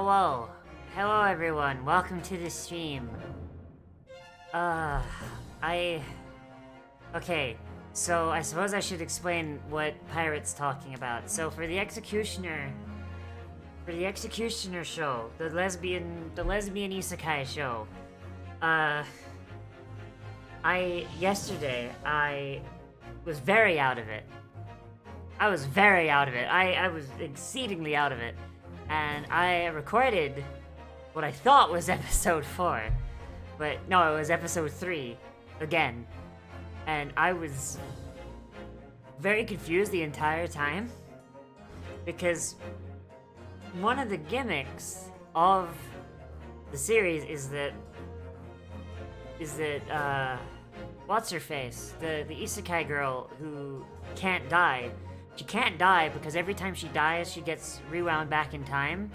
hello. Hello everyone, welcome to the stream. Okay, so I suppose I should explain what Pirate's talking about. So for the Executioner show, the lesbian isekai show, yesterday, I was very out of it. I was exceedingly out of it. And I recorded what I thought was episode 4. But no, it was episode 3. Again. And I was very confused the entire time. Because one of the gimmicks of the series is that what's-her-face? The isekai girl who can't die. She can't die because every time she dies, she gets rewound back in time,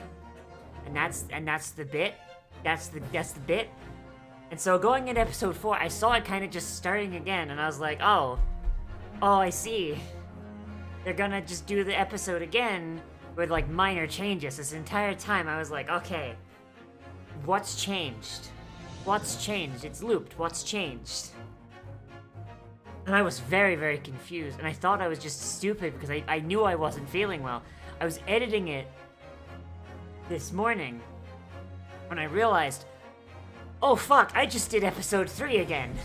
and that's the bit. That's the bit. And so going into episode 4, I saw it kind of just starting again, and I was like, oh, I see. They're gonna just do the episode again with like minor changes. This entire time, I was like, okay, what's changed? What's changed? It's looped. What's changed? And I was very, very confused, and I thought I was just stupid because I knew I wasn't feeling well. I was editing it this morning when I realized, oh fuck, I just did episode 3 again.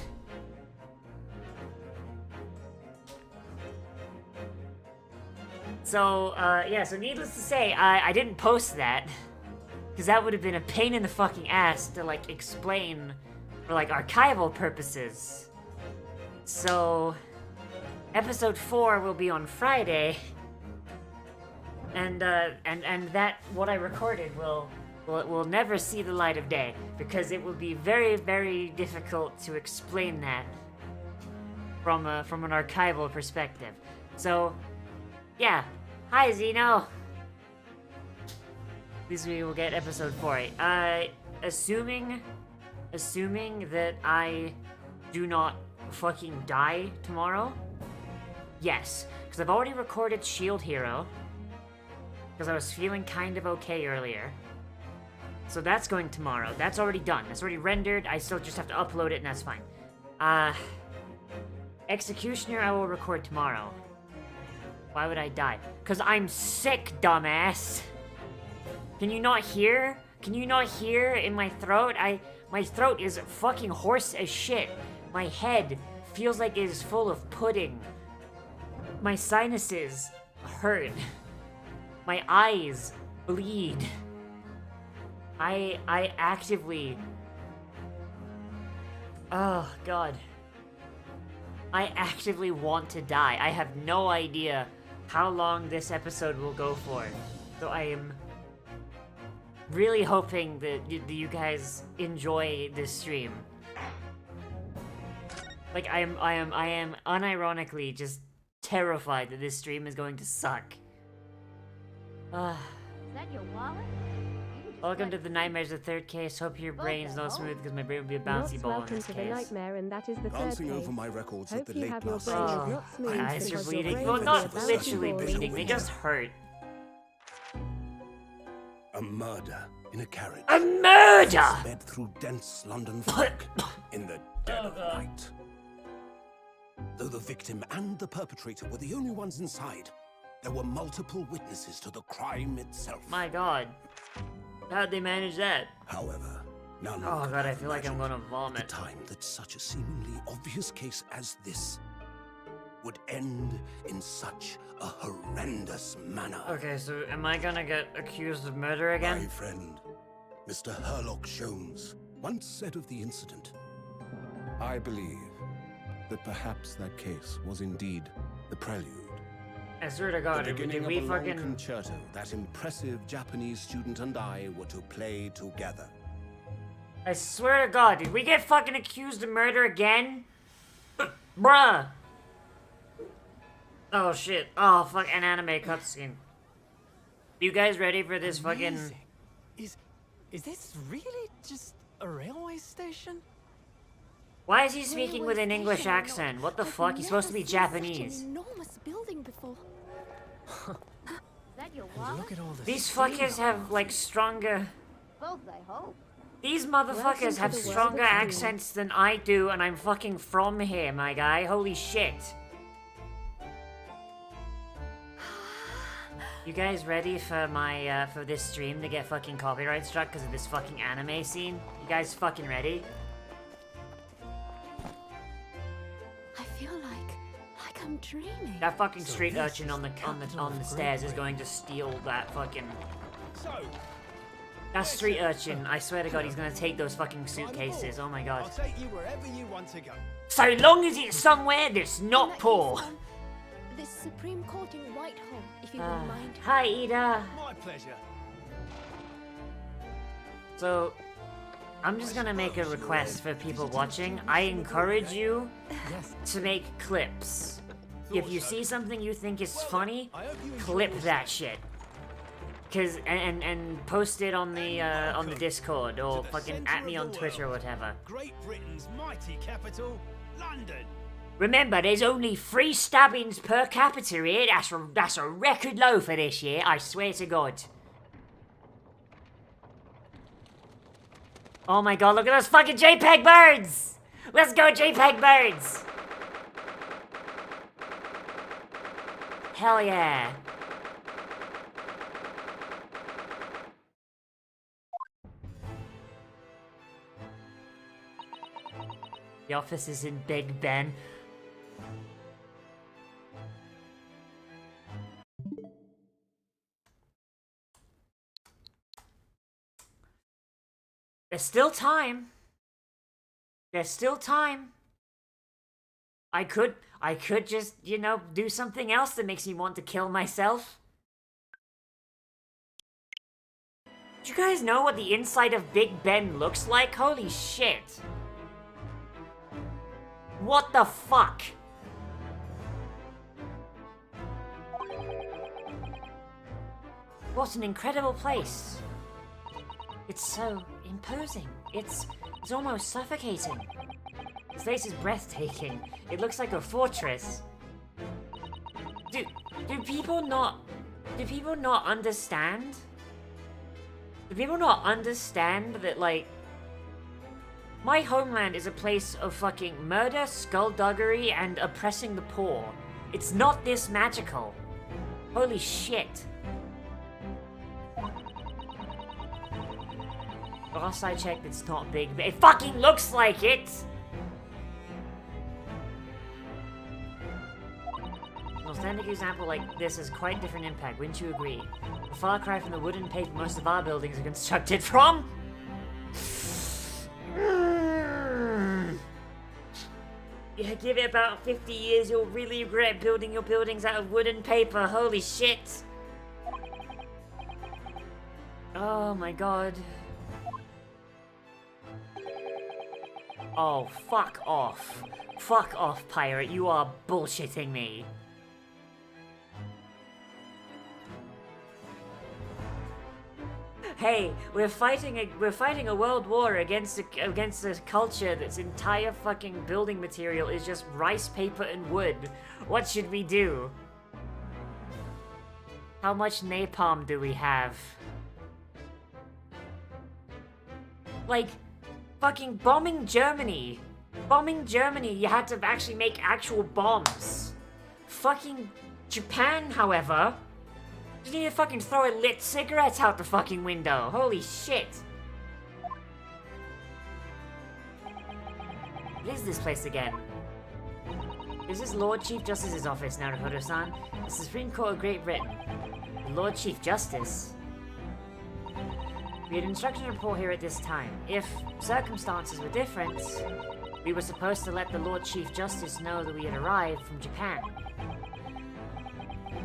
So, so needless to say, I didn't post that, because that would have been a pain in the fucking ass to, like, explain for, like, archival purposes. So, episode 4 will be on Friday, and that, what I recorded will never see the light of day, because it will be very, very difficult to explain that from an archival perspective. So, yeah. Hi, Zeno! At least we will get episode 4. Assuming that I do not fucking die tomorrow? Yes, because I've already recorded Shield Hero, because I was feeling kind of okay earlier. So that's going tomorrow. That's already done. That's already rendered. I still just have to upload it, and that's fine. Executioner I will record tomorrow. Why would I die? Because I'm sick, dumbass! Can you not hear? Can you not hear in my throat? My throat is fucking hoarse as shit. My head feels like it is full of pudding. My sinuses hurt. My eyes bleed. I actively... Oh, God. I actively want to die. I have no idea how long this episode will go for. So I am really hoping that you guys enjoy this stream. Like, I am unironically just terrified that this stream is going to suck. Is that your wallet? Welcome to the Nightmares of Third Case. Hope your brain's not smooth because my brain would be a bouncy ball in this welcome to case. the nightmare, and that is the third case. Over my records Hope of the you late have your last brain summer. is not smooth My eyes are because your bleeding. brain Well, is not a bouncy literally ball. bleeding. They just hurt. A murder in a carriage. A murder! Sped through dense London fog in the dead of night. Though the victim and the perpetrator were the only ones inside, there were multiple witnesses to the crime itself. My God. How'd they manage that? However, none Oh could God, I have feel like I'm imagined gonna vomit. the time that such a seemingly obvious case as this would end in such a horrendous manner. Okay, so am I gonna get accused of murder again? My friend, Mr. Herlock Sholmes, once said of the incident, I believe that perhaps that case was indeed the prelude, I swear to God, the beginning did of we a long fucking... concerto that impressive Japanese student and I were to play together. I swear to God, did we get fucking accused of murder again? Bruh! Oh shit. Oh fuck, an anime cutscene. You guys ready for this fucking... Amazing. Is this really just a railway station? Why is he speaking with an English accent? What the fuck? He's supposed to be Japanese. An enormous building before. that your And wallet? look at all the These steam fuckers have, like, stronger... Both, I hope. These Welcome motherfuckers to have the world stronger of accents than I do, and I'm fucking from here, my guy. Holy shit. You guys ready for my, for this stream to get fucking copyright struck because of this fucking anime scene? You guys fucking ready? I feel like I'm dreaming. That fucking So street this urchin is on the the on the capital on of the Great stairs is Britain. going to steal that fucking So, that street urchin. I swear to God, he's gonna take those fucking suitcases. Oh my God. I'll take you wherever you want to go. So long as it's somewhere that's In not that poor. case, this Supreme Court in Whitehall, if you Uh, wouldn't mind. hi, Ida. My pleasure. So, I'm just gonna make a request for people watching. I encourage you Yes. to make clips. If you see something you think is funny, I hope you enjoy clip yourself. that shit. Cause and post it on the Discord or fucking at me on Twitter or whatever. Great Britain's mighty capital, London. Remember, there's only 3 stabbings per capita here. That's a record low for this year. I swear to God. Oh my God! Look at those fucking JPEG birds. Let's go, JPEG birds. Hell yeah. The office is in Big Ben. There's still time. There's still time. I could just, you know, do something else that makes me want to kill myself. Do you guys know what the inside of Big Ben looks like? Holy shit. What the fuck? What an incredible place. It's so imposing. It's almost suffocating. This place is breathtaking. It looks like a fortress. Do people not understand? Do people not understand that, like, my homeland is a place of fucking murder, skullduggery, and oppressing the poor. It's not this magical. Holy shit. Last I checked, it's not big, but it fucking looks like it! An authentic example like this has quite different impact, wouldn't you agree? A far cry from the wooden paper most of our buildings are constructed from. Yeah, give it about 50 years, you'll really regret building your buildings out of wooden paper. Holy shit! Oh my God. Oh, fuck off. Fuck off, pirate. You are bullshitting me. Hey, we're fighting a world war against a culture that's entire fucking building material is just rice paper and wood. What should we do? How much napalm do we have? Like, fucking bombing Germany. Bombing Germany, you had to actually make actual bombs. Fucking Japan, however, you need to fucking throw a lit cigarette out the fucking window. Holy shit. What is this place again? This is Lord Chief Justice's office, Naruhodo-san. The Supreme Court of Great Britain. The Lord Chief Justice. We had instructed to report here at this time. If circumstances were different, we were supposed to let the Lord Chief Justice know that we had arrived from Japan.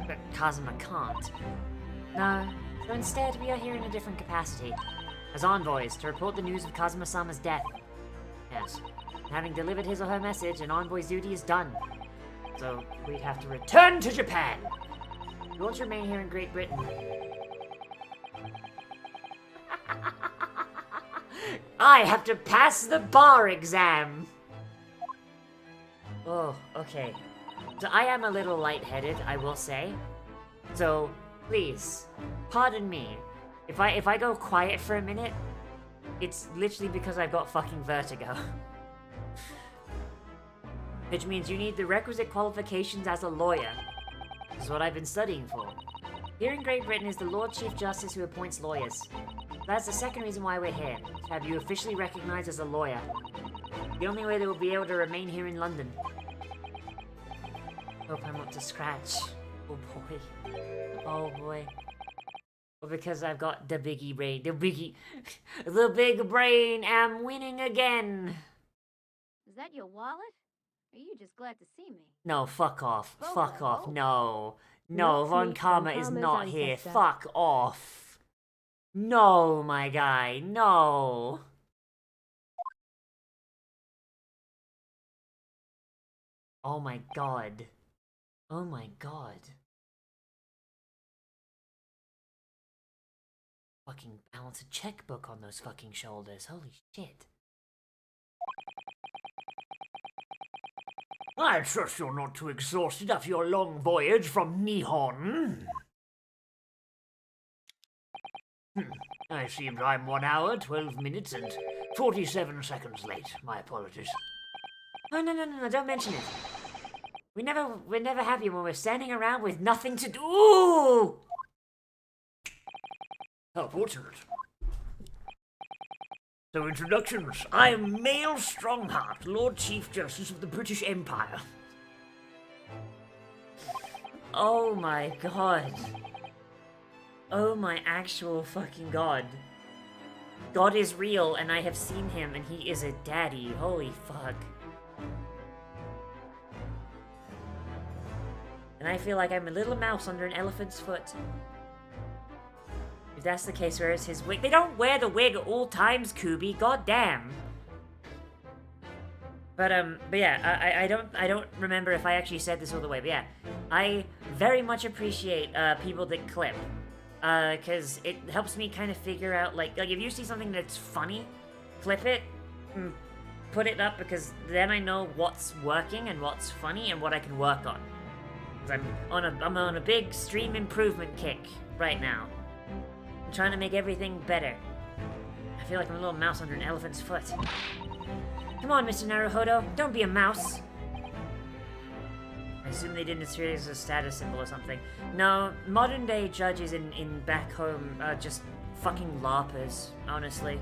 But Kazuma can't. No, so instead we are here in a different capacity. As envoys, to report the news of Kazuma-sama's death. Yes. Having delivered his or her message, an envoy's duty is done. So, we'd have to return to Japan! We want to remain here in Great Britain. I have to pass the bar exam! Oh, okay. So I am a little lightheaded, I will say. So, Please, pardon me. If I go quiet for a minute, it's literally because I've got fucking vertigo. Which means you need the requisite qualifications as a lawyer. This is what I've been studying for. Here in Great Britain is the Lord Chief Justice who appoints lawyers. That's the second reason why we're here, to have you officially recognized as a lawyer. The only way that we'll be able to remain here in London. Hope I'm up to scratch. Oh boy. Oh boy. Well, because I've got the biggie brain. The big brain am winning again. Is that your wallet? Or are you just glad to see me? No, fuck off. Oh, Fuck no. off. No. No, Not Von meet Karma Von is Karma's not here. ancestor. Fuck off. No, my guy. No. Oh my god. Oh my god. Fucking balance a checkbook on those fucking shoulders. Holy shit. I trust you're not too exhausted after your long voyage from Nihon. I seem I'm 1 hour, 12 minutes, and 47 seconds late. My apologies. Oh, no, don't mention it. We're never happy when we're standing around with nothing to do. How fortunate. So, introductions. I am Mail Strongheart, Lord Chief Justice of the British Empire. Oh my god. Oh my actual fucking god. God is real, and I have seen him, and he is a daddy. Holy fuck. And I feel like I'm a little mouse under an elephant's foot. If that's the case, where is his wig? They don't wear the wig at all times, Kubi. God damn. But yeah, I don't remember if I actually said this all the way, but yeah. I very much appreciate people that clip. Cause it helps me kind of figure out, like if you see something that's funny, clip it, and put it up, because then I know what's working and what's funny and what I can work on. 'Cause I'm on a big stream improvement kick right now. I'm trying to make everything better. I feel like I'm a little mouse under an elephant's foot. Come on, Mr. Naruhodo, don't be a mouse. I assume they didn't treat it as a status symbol or something. No, modern day judges in back home are just fucking larpers, honestly.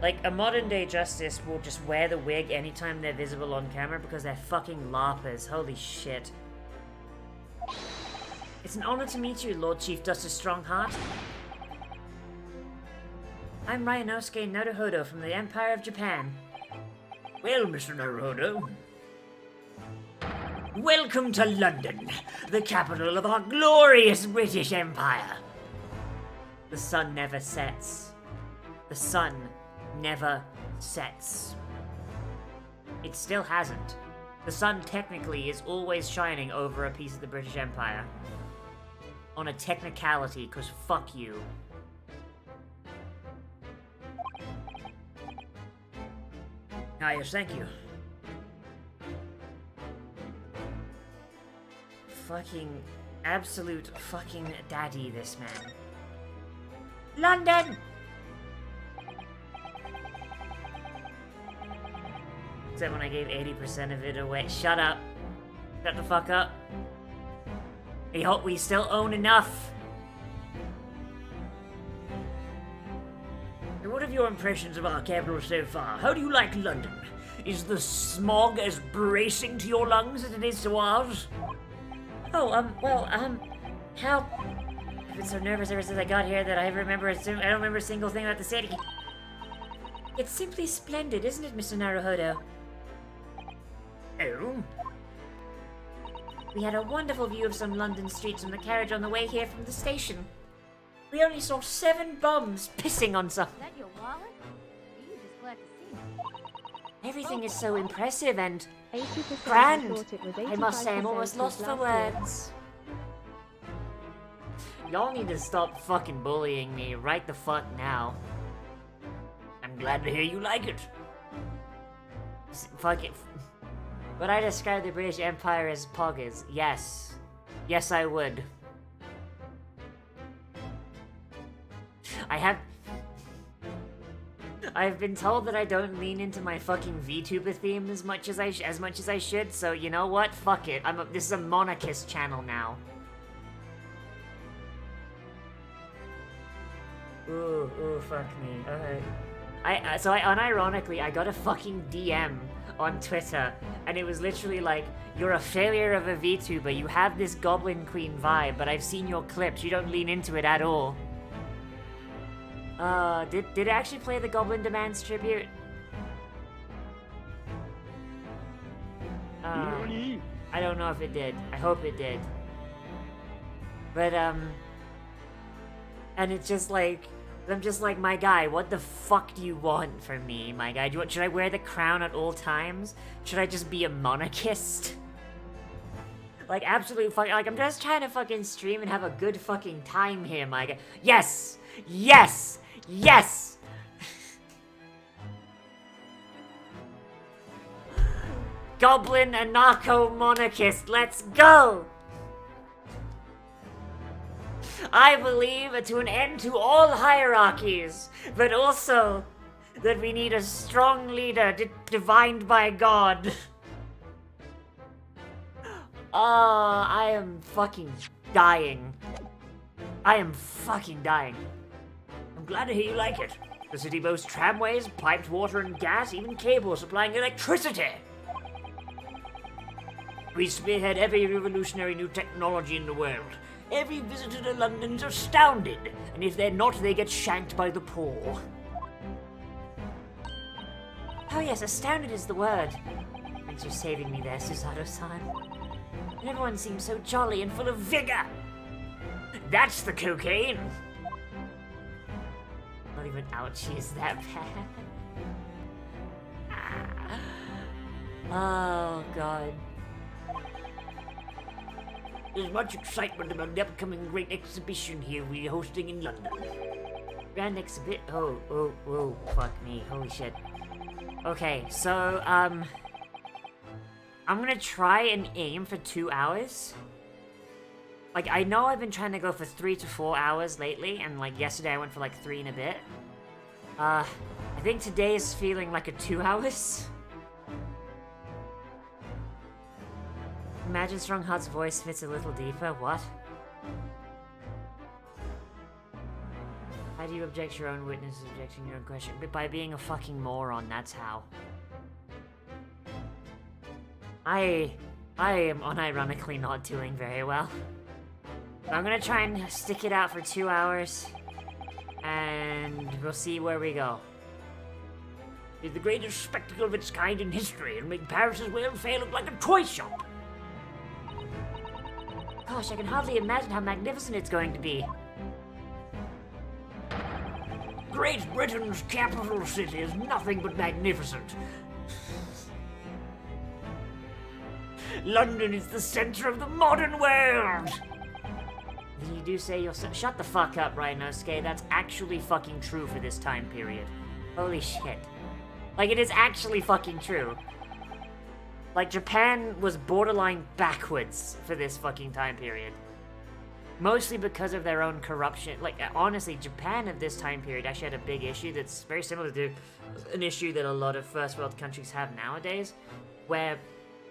Like, a modern day justice will just wear the wig anytime they're visible on camera because they're fucking larpers. Holy shit. It's an honor to meet you, Lord Chief Justice Strongheart. I'm Ryanosuke Naruhodo from the Empire of Japan. Well, Mr. Naruhodo, welcome to London, the capital of our glorious British Empire. The sun never sets. The sun never sets. It still hasn't. The sun technically is always shining over a piece of the British Empire. On a technicality, because fuck you. Ah, yes, thank you. Fucking absolute fucking daddy, this man. London! Except when I gave 80% of it away. Shut up. Shut the fuck up. I hope we still own enough. So what are your impressions of our capital so far? How do you like London? Is the smog as bracing to your lungs as it is to ours? Oh, how... I've been so nervous ever since I got here that I don't remember a single thing about the city. It's simply splendid, isn't it, Mr. Naruhodo? Oh? We had a wonderful view of some London streets from the carriage on the way here from the station. We only saw 7 bums pissing on some. Is that your wallet? Or are you just glad to see me? Everything is so impressive and 80% grand. thought it was I must say I'm 85% almost lost for last year. words. Y'all need to stop fucking bullying me right the fuck now. I'm glad to hear you like it. Fuck it. Would I describe the British Empire as poggers? Yes. Yes, I would. I've been told that I don't lean into my fucking VTuber theme as much as I should, so you know what? Fuck it. This is a monarchist channel now. Ooh, fuck me. Alright. So unironically, I got a fucking DM on Twitter, and it was literally like, you're a failure of a VTuber, you have this Goblin Queen vibe, but I've seen your clips, you don't lean into it at all. Did it actually play the Goblin Demands tribute? I don't know if it did. I hope it did. But, and it's just like, I'm just like, my guy, what the fuck do you want from me, my guy? Should I wear the crown at all times? Should I just be a monarchist? Like, absolute fuck, like, I'm just trying to fucking stream and have a good fucking time here, my guy. Yes! Yes! Yes! Goblin anarcho-monarchist, let's go! I believe to an end to all hierarchies, but also that we need a strong leader divined by God. I am fucking dying. I am fucking dying. I'm glad to hear you like it. The city boasts tramways, piped water and gas, even cables supplying electricity. We spearhead every revolutionary new technology in the world. Every visitor to London's astounded, and if they're not, they get shanked by the poor. Oh yes, astounded is the word. Thanks for saving me there, Susato-san. Everyone seems so jolly and full of vigor. That's the cocaine. Not even ouchie is that bad. Oh god. There's much excitement about the upcoming great exhibition here we're hosting in London. Grand exhibit? Oh, fuck me, holy shit. Okay, so, I'm gonna try and aim for 2 hours. Like, I know I've been trying to go for 3 to 4 hours lately, and like yesterday I went for like 3 and a bit. I think today is feeling like a 2 hours. Imagine Strongheart's voice fits a little deeper. What? How do you object your own witnesses objecting your own question? But by being a fucking moron, that's how. I am unironically not doing very well. I'm gonna try and stick it out for 2 hours, and we'll see where we go. It's the greatest spectacle of its kind in history, and make Paris's welfare look like a toy shop. Gosh, I can hardly imagine how magnificent it's going to be. Great Britain's capital city is nothing but magnificent. London is the center of the modern world! You do say you're shut the fuck up, Rhinosuke. That's actually fucking true for this time period. Holy shit. Like, it is actually fucking true. Like, Japan was borderline backwards for this fucking time period. Mostly because of their own corruption. Like, honestly, Japan of this time period actually had a big issue that's very similar to an issue that a lot of first world countries have nowadays, where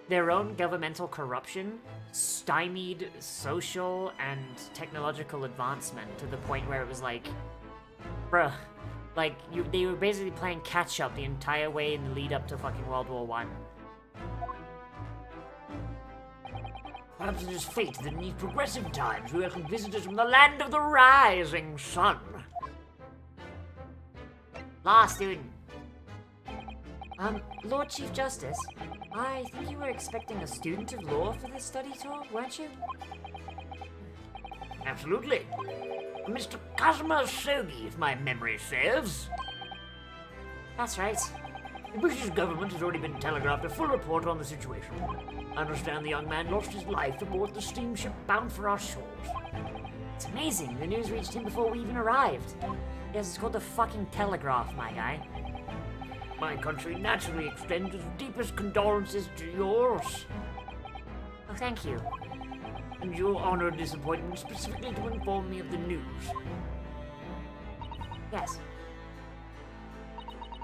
their own governmental corruption stymied social and technological advancement to the point where it was like, bruh, like, they were basically playing catch-up the entire way in the lead up to fucking World War I. Perhaps it is fate that in these progressive times we welcome visitors from the land of the rising sun. Law student. Lord Chief Justice, I think you were expecting a student of law for this study tour, weren't you? Absolutely. Mr. Kazuma Sogi, if my memory serves. That's right. The British government has already been telegraphed a full report on the situation. I understand the young man lost his life aboard the steamship bound for our shores. It's amazing. The news reached him before we even arrived. Yes, it's called the fucking Telegraph, my guy. My country naturally extends its deepest condolences to yours. Oh, thank you. And your honored disappointment specifically to inform me of the news. Yes.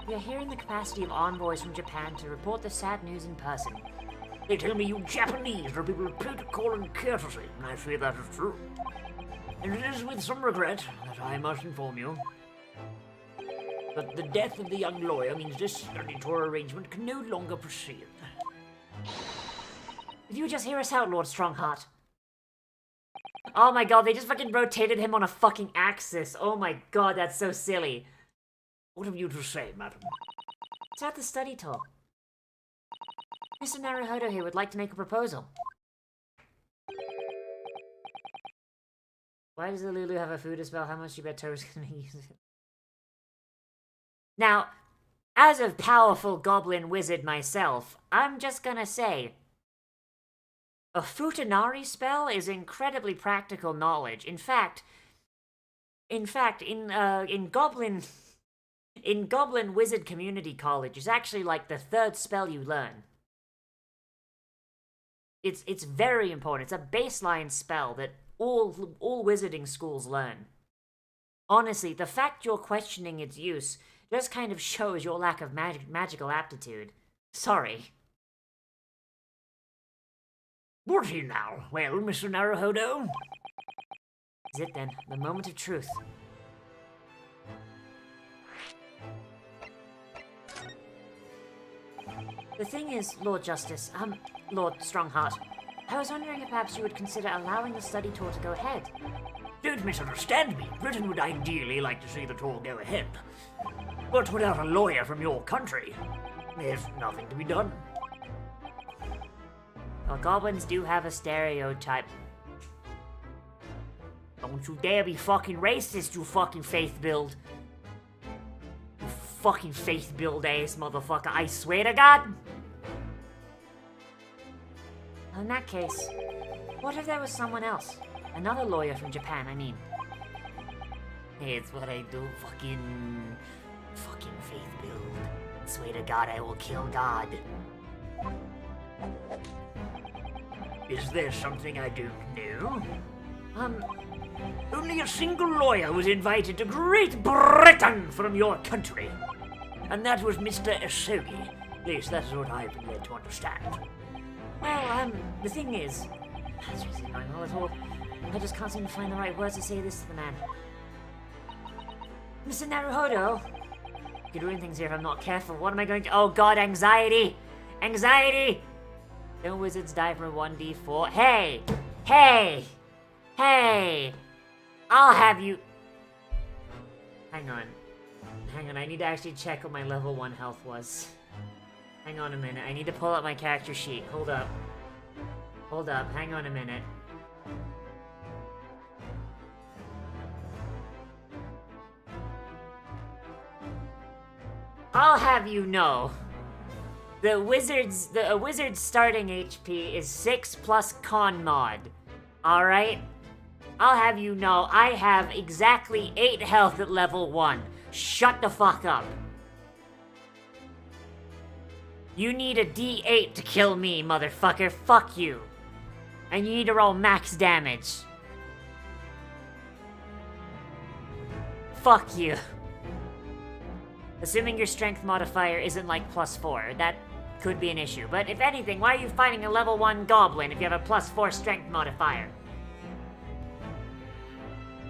We are here in the capacity of envoys from Japan to report the sad news in person. They tell me you Japanese are people of protocol and courtesy, and I fear that is true. And it is with some regret that I must inform you that the death of the young lawyer means this study tour arrangement can no longer proceed. Did you just hear us out, Lord Strongheart? Oh my god, they just fucking rotated him on a fucking axis. Oh my god, that's so silly. What have you to say, madam? It's at the study tour. Mr. Naruhodo here would like to make a proposal. Why does the Lulu have a food spell? How much do you bet Toru's gonna use it? Now, as a powerful goblin wizard myself, I'm just gonna say, a Futanari spell is incredibly practical knowledge. In fact, in Goblin Wizard Community College, is actually like the third spell you learn. It's very important. It's a baseline spell that all wizarding schools learn. Honestly, the fact you're questioning its use just kind of shows your lack of magical aptitude. Sorry. Would he now? Well, Mr. Naruhodo? Is it then? The moment of truth. The thing is, Lord Justice, Lord Strongheart, I was wondering if perhaps you would consider allowing the study tour to go ahead. Don't misunderstand me. Britain would ideally like to see the tour go ahead. But without a lawyer from your country, there's nothing to be done. Well, goblins do have a stereotype. Don't you dare be fucking racist, you fucking faith build. You fucking faith build ass motherfucker, I swear to God! In that case, what if there was someone else? Another lawyer from Japan, I mean. It's what I do, fucking faith build. Swear to God I will kill God. Is there something I don't know? Only a single lawyer was invited to Great Britain from your country. And that was Mr. Asogi. At least that's what I've been led to understand. Well, the thing is... That's really annoying all at all. I just can't seem to find the right words to say this to the man. Mr. Naruhodo! I could ruin things here if I'm not careful. What am I going to... Oh god, anxiety! Anxiety! Don't wizards die from a 1d4? Hey! Hey! Hey! I'll have you... Hang on. Hang on, I need to actually check what my level 1 health was. Hang on a minute, I need to pull up my character sheet. Hold up. Hold up, hang on a minute. I'll have you know, a wizard's starting HP is 6 plus con mod. Alright? I'll have you know, I have exactly 8 health at level 1. Shut the fuck up. You need a D8 to kill me, motherfucker. Fuck you. And you need to roll max damage. Fuck you. Assuming your strength modifier isn't like +4, that could be an issue. But if anything, why are you fighting a level 1 goblin if you have a +4 strength modifier?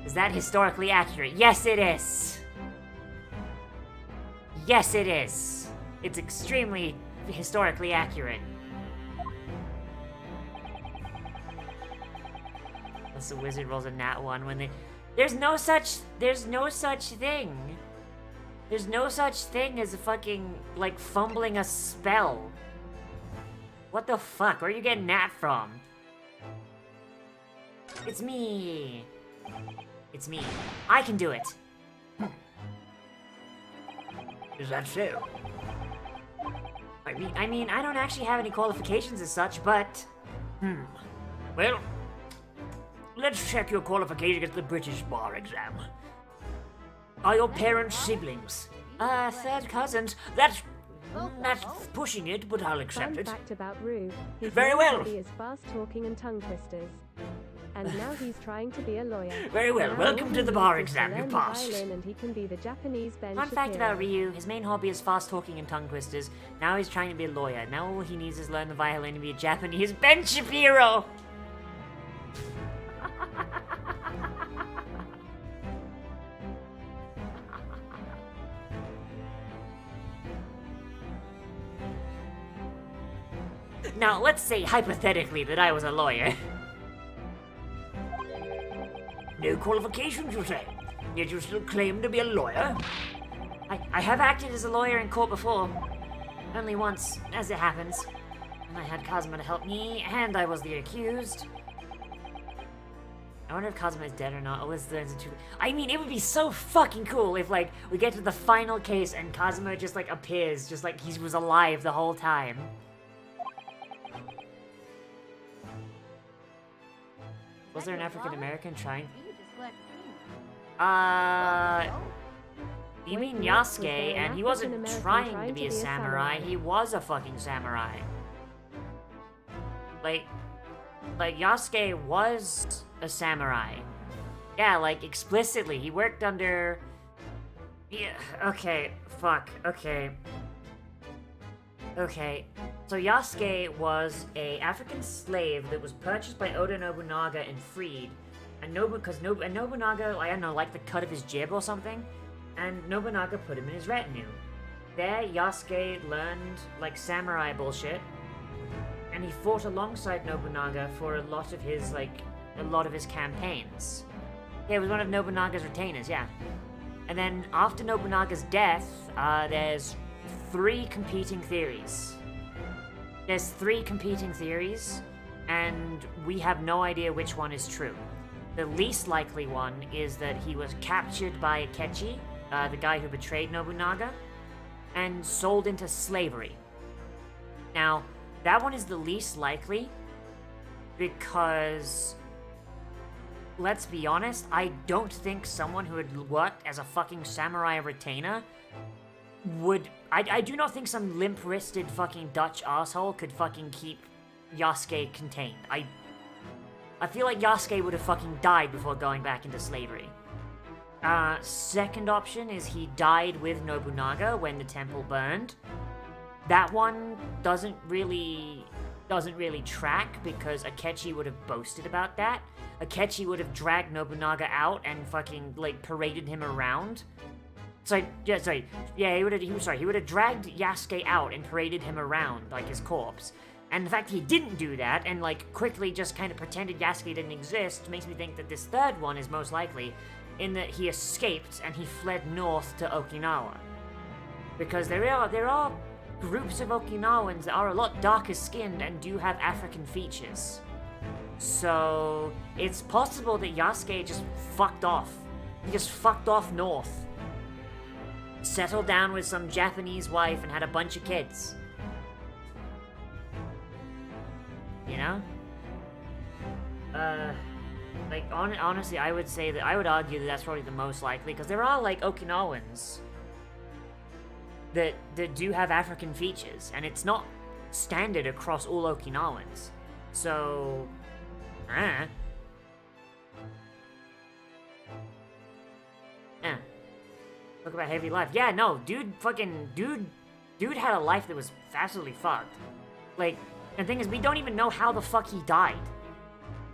Is that historically accurate? Yes, it is. Yes, it is. It's extremely historically accurate. Unless the wizard rolls a nat 1 when they... There's no such thing. There's no such thing as a fucking, like, fumbling a spell. What the fuck? Where are you getting that from? It's me. It's me. I can do it. Is that so? I mean, I don't actually have any qualifications as such, but... Well, let's check your qualification at the British bar exam. Are your parents siblings? Third cousins. That's pushing it, but I'll accept Fun it. fact about Rue. His Very well. He is fast talking and tongue twisters. And now he's trying to be a lawyer. Very well, Now welcome all to he the bar needs is to exam. You learn the passed. violin and he can be the Japanese Ben Fun fact Shapiro. about Ryu, his main hobby is fast talking and tongue twisters. Now he's trying to be a lawyer. Now all he needs is learn the violin and be a Japanese Ben Shapiro! Now, let's say hypothetically that I was a lawyer. No qualifications, you say? Yet you still claim to be a lawyer? I have acted as a lawyer in court before. Only once, as it happens. And I had Kazuma to help me, and I was the accused. I wonder if Kazuma is dead or not. Oh, I mean, it would be so fucking cool if, like, we get to the final case and Kazuma just, like, appears, just like he was alive the whole time. Was there an African American trying? You just collect You mean Wait, was Yasuke, there an and he wasn't African-American trying to be a samurai, he was a fucking samurai. Like Yasuke was a samurai. Yeah, like, explicitly. He worked under... Yeah, okay, fuck, okay. Okay, so Yasuke was a African slave that was purchased by Oda Nobunaga and freed. And Nobunaga, I don't know, liked the cut of his jib or something, and Nobunaga put him in his retinue. There, Yasuke learned, like, samurai bullshit, and he fought alongside Nobunaga for a lot of his campaigns. Yeah, he was one of Nobunaga's retainers, yeah. And then, after Nobunaga's death, there's three competing theories. And we have no idea which one is true. The least likely one is that he was captured by Akechi, the guy who betrayed Nobunaga, and sold into slavery. Now, that one is the least likely because, let's be honest, I don't think someone who had worked as a fucking samurai retainer would... I do not think some limp-wristed fucking Dutch asshole could fucking keep Yasuke contained. I feel like Yasuke would have fucking died before going back into slavery. Second option is he died with Nobunaga when the temple burned. That one doesn't really track because Akechi would have boasted about that. Akechi would have dragged Nobunaga out and fucking, like, paraded him around. He would have dragged Yasuke out and paraded him around, like his corpse. And the fact he didn't do that, and, like, quickly just kind of pretended Yasuke didn't exist, makes me think that this third one is most likely, in that he escaped and he fled north to Okinawa. Because there are groups of Okinawans that are a lot darker skinned and do have African features. So, it's possible that Yasuke just fucked off. He just fucked off north. Settled down with some Japanese wife and had a bunch of kids. You know? Honestly, I would argue that that's probably the most likely, because there are, like, Okinawans that do have African features, and it's not standard across all Okinawans. So, Talk about heavy life. Yeah, no, dude had a life that was absolutely fucked. Like, and the thing is, we don't even know how the fuck he died.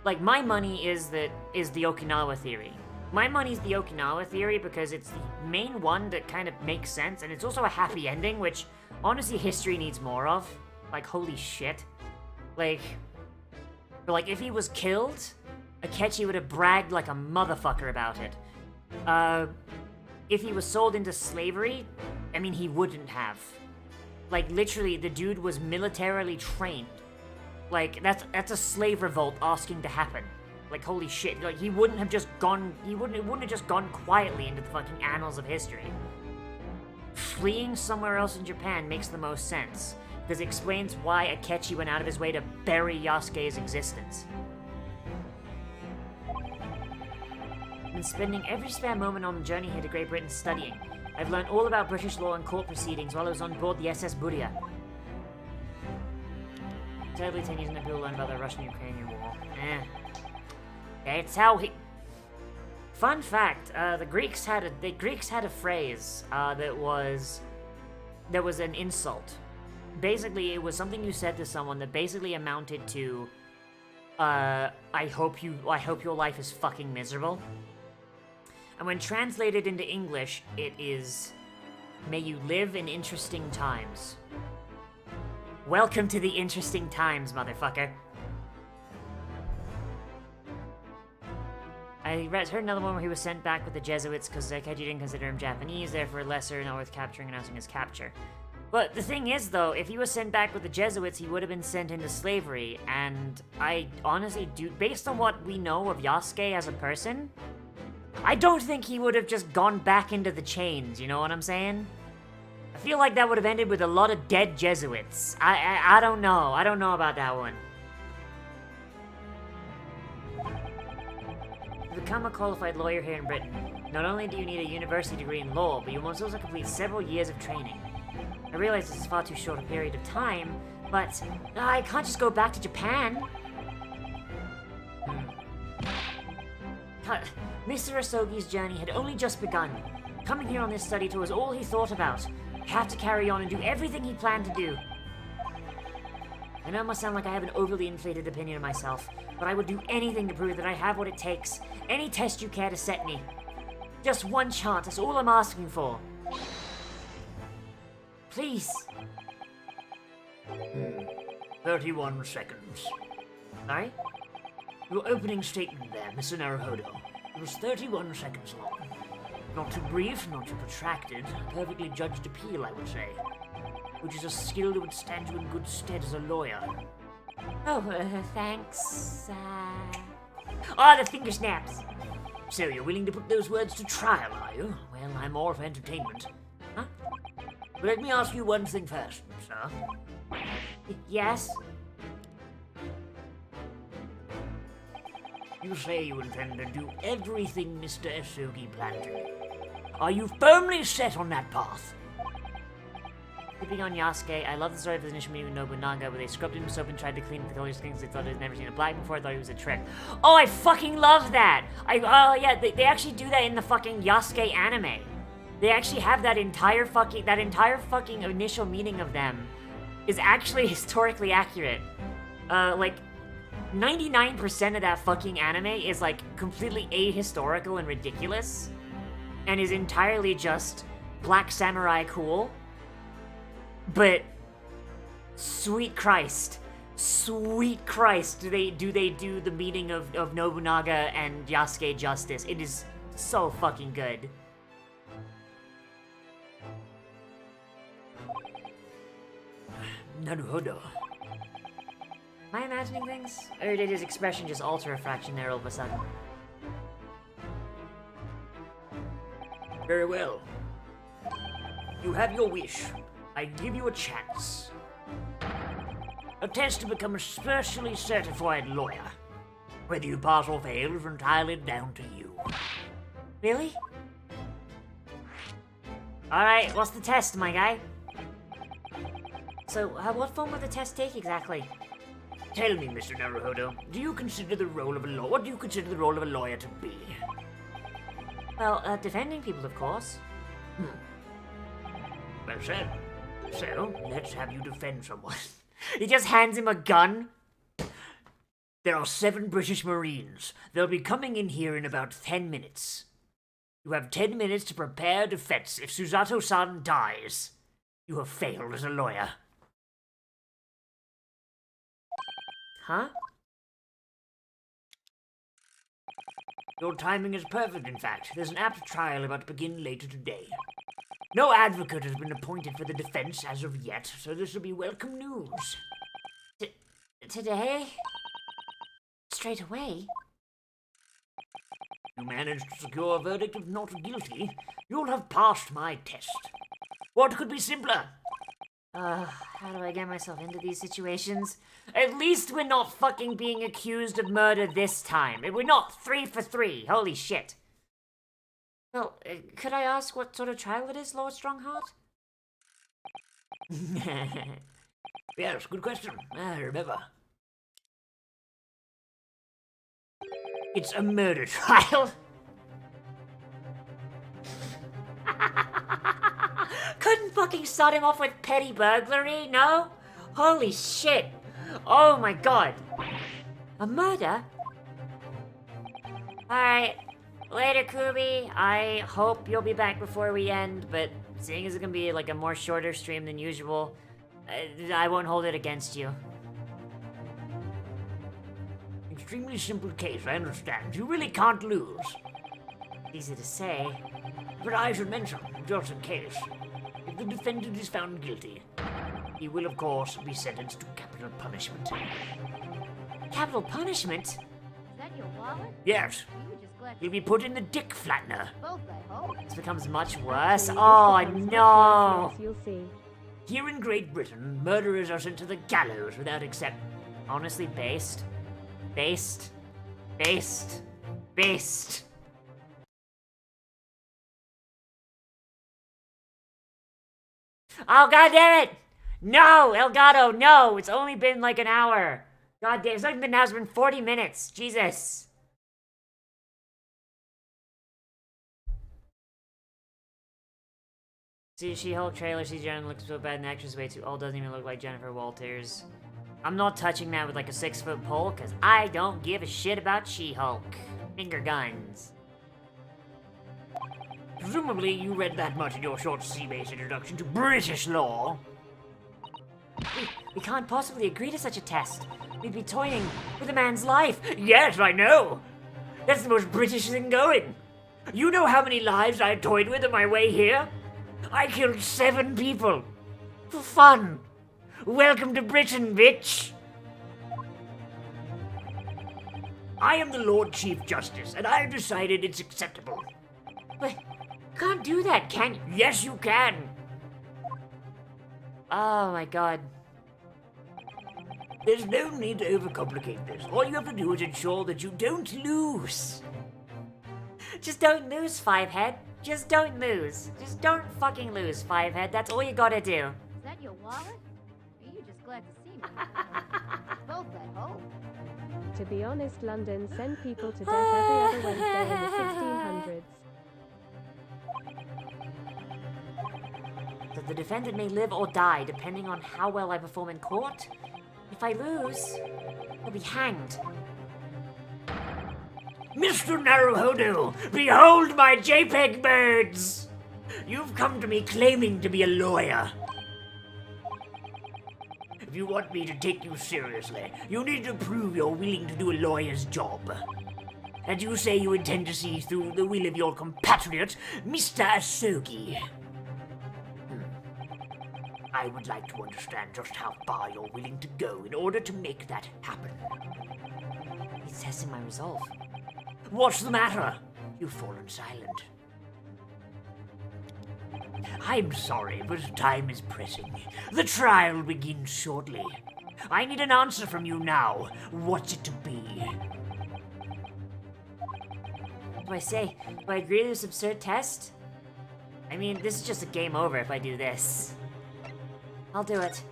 Like, my money is the Okinawa theory. My money's the Okinawa theory because it's the main one that kind of makes sense, and it's also a happy ending, which, honestly, history needs more of. Like, holy shit. Like, if he was killed, Akechi would have bragged like a motherfucker about it. If he was sold into slavery, I mean, he wouldn't have. Like, literally, the dude was militarily trained. Like, that's a slave revolt asking to happen. Like, holy shit. Like, he wouldn't have just gone quietly into the fucking annals of history. Fleeing somewhere else in Japan makes the most sense, because it explains why Akechi went out of his way to bury Yasuke's existence. Been spending every spare moment on the journey here to Great Britain studying. I've learned all about British law and court proceedings while I was on board the SS Buria. Sadly, 10 years ago, people learned about the Russian-Ukrainian war. It's how he... Fun fact, the Greeks had a phrase that was an insult. Basically, it was something you said to someone that basically amounted to, I hope your life is fucking miserable. And when translated into English, it is, may you live in interesting times. Welcome to the interesting times, motherfucker. I heard another one where he was sent back with the Jesuits because Zekeji didn't consider him Japanese, therefore lesser, not worth capturing, announcing his capture. But the thing is, though, if he was sent back with the Jesuits, he would have been sent into slavery, and I honestly do, based on what we know of Yasuke as a person, I don't think he would have just gone back into the chains, you know what I'm saying? I feel like that would have ended with a lot of dead Jesuits. I don't know. I don't know about that one. To become a qualified lawyer here in Britain, not only do you need a university degree in law, but you must also complete several years of training. I realize this is far too short a period of time, but I can't just go back to Japan. Mr. Asogi's journey had only just begun. Coming here on this study tour was all he thought about. I have to carry on and do everything he planned to do. I know it must sound like I have an overly inflated opinion of myself, but I would do anything to prove that I have what it takes. Any test you care to set me. Just one chance, that's all I'm asking for. Please. 31 seconds. Sorry? Your opening statement there, Mr. Naruhodo. It was 31 seconds long. Not too brief, not too protracted. Perfectly judged appeal, I would say. Which is a skill that would stand you in good stead as a lawyer. Oh, thanks. Oh, the finger snaps. So you're willing to put those words to trial, are you? Well, I'm all for entertainment. Huh? But let me ask you one thing first, sir. Yes? You say you intend to do everything Mr. Asogi planned to do. Are you firmly set on that path? Keeping on Yasuke, I love the story of his initial meeting with Nobunaga, where they scrubbed him with soap and tried to clean up the colors things they thought they'd never seen a black before. I thought he was a trick. Oh, I fucking love that! Yeah, they actually do that in the fucking Yasuke anime. They actually have that entire fucking initial meeting of them is actually historically accurate. Like, 99% of that fucking anime is, like, completely ahistorical and ridiculous, and is entirely just Black Samurai cool. But, sweet Christ, do they do the meeting of Nobunaga and Yasuke justice. It is so fucking good. Naruhodo. Am I imagining things? Or did his expression just alter a fraction there all of a sudden? Very well. You have your wish. I give you a chance. A test to become a specially certified lawyer. Whether you pass or fail is entirely down to you. Really? Alright, what's the test, my guy? So, what form would the test take exactly? Tell me, Mr. Naruhodo, what do you consider the role of a lawyer to be? Well, defending people, of course. Well said. So, let's have you defend someone. He just hands him a gun. There are 7 British Marines. They'll be coming in here in about 10 minutes. You have 10 minutes to prepare a defense. If Susato-san dies, you have failed as a lawyer. Huh? Your timing is perfect, in fact. There's an apt trial about to begin later today. No advocate has been appointed for the defense as of yet, so this will be welcome news. Today? Straight away? You managed to secure a verdict of not guilty, you'll have passed my test. What could be simpler? How do I get myself into these situations? At least we're not fucking being accused of murder this time. We're not 3 for 3. Holy shit. Well, could I ask what sort of trial it is, Lord Strongheart? Yes, good question. I remember. It's a murder trial. Couldn't fucking start him off with petty burglary, no? Holy shit. Oh my god. A murder? Alright. Later, Kubi. I hope you'll be back before we end, but seeing as it's gonna be like a more shorter stream than usual, I won't hold it against you. Extremely simple case, I understand. You really can't lose. Easy to say. But I should mention, just in case, if the defendant is found guilty, he will of course be sentenced to capital punishment. Capital punishment? Is that your wallet? Yes, You were just glad he'll be put in the dick flattener. both, I hope. This becomes much worse. Actually, this Oh becomes much no! worse, yes, you'll see. Here in Great Britain, murderers are sent to the gallows without except. Honestly, based. Based. Based. Based. Oh, god damn it! No, Elgato, no! It's only been like an hour. God damn, it's not even been an hour, it's been 40 minutes. Jesus. See, She-Hulk trailer, CGI looks so bad and the actress way too old, doesn't even look like Jennifer Walters. I'm not touching that with like a 6-foot pole, because I don't give a shit about She-Hulk. Finger guns. Presumably, you read that much in your short sea-based introduction to British law. We can't possibly agree to such a test. We'd be toying with a man's life. Yes, I know. That's the most British thing going. You know how many lives I toyed with on my way here? I killed 7 people. For fun. Welcome to Britain, bitch. I am the Lord Chief Justice, and I have decided it's acceptable. But you can't do that, can you? Yes, you can. Oh my god. There's no need to overcomplicate this. All you have to do is ensure that you don't lose. Just don't lose, Fivehead. Just don't lose. Just don't fucking lose, Fivehead. That's all you gotta do. Is that your wallet? Are you just glad to see me? both, I hope. To be honest, London sent people to death every other Wednesday in the 1600s. That the defendant may live or die depending on how well I perform in court. If I lose, I'll be hanged. Mr. Naruhodo, behold my JPEG birds! You've come to me claiming to be a lawyer. If you want me to take you seriously, you need to prove you're willing to do a lawyer's job. And you say you intend to see through the will of your compatriot, Mr. Asogi. I would like to understand just how far you're willing to go in order to make that happen. He's testing my resolve. What's the matter? You've fallen silent. I'm sorry, but time is pressing. The trial begins shortly. I need an answer from you now. What's it to be? What do I say? Do I agree to this absurd test? I mean, this is just a game over if I do this. I'll do it.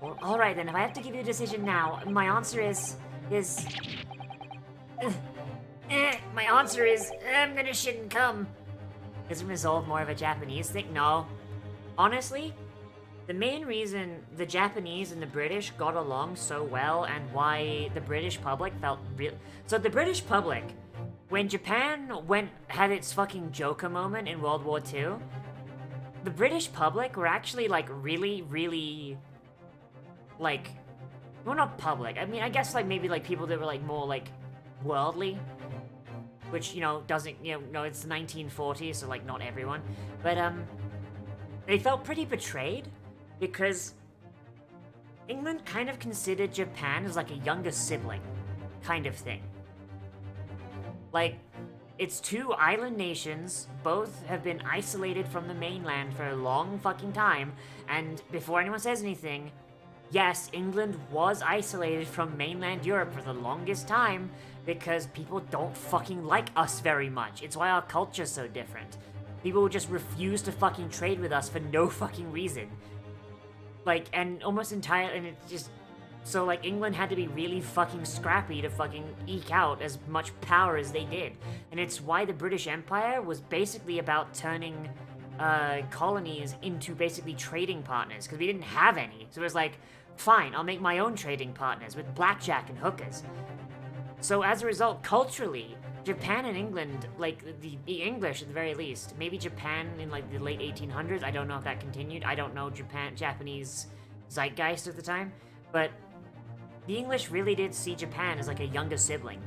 Well, alright then, if I have to give you a decision now, my answer is... my answer is, I'm gonna shit and come. Isn't resolve more of a Japanese thing? No. Honestly, the main reason the Japanese and the British got along so well and why the British public felt real... So the British public, when Japan had its fucking Joker moment in World War II, the British public were actually like really, like, well, not public. I mean, I guess like maybe like people that were like more like worldly, which, you know, doesn't, you know, no, it's the 1940s, so like not everyone, but they felt pretty betrayed because England kind of considered Japan as like a younger sibling kind of thing. Like, it's two island nations, both have been isolated from the mainland for a long fucking time, and before anyone says anything, yes, England was isolated from mainland Europe for the longest time because people don't fucking like us very much. It's why our culture's so different. People would just refuse to fucking trade with us for no fucking reason. Like, and almost entirely, and it's just, So, like, England had to be really fucking scrappy to fucking eke out as much power as they did. And it's why the British Empire was basically about turning colonies into basically trading partners, because we didn't have any. So it was like, fine, I'll make my own trading partners with blackjack and hookers. So as a result, culturally, Japan and England, like, the English at the very least, maybe Japan in, like, the late 1800s, I don't know if that continued, I don't know Japanese zeitgeist at the time, but the English really did see Japan as, like, a younger sibling.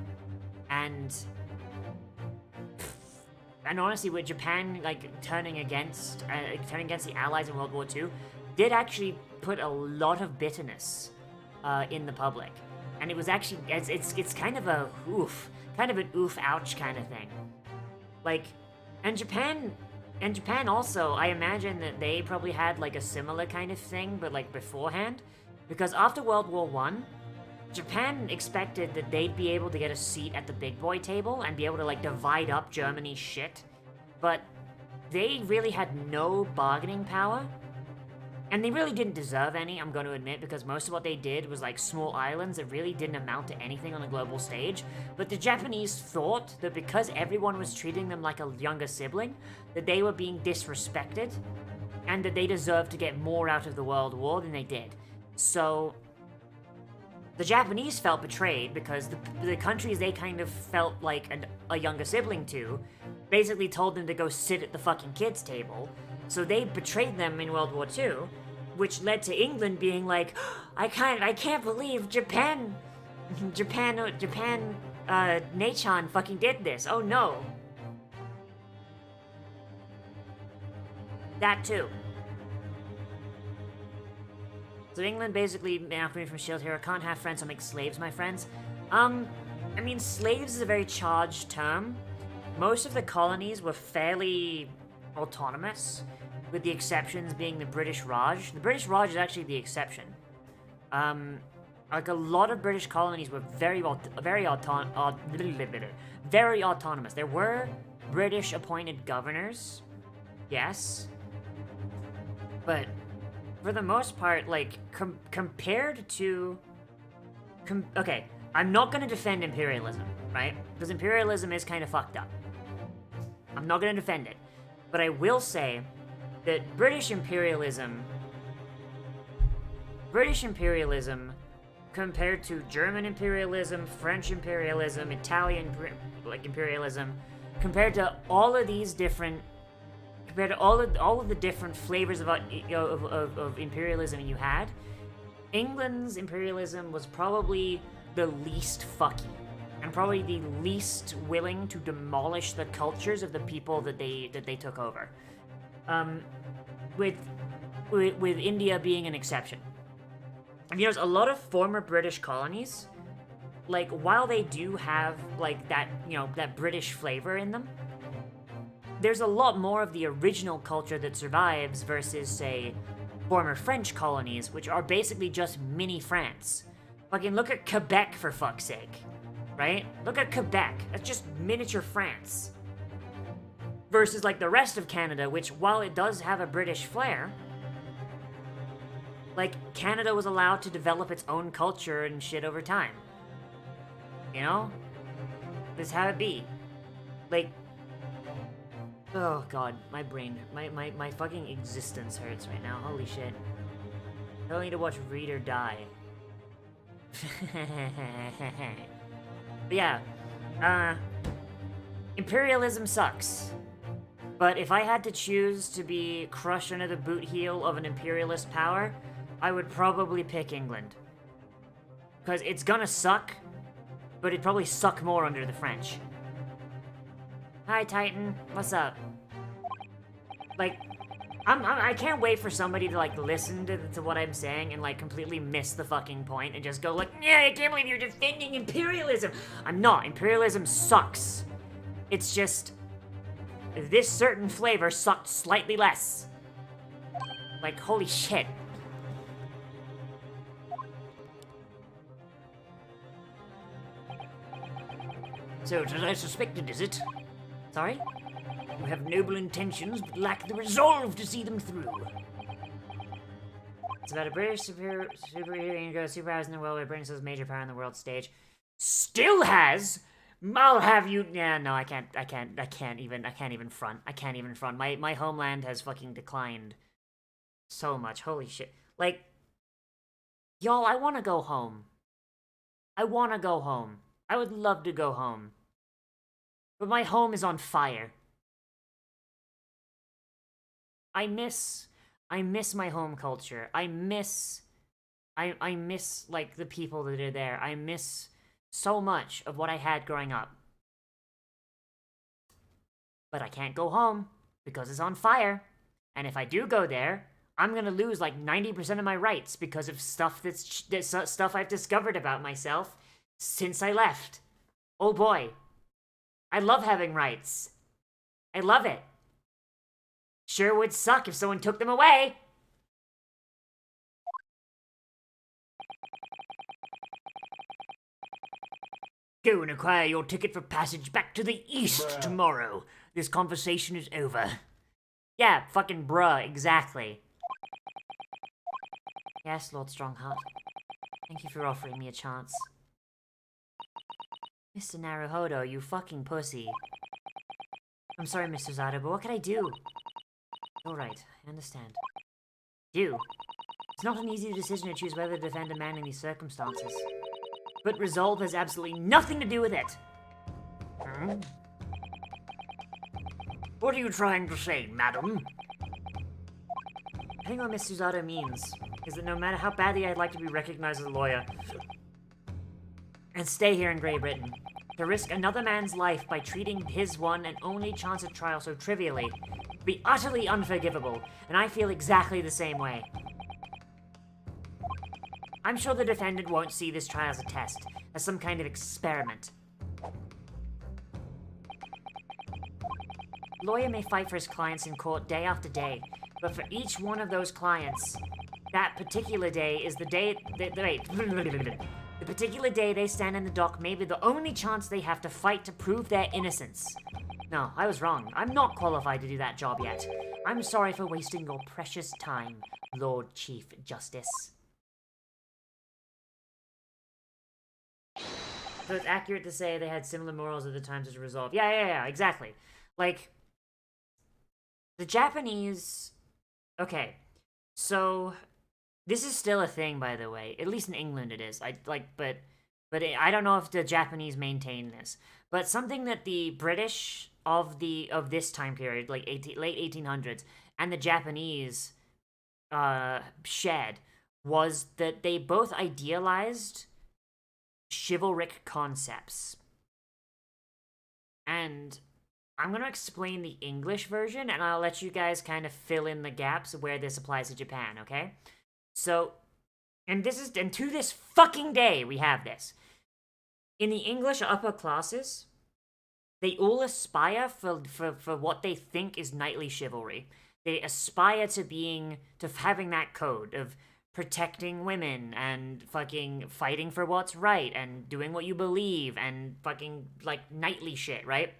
And honestly, with Japan, like, turning against the Allies in World War II, did actually put a lot of bitterness in the public. And it was actually, it's kind of a kind of an ouch kind of thing. Like, and Japan also, I imagine that they probably had, like, a similar kind of thing, but, like, beforehand. Because after World War I, Japan expected that they'd be able to get a seat at the big boy table and be able to, like, divide up Germany's shit. But they really had no bargaining power. And they really didn't deserve any, I'm going to admit, because most of what they did was, like, small islands that really didn't amount to anything on the global stage. But the Japanese thought that because everyone was treating them like a younger sibling, that they were being disrespected, and that they deserved to get more out of the World War than they did. So the Japanese felt betrayed because the countries they kind of felt like a younger sibling to basically told them to go sit at the fucking kids' table. So they betrayed them in World War II, which led to England being like, I can't believe Japan, Nachan fucking did this. Oh no. That too. So England basically, now coming from Shield Hero, can't have friends, so make slaves my friends. I mean, slaves is a very charged term. Most of the colonies were fairly autonomous, with the exceptions being the British Raj. The British Raj is actually the exception. Like, a lot of British colonies were very autonomous. There were British appointed governors, yes, but for the most part, like, compared to... okay, I'm not gonna defend imperialism, right? Because imperialism is kind of fucked up. I'm not gonna defend it. But I will say that British imperialism compared to German imperialism, French imperialism, Italian, like, imperialism, compared to all of these different... compared to all of the different flavors of imperialism you had, England's imperialism was probably the least fucky, and probably the least willing to demolish the cultures of the people that they took over. With India being an exception. And you know, a lot of former British colonies, like, while they do have, like, that, you know, that British flavor in them, there's a lot more of the original culture that survives versus, say, former French colonies, which are basically just mini France. Fucking look at Quebec, for fuck's sake. Right? Look at Quebec. That's just miniature France. Versus, like, the rest of Canada, which, while it does have a British flair, like, Canada was allowed to develop its own culture and shit over time. You know? This is how it be. Like, oh god, my brain, my fucking existence hurts right now. Holy shit. I don't need to watch Read or Die. But yeah, imperialism sucks. But if I had to choose to be crushed under the boot heel of an imperialist power, I would probably pick England. Because it's gonna suck, but it'd probably suck more under the French. Hi, Titan. What's up? Like, I can't wait for somebody to, like, listen to what I'm saying and, like, completely miss the fucking point and just go, like, yeah, I can't believe you're defending imperialism. I'm not. Imperialism sucks. It's just, this certain flavor sucked slightly less. Like, holy shit. So, as I suspected, is it? Sorry? You have noble intentions, but lack the resolve to see them through. It's about a British superhero superpowers in the world where Britain has major power on the world stage. Still has. I'll have you. Yeah, no, I can't even front. My homeland has fucking declined so much. Holy shit. Like, y'all, I want to go home. I would love to go home. But my home is on fire. I miss my home culture. I miss, like, the people that are there. I miss so much of what I had growing up. But I can't go home because it's on fire. And if I do go there, I'm gonna lose like 90% of my rights because of stuff that's stuff I've discovered about myself since I left. Oh boy. I love having rights. I love it. Sure would suck if someone took them away. Go and acquire your ticket for passage back to the east tomorrow. This conversation is over. Yeah, fucking bruh, exactly. Yes, Lord Strongheart. Thank you for offering me a chance. Mr. Naruhodo, you fucking pussy. I'm sorry, Mr. Zato, but what can I do? Alright, I understand. You. It's not an easy decision to choose whether to defend a man in these circumstances. But resolve has absolutely nothing to do with it. Hmm? What are you trying to say, madam? I think what Mr. Zato means is that no matter how badly I'd like to be recognized as a lawyer and stay here in Great Britain, to risk another man's life by treating his one and only chance at trial so trivially would be utterly unforgivable, and I feel exactly the same way. I'm sure the defendant won't see this trial as a test, as some kind of experiment. Lawyer may fight for his clients in court day after day, but for each one of those clients, that particular day is the day... The particular day they stand in the dock may be the only chance they have to fight to prove their innocence. No, I was wrong. I'm not qualified to do that job yet. I'm sorry for wasting your precious time, Lord Chief Justice. So it's accurate to say they had similar morals at the times as a result. Yeah, exactly. Like, the Japanese... Okay, so... This is still a thing, by the way. At least in England it is. I don't know if the Japanese maintain this. But something that the British of this time period, like late 1800s, and the Japanese shared was that they both idealized chivalric concepts. And I'm going to explain the English version, and I'll let you guys kind of fill in the gaps where this applies to Japan, okay? So, and to this fucking day, we have this. In the English upper classes, they all aspire for what they think is knightly chivalry. They aspire to having that code of protecting women and fucking fighting for what's right and doing what you believe and fucking, like, knightly shit, right?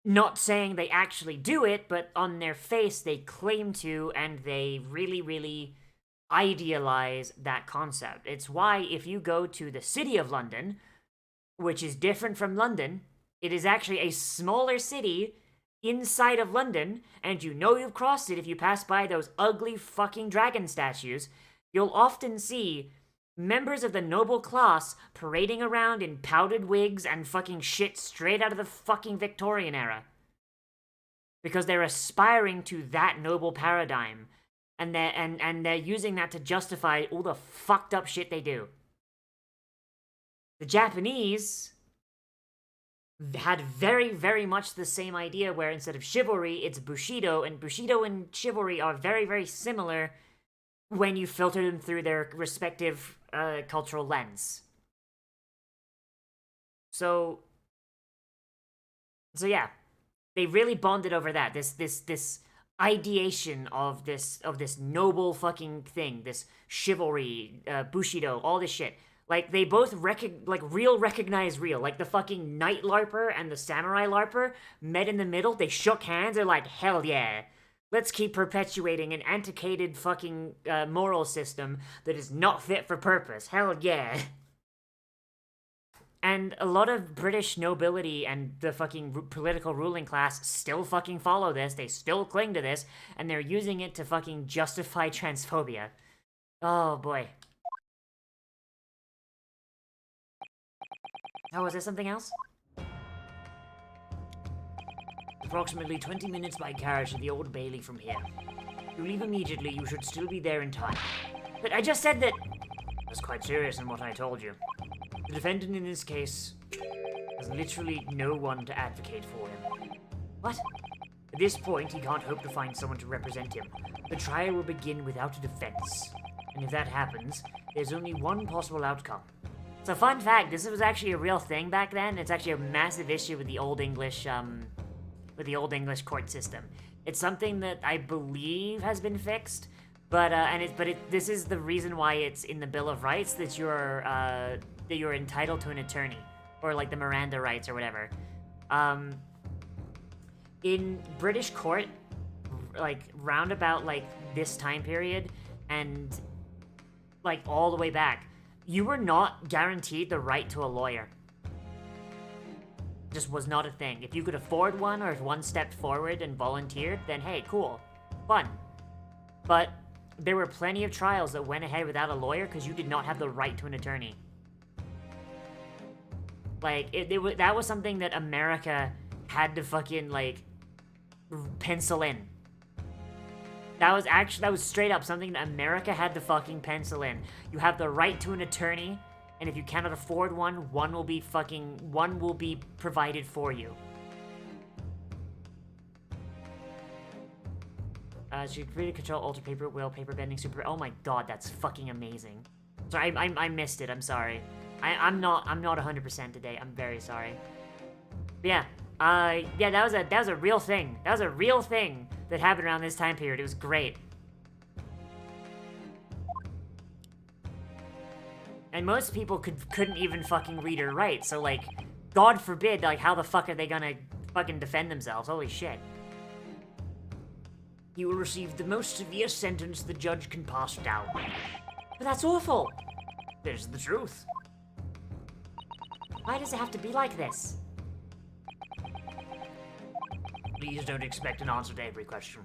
Not saying they actually do it, but on their face they claim to, and they really, really idealize that concept. It's why if you go to the city of London, which is different from London, it is actually a smaller city inside of London, and you know you've crossed it if you pass by those ugly fucking dragon statues, you'll often see members of the noble class parading around in powdered wigs and fucking shit straight out of the fucking Victorian era. Because they're aspiring to that noble paradigm. And they're using that to justify all the fucked up shit they do. The Japanese had very, very much the same idea where instead of chivalry, it's Bushido, and Bushido and chivalry are very, very similar when you filter them through their respective cultural lens. So yeah, they really bonded over that. This ideation of this noble fucking thing, this chivalry, Bushido, all this shit. Like, they both recognize real. Like, the fucking knight larper and the samurai larper met in the middle, they shook hands, they're like, hell yeah. Let's keep perpetuating an antiquated fucking moral system that is not fit for purpose. Hell yeah. And a lot of British nobility and the fucking political ruling class still fucking follow this. They still cling to this, and they're using it to fucking justify transphobia. Oh boy. Oh, was there something else? Approximately 20 minutes by carriage to the Old Bailey from here. If you leave immediately, you should still be there in time. But I just said that... That's quite serious in what I told you. The defendant in this case has literally no one to advocate for him. What? At this point, he can't hope to find someone to represent him. The trial will begin without a defense. And if that happens, there's only one possible outcome. So fun fact, this was actually a real thing back then. It's actually a massive issue with the Old English, court system. It's something that I believe has been fixed, but this is the reason why it's in the Bill of Rights that you're entitled to an attorney, or like the Miranda rights or whatever. In British court, like round about like this time period, and like all the way back, you were not guaranteed the right to a lawyer. Just was not a thing. If you could afford one, or if one stepped forward and volunteered, then hey, cool, fun. But there were plenty of trials that went ahead without a lawyer because you did not have the right to an attorney. Like, that was something that America had to fucking, like, pencil in. That was straight up something that America had to fucking pencil in. You have the right to an attorney, and if you cannot afford one, one will be provided for you. She created control, alter paper, wheel, paper bending, super. Oh my god, that's fucking amazing. Sorry, I missed it. I'm sorry. I'm not 100% today. I'm very sorry. But yeah, that was a real thing. That was a real thing that happened around this time period. It was great. And most people couldn't even fucking read or write. So like, God forbid, like how the fuck are they gonna fucking defend themselves? Holy shit. You will receive the most severe sentence the judge can pass down. But that's awful. There's the truth. Why does it have to be like this? Please don't expect an answer to every question.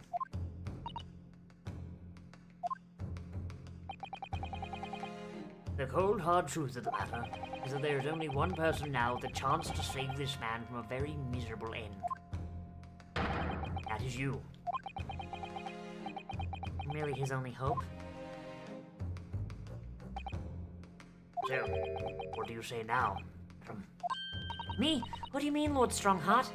The cold, hard truth of the matter is that there is only one person now with the chance to save this man from a very miserable end. That is you. I'm really his only hope? So, what do you say now? Me? What do you mean, Lord Strongheart?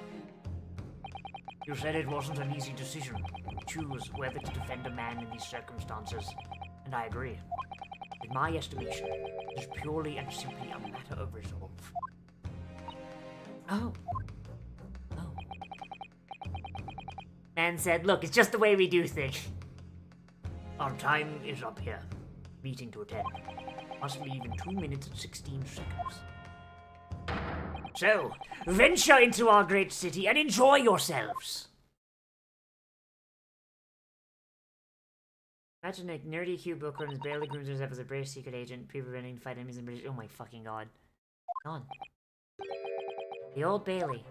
You said it wasn't an easy decision to choose whether to defend a man in these circumstances, and I agree. In my estimation, it is purely and simply a matter of resolve. Oh. Man said, look, it's just the way we do things. Our time is up here. Meeting to attend. Must leave in 2 minutes and 16 seconds. So, venture into our great city and enjoy yourselves! Imagine a nerdy cute book runs barely grooms herself as a British secret agent, preventing to fight enemies in British. Oh my fucking god. Come on. The Old Bailey.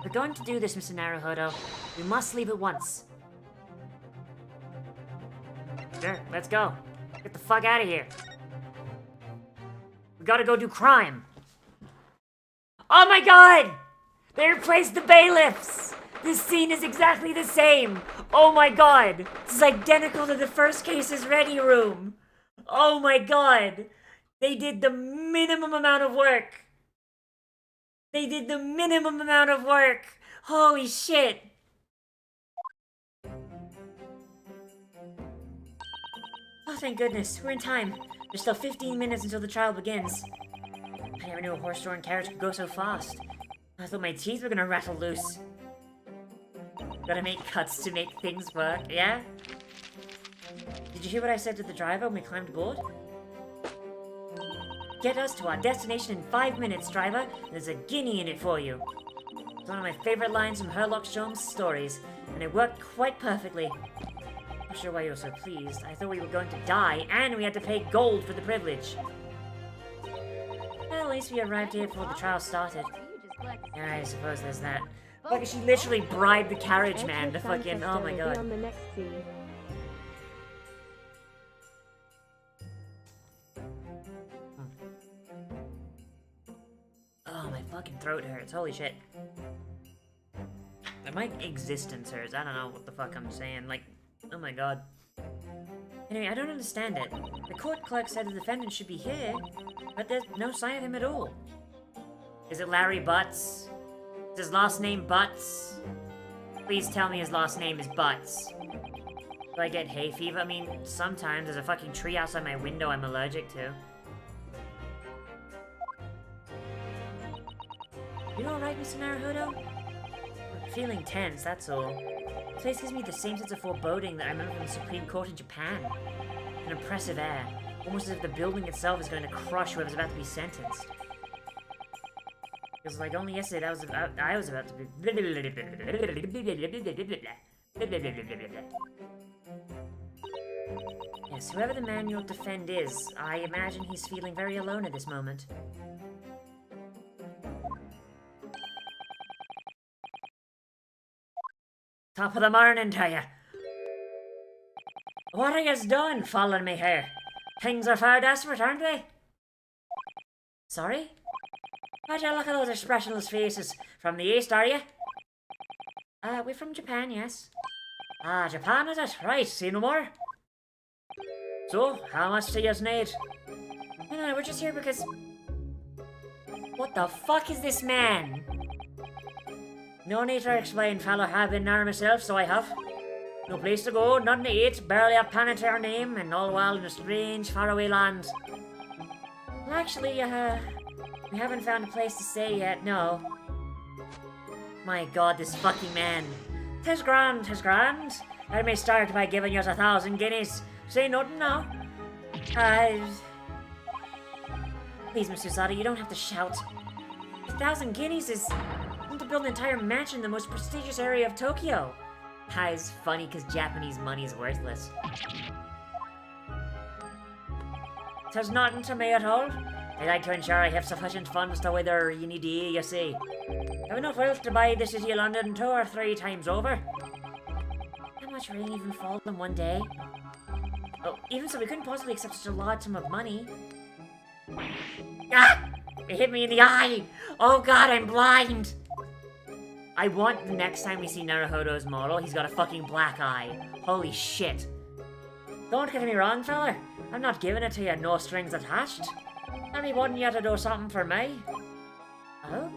We're going to do this, Mr. Naruhodo. We must leave at once. Sure, let's go. Get the fuck out of here. We gotta go do crime. Oh my god! They replaced the bailiffs! This scene is exactly the same! Oh my god! This is identical to the first case's ready room! Oh my god! They did the minimum amount of work! They did the minimum amount of work! Holy shit! Oh, thank goodness. We're in time. There's still 15 minutes until the trial begins. I never knew a horse-drawn carriage could go so fast. I thought my teeth were gonna rattle loose. Gotta make cuts to make things work, yeah? Did you hear what I said to the driver when we climbed aboard? Get us to our destination in 5 minutes, driver. There's a guinea in it for you. It's one of my favorite lines from Herlock Sholmes' stories, and it worked quite perfectly. Not sure why you were so pleased. I thought we were going to die, and we had to pay gold for the privilege. Well, at least we arrived here before the trial started. Are you just glad to see Yeah, I me? suppose there's that. Fuck, she literally bribed the carriage man to Edward's fucking. Oh my ancestor will be god. on the next scene. Oh, my fucking throat hurts. Holy shit. My existence hurts. I don't know what the fuck I'm saying. Like, oh my god. Anyway, I don't understand it. The court clerk said the defendant should be here, but there's no sign of him at all. Is it Larry Butts? Is his last name Butts? Please tell me his last name is Butts. Do I get hay fever? I mean, sometimes there's a fucking tree outside my window I'm allergic to. You alright, Mr. Naruhodo? I'm feeling tense, that's all. This place gives me the same sense of foreboding that I remember from the Supreme Court in Japan. An oppressive air, almost as if the building itself is going to crush whoever's about to be sentenced. It was like only yesterday that I was about to be... Yes, whoever the man you'll defend is, I imagine he's feeling very alone at this moment. Top of the morning to you. What are yous doing following me here? Things are far desperate, aren't they? Sorry? Why'd you look at those expressionless faces? From the east, are you? We're from Japan, yes. Ah, Japan is it? Right, see no more? So, how much do yous need? No, we're just here because... What the fuck is this man? No need to explain, fella. I've been there myself, so I have. No place to go, nothing to eat, barely a penny to our name, and all the while in a strange, faraway land. Well, actually, we haven't found a place to stay yet, no. My god, this fucking man. 'Tis grand, 'tis grand. Let me start by giving you 1,000 guineas. Say nothing now. Please, Mr. Zada, you don't have to shout. 1,000 guineas is... to build an entire mansion in the most prestigious area of Tokyo. It's funny because Japanese money is worthless. 'Tis nothing to me at all. I like to ensure I have sufficient funds to whether you need to eat, you see. I've enough wealth to buy the city of London 2 or 3 times over. How much rain even fall in one day? Oh, even so, we couldn't possibly accept such a large sum of money. Ah! It hit me in the eye! Oh god, I'm blind! I want the next time we see Naruhodo's model, he's got a fucking black eye. Holy shit. Don't get me wrong, fella. I'm not giving it to you, no strings attached. I mean, wanting you to do something for me. Oh?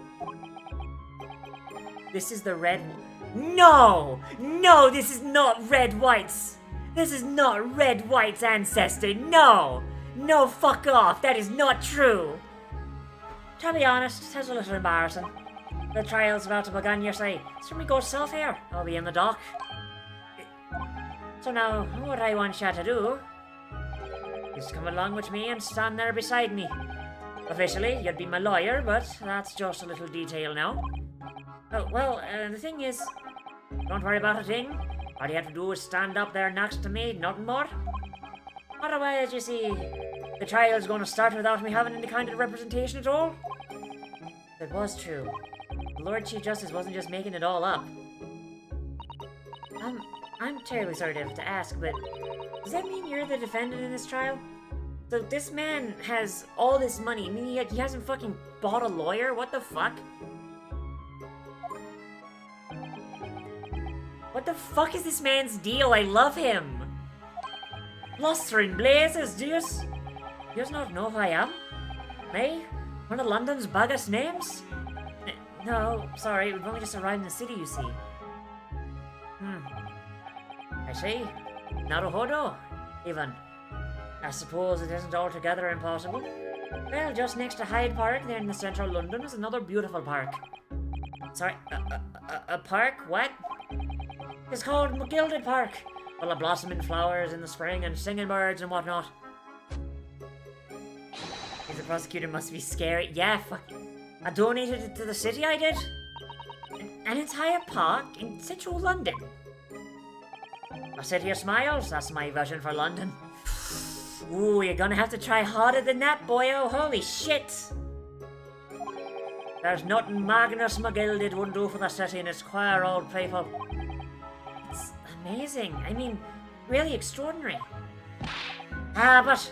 This is the red... No! No, this is not Red White's! This is not Red White's ancestor, no! No, fuck off, that is not true! To be honest, it's a little embarrassing. The trial's about to begin, you say. So we go south here. I'll be in the dock. So now, what I want you to do is come along with me and stand there beside me. Officially, you'd be my lawyer, but that's just a little detail now. Oh, well, the thing is, don't worry about a thing. All you have to do is stand up there next to me, nothing more. Otherwise, you see, the trial's going to start without me having any kind of representation at all. It was true. The Lord Chief Justice wasn't just making it all up. I'm terribly sorry to have to ask, but does that mean you're the defendant in this trial? So this man has all this money. I mean, he hasn't fucking bought a lawyer? What the fuck? What the fuck is this man's deal? I love him! Blustering blazes, do you not know who I am? Me? One of London's biggest names? No, sorry, we've only just arrived in the city, you see. I see. Naruhodo, even. I suppose it isn't altogether impossible. Well, just next to Hyde Park, there in the central London, is another beautiful park. Sorry, a park? What? It's called McGilded Park. Full of blossoming flowers in the spring and singing birds and whatnot. The prosecutor must be scary. Yeah, fuck. I donated it to the city, I did? An entire park in central London. I said here, Smiles. That's my version for London. Ooh, you're gonna have to try harder than that, boyo. Holy shit. There's nothing Magnus McGilded wouldn't do for the city and its queer old people. It's amazing. I mean, really extraordinary. Ah, but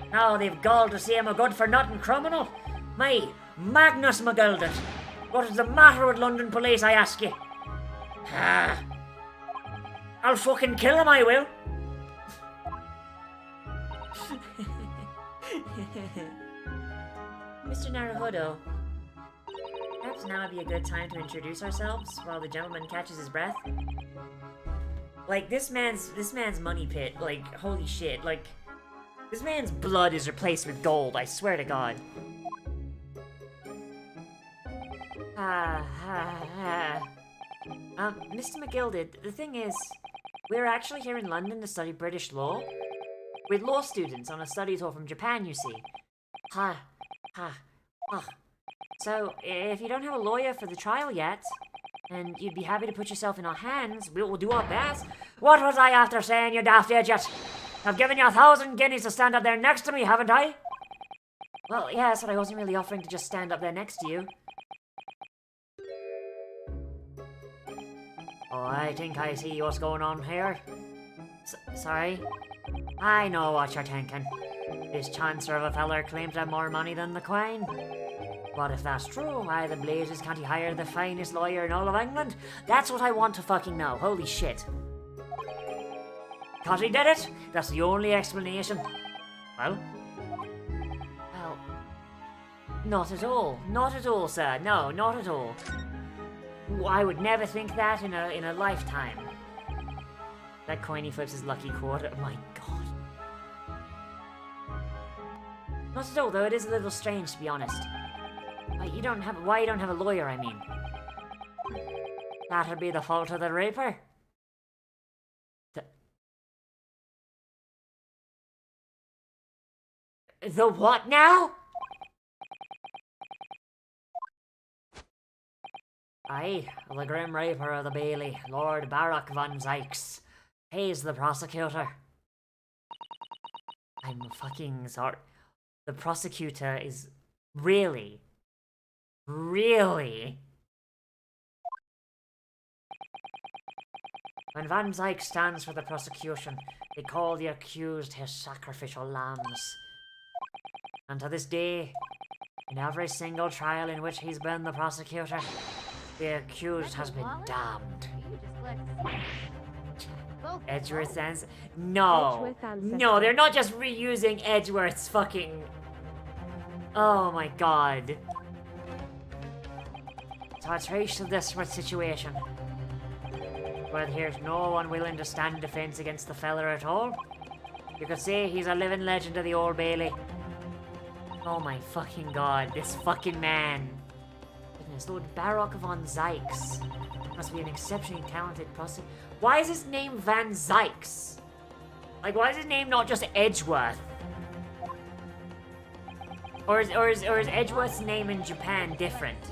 now they've galled to say I'm a good-for-nothing criminal. My Magnus McGilded. What is the matter with London police, I ask you? Ah. I'll fucking kill him, I will. Mr. Naruhodo, perhaps now would be a good time to introduce ourselves while the gentleman catches his breath. Like, this man's money pit, like, holy shit, like, this man's blood is replaced with gold, I swear to God. Mr. McGilded, the thing is, we're actually here in London to study British law. With law students on a study tour from Japan, you see. So, if you don't have a lawyer for the trial yet, and you'd be happy to put yourself in our hands, we'll do our best. What was I after saying, you daft idiot? I've given you 1,000 guineas to stand up there next to me, haven't I? Well, yes, but I wasn't really offering to just stand up there next to you. Oh, I think I see what's going on here. Sorry? I know what you're thinking. This chancer of a feller claims to have more money than the Queen. But if that's true, why the blazes can't he hire the finest lawyer in all of England? That's what I want to fucking know. Holy shit. 'Cause he did it? That's the only explanation. Well, not at all. Not at all, sir. No, not at all. I would never think that in a lifetime. That coiny flips his lucky quarter. Oh my god. Not at all, though. It is a little strange, to be honest. Why you don't have a lawyer, I mean? That'd be the fault of the Reaper. The what now? Aye, the Grim Reaper of the Bailey, Lord Barak von Zykes. He's the prosecutor. I'm fucking sorry. The prosecutor is really? When Van Zyke stands for the prosecution, they call the accused his sacrificial lambs. And to this day, in every single trial in which he's been the prosecutor, the accused has been damned. Edgeworth's answer? No. No, they're not just reusing Edgeworth's fucking... Oh my god. So it's reached a desperate situation. Where here's no one willing to stand defense against the feller at all. You could say he's a living legend of the Old Bailey. Oh my fucking god, this fucking man. Goodness, Lord Barak von Zykes. Must be an exceptionally talented prosecutor. Why is his name Van Zykes? Like, why is his name not just Edgeworth? Or is Edgeworth's name in Japan different?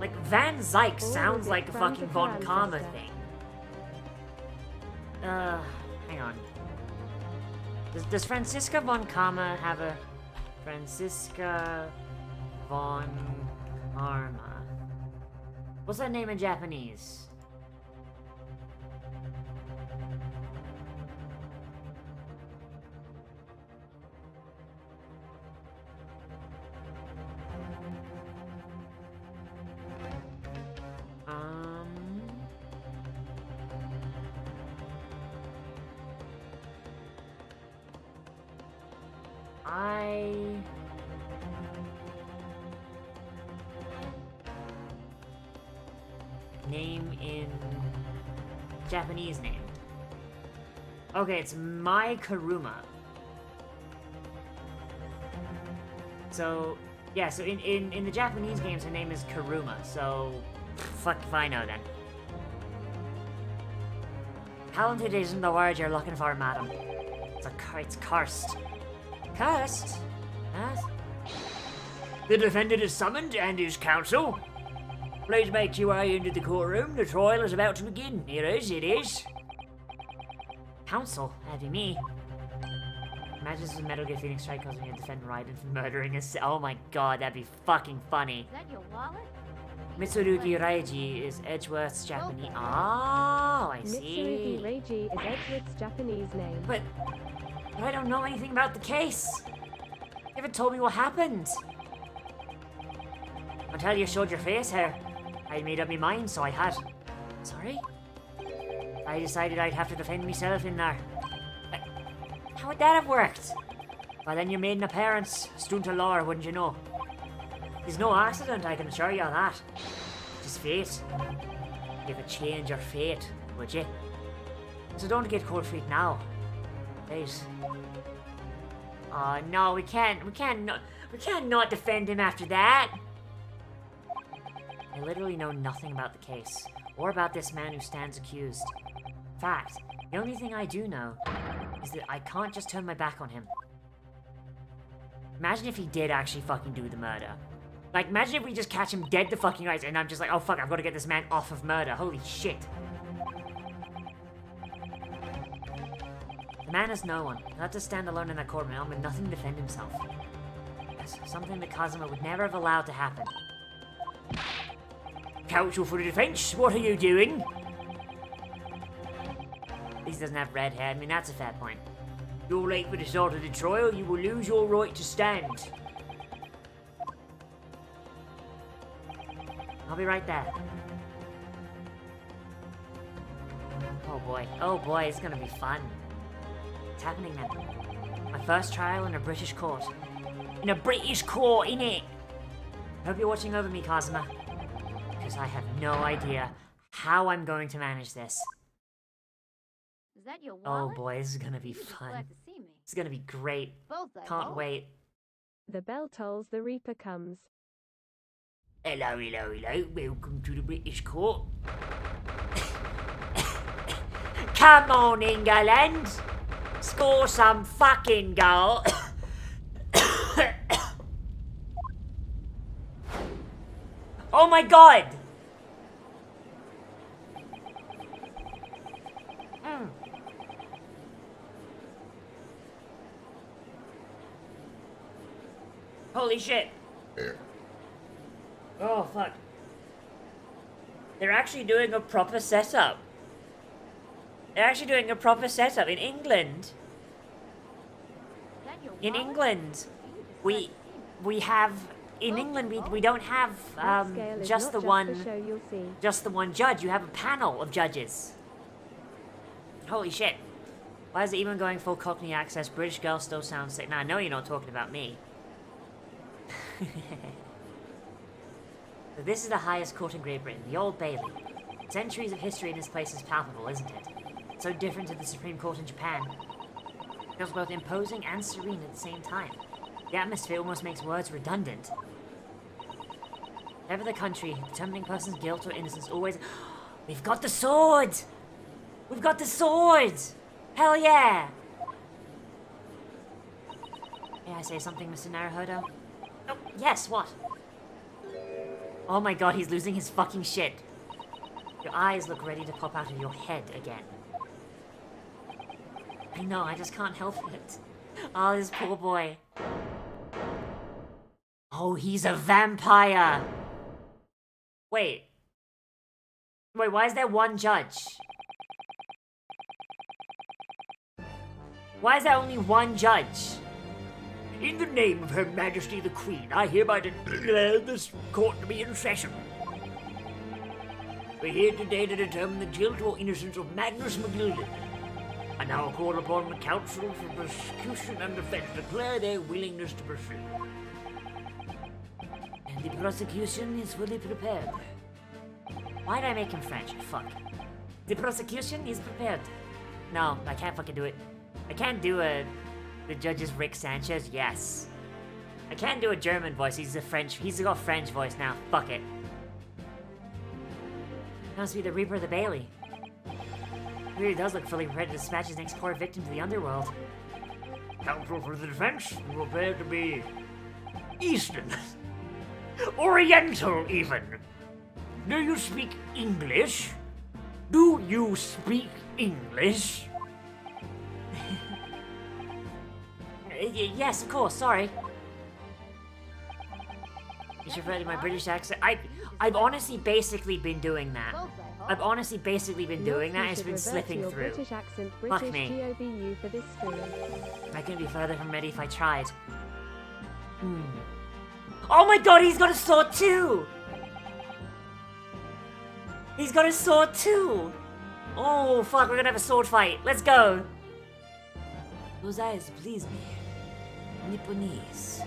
Like, Van Zykes sounds like a fucking Von Karma thing. Hang on. Does Franziska von Karma have a... Franziska von Karma. What's that name in Japanese? Name in Japanese name. Okay, it's Mai Karuma. So, yeah, so in the Japanese games her name is Karuma, so fuck if I know then. Talented isn't the word you're looking for, madam. It's cursed. Cursed? Huh? The defendant is summoned and his counsel. Please make your way into the courtroom. The trial is about to begin. It is. Counsel? That'd be me. Imagine this was Metal Gear Phoenix Strike causing you to defend Raiden from murdering us. Oh my god, that'd be fucking funny. Is that your wallet? Mitsurugi Reiji is Edgeworth's Japanese. Oh, I Mitsurugi see. Reiji is Edgeworth's Japanese name. But I don't know anything about the case. You haven't told me what happened. Until you showed your face here, I made up my mind, so I had. Sorry? I decided I'd have to defend myself in there. How would that have worked? Well, then you made an appearance, stunt a lawyer, wouldn't you know? It's no accident, I can assure you of that. It's fate. You could change your fate, would you? So don't get cold feet now. Please. Oh no, we can't not defend him after that. I literally know nothing about the case, or about this man who stands accused. In fact, the only thing I do know is that I can't just turn my back on him. Imagine if he did actually fucking do the murder. Like, imagine if we just catch him dead the fucking right, and I'm just like, oh fuck, I've got to get this man off of murder. Holy shit. The man is no one. He'll have to stand alone in that courtroom with nothing to defend himself. Yes, something that Kazuma would never have allowed to happen. Counsel for the defense, what are you doing? At least he doesn't have red hair. I mean, that's a fair point. You're late for the start of the trial. You will lose your right to stand. I'll be right there. Oh boy, it's gonna be fun. It's happening now. My first trial in a British court. In a British court, innit? I hope you're watching over me, Kazuma. Because I have no idea how I'm going to manage this. Is that your Oh wallet? boy, this is gonna be You're just fun. glad to see me. It's gonna be great. Both, I Can't hope. wait. The bell tolls, the Reaper comes. Hello. Welcome to the British court. Come on, England! Score some fucking goal! Oh my god! Holy shit! Oh fuck. They're actually doing a proper setup. They're actually doing a proper setup in England. Is that your In wallet? England, You're just we glad to see me. we have in England we don't have That scale is just not the just the show you'll see. just the one judge. You have a panel of judges. Holy shit! Why is it even going full Cockney access? British girl still sounds sick. Now I know you're not talking about me. So this is the highest court in Great Britain, the Old Bailey. Centuries of history in this place is palpable, isn't it? So different to the Supreme Court in Japan. It feels both imposing and serene at the same time. The atmosphere almost makes words redundant. Whatever the country, determining a person's guilt or innocence always... We've got the sword! We've got the sword! Hell yeah! May I say something, Mr. Naruhodo? Oh, yes, what? Oh my god, he's losing his fucking shit. Your eyes look ready to pop out of your head again. I know, I just can't help it. Oh, this poor boy. Oh, he's a vampire! Wait, why is there one judge? Why is there only one judge? In the name of Her Majesty the Queen, I hereby declare this court to be in session. We're here today to determine the guilt or innocence of Magnus McGilden. I now call upon the counsel for prosecution and defense to declare their willingness to proceed. And the prosecution is fully prepared. Why did I make him French? Fuck. The prosecution is prepared. No, I can't fucking do it. I can't do the judge's Rick Sanchez, yes. I can't do a German voice, he's got a French voice now, fuck it. Must be the Reaper of the Bailey. He really does look fully prepared to dispatch his next poor victim to the underworld. Counsel for the defense, you appear to be Eastern. Oriental, even. Do you speak English? Do you speak English? Yes, of course, sorry. You should read my British accent. I've honestly basically been doing that. I've honestly basically been doing that. It's been slipping your through. British accent, Fuck British me. GOBU for this stream. I couldn't be further from ready if I tried. Oh my god, he's got a sword too! He's got a sword too! Oh fuck, we're gonna have a sword fight. Let's go! Those eyes please me. Nipponese.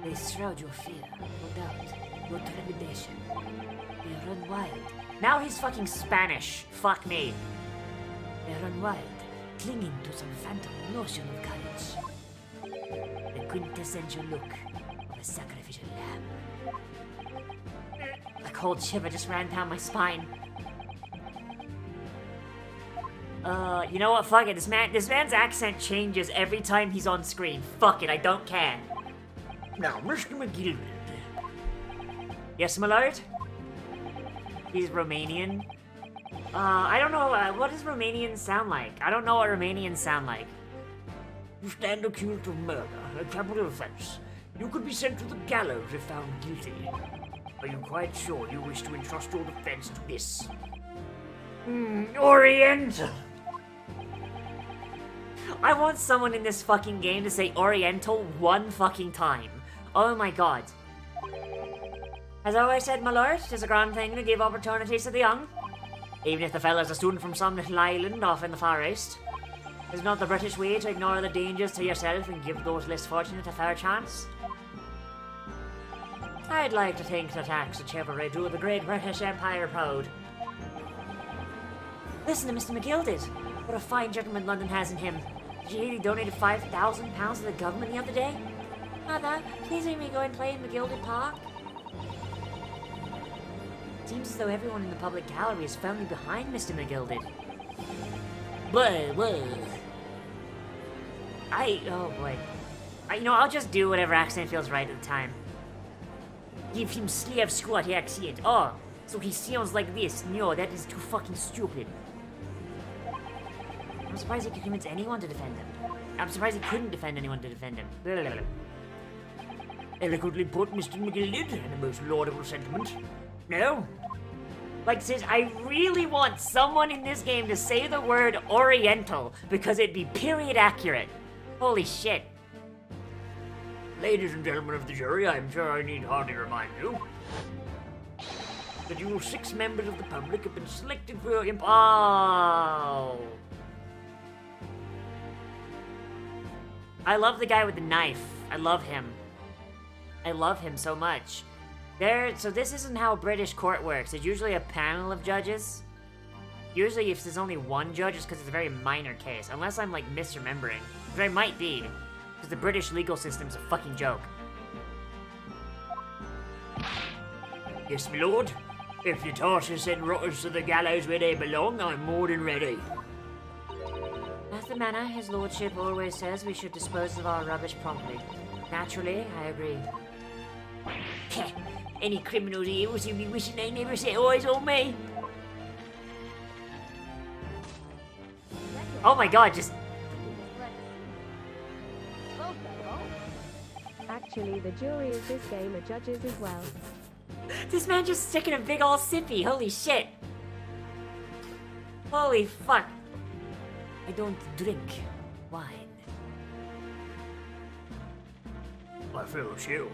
They shroud your fear, your doubt, your trepidation. They run wild. Now he's fucking Spanish. Fuck me. They run wild, clinging to some phantom notion of courage. The quintessential look of a sacrificial lamb. A cold shiver just ran down my spine. You know what? Fuck it. This man's accent changes every time he's on screen. Fuck it. I don't care. Now, Mr. McGilvin. Yes, my lord? He's Romanian. I don't know. What does Romanian sound like? I don't know what Romanians sound like. You stand accused of murder, a capital offense. You could be sent to the gallows if found guilty. Are you quite sure you wish to entrust your defense to this? Oriental! I want someone in this fucking game to say Oriental one fucking time. Oh my god. As I always said, my lord, 'tis a grand thing to give opportunities to the young. Even if the fella's a student from some little island off in the Far East. Is not the British way to ignore the dangers to yourself and give those less fortunate a fair chance? I'd like to think that acts of chivalry do the great British Empire proud. Listen to Mr. McGilded. What a fine gentleman London has in him. Did you hear he donated £5,000 to the government the other day? Mother, please let me go and play in McGilded Park. Seems as though everyone in the public gallery is firmly behind Mr. McGilded. Well. Oh boy. I'll just do whatever accent feels right at the time. Give him slave squat accent. Oh, so he sounds like this. No, that is too fucking stupid. I'm surprised he could convince anyone to defend him. I'm surprised he couldn't defend anyone to defend him. Eloquently put, Mr. McGilded, and a most laudable sentiment. No? Like, sis, I really want someone in this game to say the word Oriental, because it'd be period accurate. Holy shit. Ladies and gentlemen of the jury, I'm sure I need hardly remind you that you 6 members of the public have been selected for your Oh. I love the guy with the knife. I love him. I love him so much. So this isn't how British court works. It's usually a panel of judges. Usually if there's only one judge, it's because it's a very minor case. Unless I'm, like, misremembering. Which I might be. Because the British legal system's a fucking joke. Yes, my lord. If you toss us and rotters to the gallows where they belong, I'm more than ready. That's the manner his lordship always says we should dispose of our rubbish promptly. Naturally, I agree. Heh, any criminals here will be wishing they never set eyes on me. Oh my god, just... Actually, the jury of this game are judges as well. This man just sticking a big ol' sippy, holy shit. Holy fuck. I don't drink wine. I feel chill.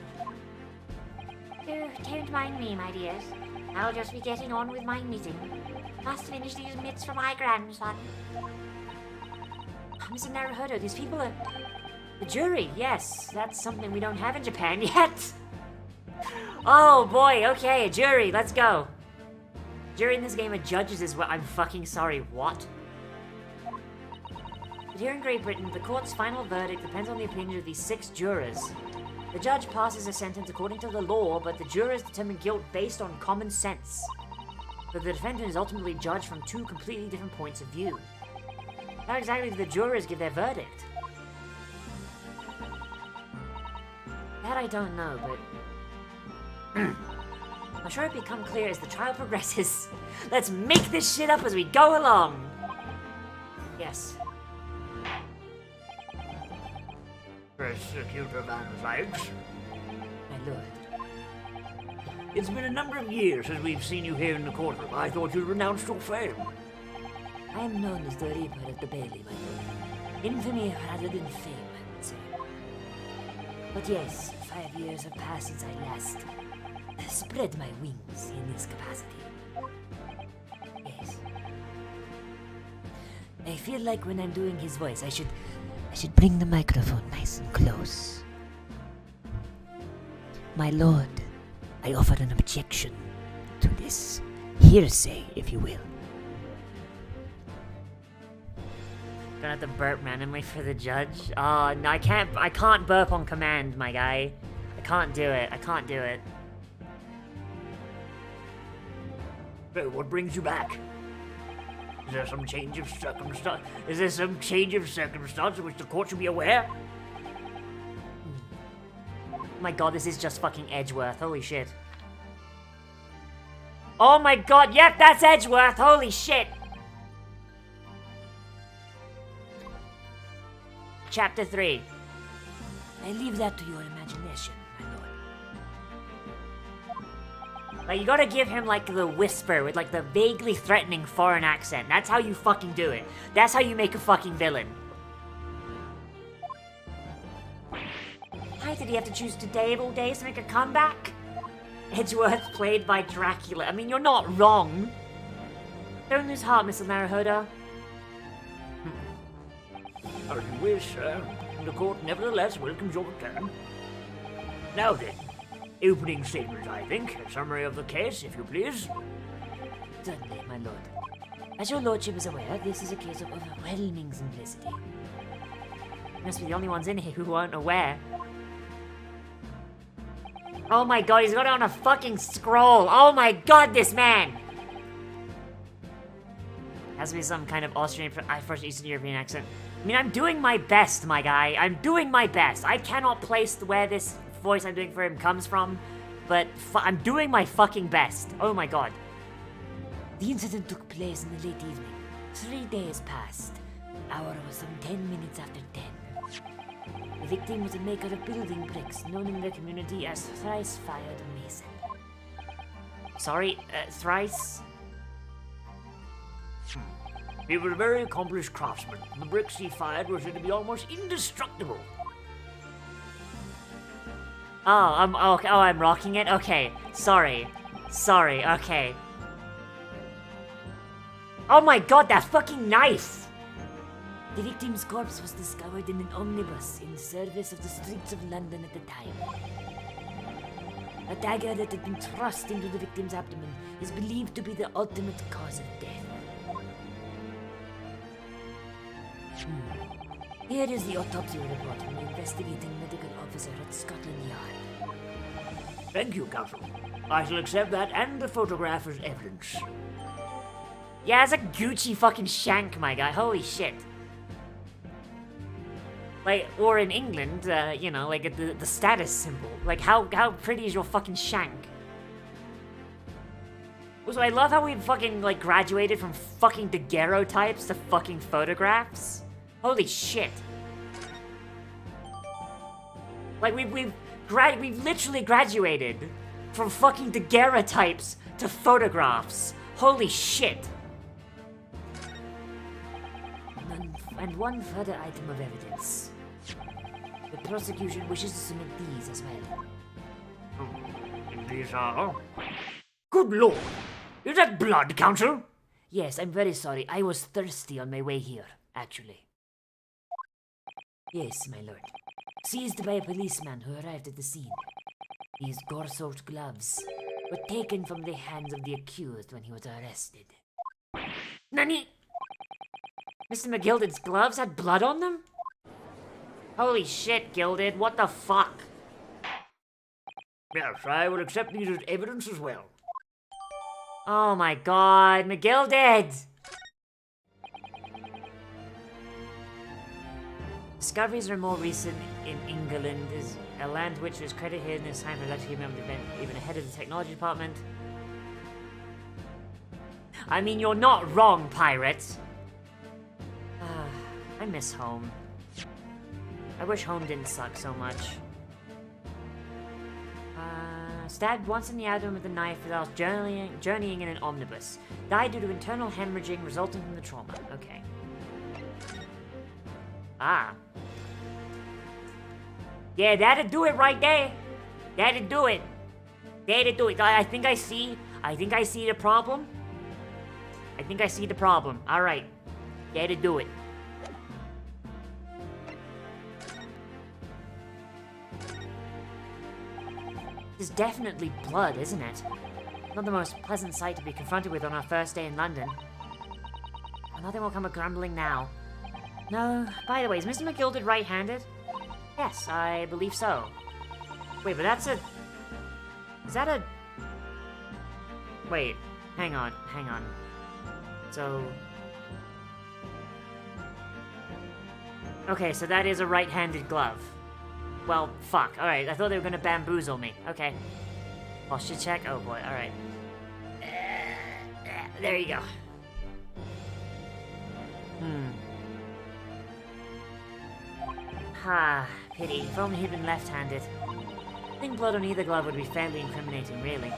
Oh, don't mind me, my dears. I'll just be getting on with my knitting. Must finish these mitts for my grandson. Mr. Naruhodo, these people are... The jury, yes. That's something we don't have in Japan yet. Oh boy, okay, a jury, let's go. Jury in this game are judges as well. I'm fucking sorry, what? But here in Great Britain, the court's final verdict depends on the opinion of these 6 jurors. The judge passes a sentence according to the law, but the jurors determine guilt based on common sense. But the defendant is ultimately judged from 2 completely different points of view. How exactly do the jurors give their verdict? That I don't know, but... I'm sure it become clear as the trial progresses. Let's make this shit up as we go along. Yes. Prosecutor Van Sykes, My lord. it's been a number of years since we've seen you here in the courtroom. I thought you'd renounced your fame. I am known as the Reaper of the Bailey, my lord. Infamy rather than fame, I would say. But yes, 5 years have passed since I last spread my wings in this capacity. Yes. I feel like when I'm doing his voice, I should bring the microphone nice and close. My lord, I offer an objection to this hearsay, if you will. Gonna have to burp randomly for the judge? Oh, no, I can't burp on command, my guy. I can't do it. So, what brings you back? Is there some change of circumstance? Is there some change of circumstance of which the court should be aware? Oh my god, this is just fucking Edgeworth. Holy shit. Oh my god, yep, that's Edgeworth. Holy shit. Chapter 3. I leave that to your imagination, my lord. Like, you gotta give him, like, the whisper with, like, the vaguely threatening foreign accent. That's how you fucking do it. That's how you make a fucking villain. Why did he have to choose today of all days to make a comeback? Edgeworth played by Dracula. I mean, you're not wrong. Don't lose heart, Mr. Marihoda. As you wish, sir. The court nevertheless welcomes your return. Now then, opening statement, I think. A summary of the case, if you please. Certainly, my lord. As your lordship is aware, this is a case of overwhelming simplicity. You must be the only ones in here who aren't aware. Oh my god, he's got it on a fucking scroll! Oh my god, this man! Has to be some kind of Austrian, First Eastern European accent. I mean, I'm doing my best, my guy. I'm doing my best. I cannot place where this voice I'm doing for him comes from, but I'm doing my fucking best. Oh my god. The incident took place in the late evening. 3 days passed. The hour was some 10 minutes after 10. The victim was a maker of building bricks, known in their community as Thrice-Fired Mason. Sorry, Thrice? He was a very accomplished craftsman. The bricks he fired were said to be almost indestructible. Oh, okay. Oh, I'm rocking it? Okay. Sorry, okay. Oh my god, that fucking knife! The victim's corpse was discovered in an omnibus in service of the streets of London at the time. A dagger that had been thrust into the victim's abdomen is believed to be the ultimate cause of death. Here is the autopsy report from the investigating medical officer at Scotland Yard. Thank you, Counsel. I shall accept that and the photograph as evidence. Yeah, it's a Gucci fucking shank, my guy. Holy shit. Like, or in England, you know, like the status symbol. Like, how pretty is your fucking shank? Also, I love how we fucking, like, graduated from fucking daguerreotypes to fucking photographs. Holy shit. Like, we've literally graduated from fucking daguerreotypes to photographs. Holy shit. And one further item of evidence. The prosecution wishes to submit these as well. These are... Good lord! Is that blood, Counsel? Yes, I'm very sorry. I was thirsty on my way here, actually. Yes, my lord. Seized by a policeman who arrived at the scene. These gore-soaked gloves were taken from the hands of the accused when he was arrested. Nani? Mr. McGilded's gloves had blood on them? Holy shit, Gilded, what the fuck? Yes, I will accept these as evidence as well. Oh my god, McGilded! Discoveries are more recent in England, is a land which was credited in this time for electric human event even ahead of the technology department. I mean, you're not wrong, pirates. I miss home. I wish home didn't suck so much. Stabbed once in the abdomen with a knife while journeying in an omnibus. Died due to internal hemorrhaging resulting from the trauma. Okay. Ah. Yeah, that'd do it right there. That'd do it. That'd do it. I think I see the problem. I think I see the problem. Alright. That'd do it. This is definitely blood, isn't it? Not the most pleasant sight to be confronted with on our first day in London. Well, nothing will come of grumbling now. No, by the way, is Mr. McGilded right-handed? Yes, I believe so. Wait, but that's a... Is that a... Wait, hang on. So... Okay, so that is a right-handed glove. Well, fuck. Alright, I thought they were gonna bamboozle me. Okay. Posture check. Oh boy, alright. There you go. Pity. If only he'd been left-handed. I think blood on either glove would be fairly incriminating, really.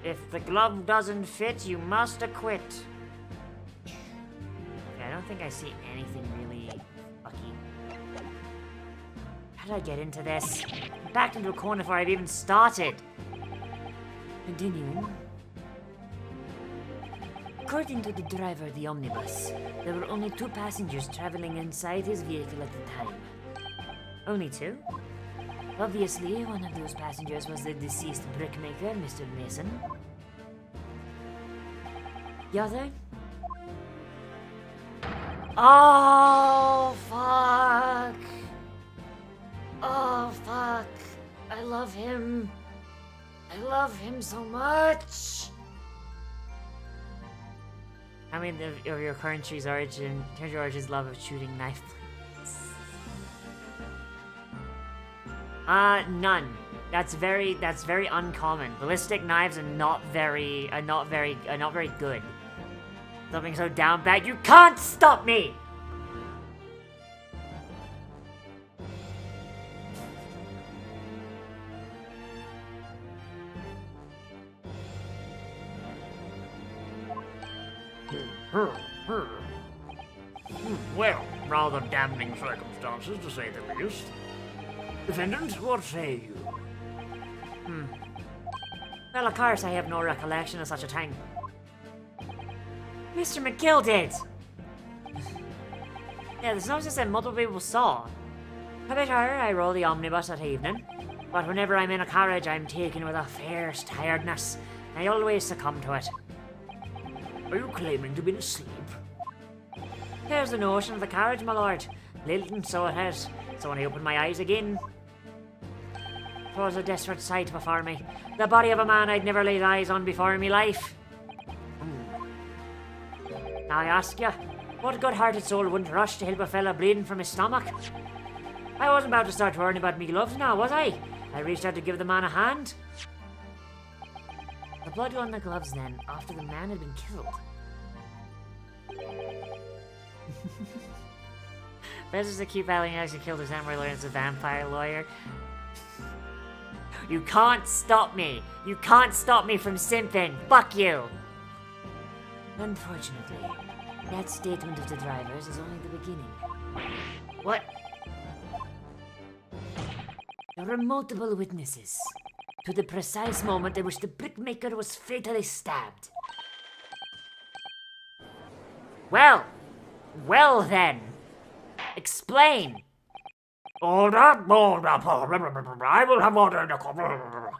If the glove doesn't fit, you must acquit. Okay, I don't think I see anything really fucky. How did I get into this? I'm backed into a corner before I've even started. Continuing. According to the driver of the omnibus, there were only 2 passengers traveling inside his vehicle at the time. Only 2? Obviously, one of those passengers was the deceased brickmaker, Mr. Mason. The other? Oh, fuck! Oh, fuck! I love him! I love him so much! How many of your country's origins love of shooting knife blades? None. That's very uncommon. Ballistic knives are not very good. Something so down bad, you can't stop me! Well, rather damning circumstances, to say the least. Defendant, what say you? Well, of course, I have no recollection of such a thing. Mr. McGilded! Yeah, there's no sense that multiple people saw. To be sure, I rode the omnibus that evening, but whenever I'm in a carriage, I'm taken with a fierce tiredness. I always succumb to it. Are you claiming to be asleep? There's the notion of the carriage, my lord. Lilton, so it has. So when I opened my eyes again, it was a desperate sight before me. The body of a man I'd never laid eyes on before in my life. Now I ask you, what good-hearted soul wouldn't rush to help a fella bleeding from his stomach? I wasn't about to start worrying about me gloves now, was I? I reached out to give the man a hand. The blood on the gloves then, after the man had been killed. Versus the cute valley actually killed his samurai lawyer as a vampire lawyer. You can't stop me! You can't stop me from simping! Fuck you! Unfortunately, that statement of the driver's is only the beginning. What? There were multiple witnesses to the precise moment in which the brickmaker was fatally stabbed. Well then. Explain. Hold up, I will have order in the corner.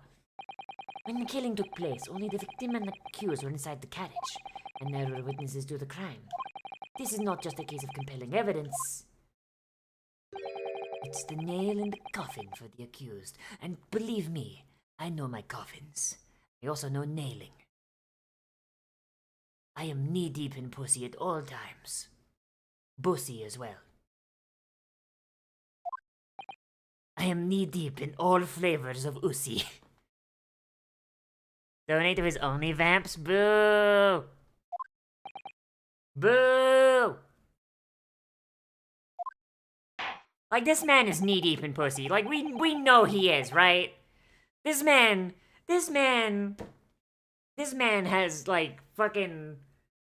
When the killing took place, only the victim and the accused were inside the carriage, and there were witnesses to the crime. This is not just a case of compelling evidence. It's the nail in the coffin for the accused, and believe me, I know my coffins. I also know nailing. I am knee-deep in pussy at all times. Bussy as well. I am knee-deep in all flavors of ussy. Donate to his OnlyVamps? Boo! Boo! Like, this man is knee-deep in pussy. Like, we know he is, right? This man has, like, fucking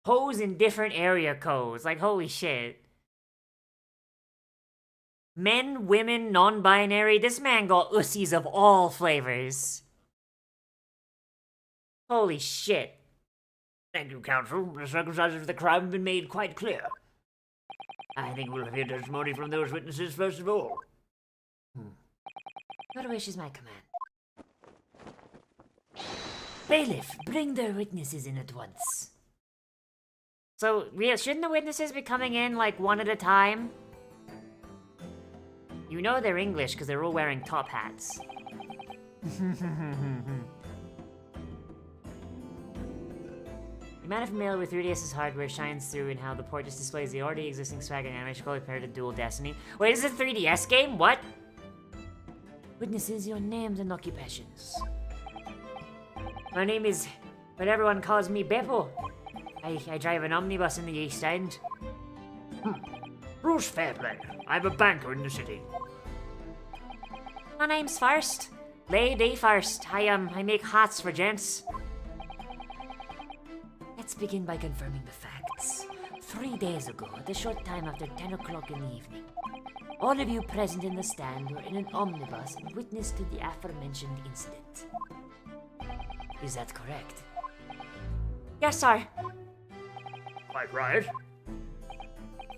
hoes in different area codes. Like, holy shit. Men, women, non-binary, this man got ussies of all flavors. Holy shit. Thank you, Counsel. The circumstances of the crime have been made quite clear. I think we'll hear testimony from those witnesses first of all. Your wish is my command. Bailiff, bring their witnesses in at once. So, shouldn't the witnesses be coming in, like, one at a time? You know they're English because they're all wearing top hats. The amount of familiar with 3DS's hardware shines through in how the port just displays the already existing swag and animation compared to Dual Destiny. Wait, is it a 3DS game? What? Witnesses, your names and occupations. My name is, but everyone calls me Beppo. I drive an omnibus in the East End. Bruce Fairplay. I'm a banker in the city. My name's First. Lady First. I make hats for gents. Let's begin by confirming the facts. 3 days ago, at a short time after 10 o'clock in the evening, all of you present in the stand were in an omnibus and witness to the aforementioned incident. Is that correct? Yes, sir. Quite right.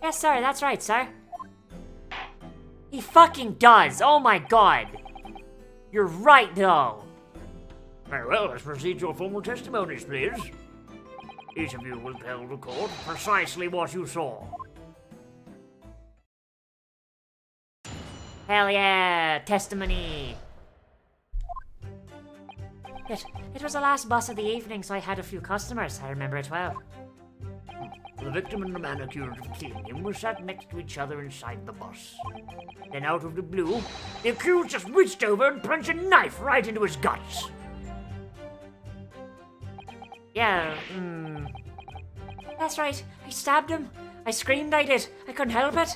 Yes, sir, that's right, sir. He fucking does! Oh my god! You're right, though! Very well, let's proceed to your formal testimonies, please. Each of you will tell the court precisely what you saw. Hell yeah! Testimony! It was the last bus of the evening, so I had a few customers. I remember it well. The victim and the man accused of killing him were sat next to each other inside the bus. Then out of the blue, the accused just reached over and plunged a knife right into his guts. Yeah, That's right. I stabbed him. I screamed, I did. I couldn't help it.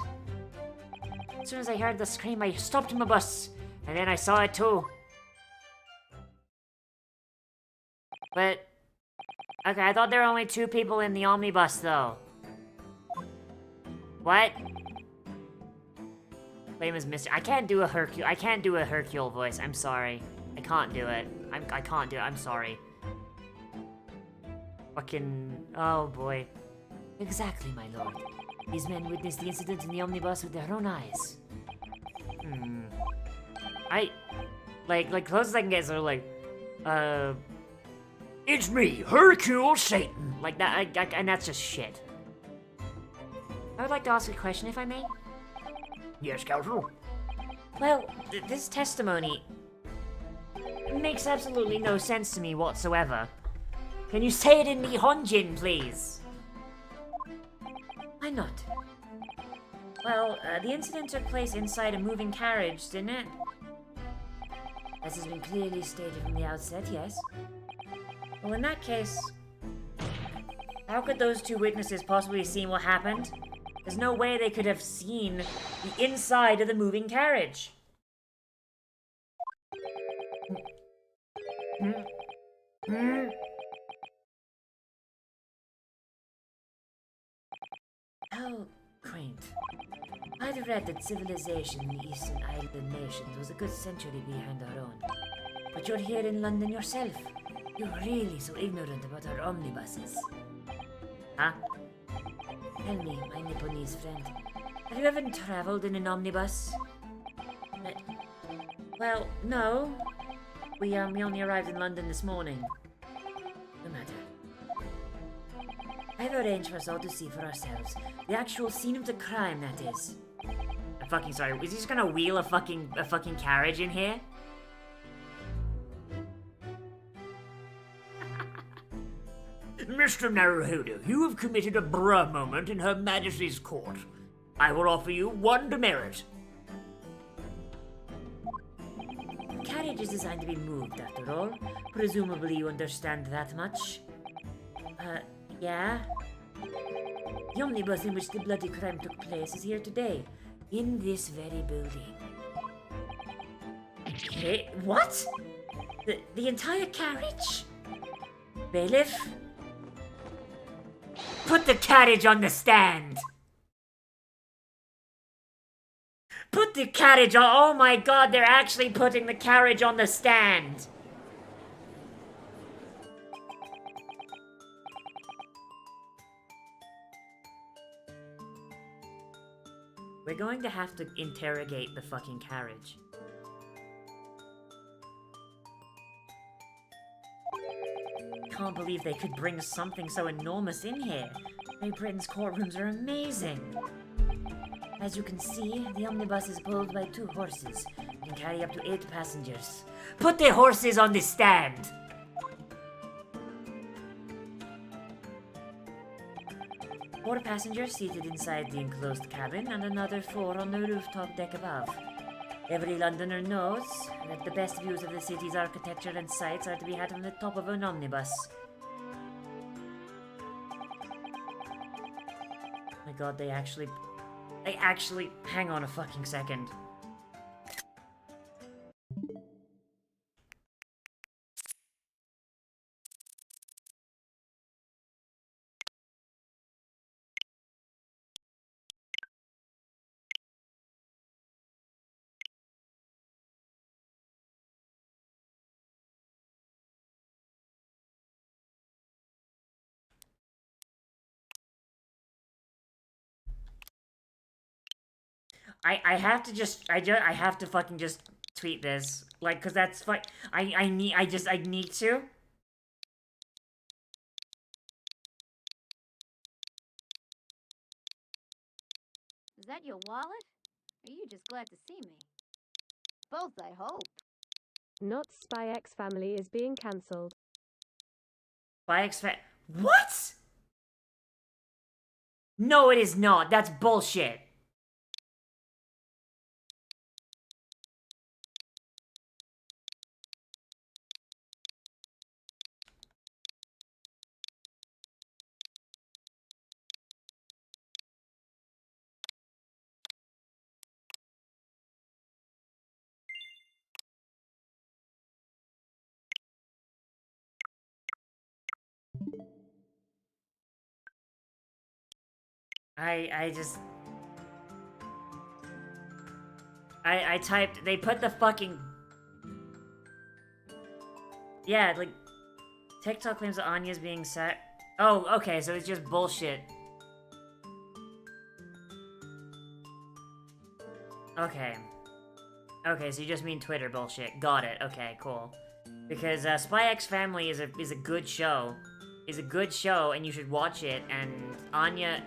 As soon as I heard the scream, I stopped my bus. And then I saw it too. But... okay, I thought there were only 2 people in the omnibus, though. What? Name is Mr. I can't do a Hercule voice. I'm sorry. I can't do it. I can't do it. I'm sorry. Fucking... oh boy. Exactly, my lord. These men witnessed the incident in the omnibus with their own eyes. Like, closest I can get is sort of like, It's me, Hercule Satan. like that, and that's just shit. I would like to ask a question, if I may. Yes, Counsel? Well, this testimony makes absolutely no sense to me whatsoever. Can you say it in Nihonjin, please? Why not? Well, the incident took place inside a moving carriage, didn't it? As has been clearly stated from the outset, yes. Well, in that case, how could those 2 witnesses possibly have seen what happened? There's no way they could have seen the inside of the moving carriage. How quaint. I'd read that civilization in the Eastern Island nations was a good century behind our own. But you're here in London yourself. You're really so ignorant about our omnibuses. Huh? Tell me, my Nipponese friend, have you ever traveled in an omnibus? Well, no. We only arrived in London this morning. No matter. I've arranged for us all to see for ourselves. The actual scene of the crime, that is. I'm fucking sorry. Is he just gonna wheel a fucking carriage in here? Mr. Naruhodo, you have committed a bruh moment in Her Majesty's court. I will offer you 1 demerit. The carriage is designed to be moved, after all. Presumably you understand that much. Yeah? The omnibus in which the bloody crime took place is here today, in this very building. Okay, what? The entire carriage? Bailiff? Put the carriage on the stand! Put the carriage on— oh my god, they're actually putting the carriage on the stand! We're going to have to interrogate the fucking carriage. Can't believe they could bring something so enormous in here. Great Britain's courtrooms are amazing. As you can see, the omnibus is pulled by 2 horses and can carry up to 8 passengers. Put the horses on the stand! Four passengers seated inside the enclosed cabin and another 4 on the rooftop deck above. Every Londoner knows that the best views of the city's architecture and sights are to be had from the top of an omnibus. Oh my god, they actually, hang on a fucking second. I have to just, I have to fucking just tweet this. Like, cause that's I need to. Is that your wallet? Or are you just glad to see me? Both, I hope. Not Spy X Family is being cancelled. What? No, it is not. That's bullshit. I typed, they put the fucking... Yeah, like, TikTok claims that Anya's being set. Oh, okay, so it's just bullshit. Okay. Okay, so you just mean Twitter bullshit. Got it. Okay, cool. Because Spy X Family is a good show. Is a good show, and you should watch it. And Anya,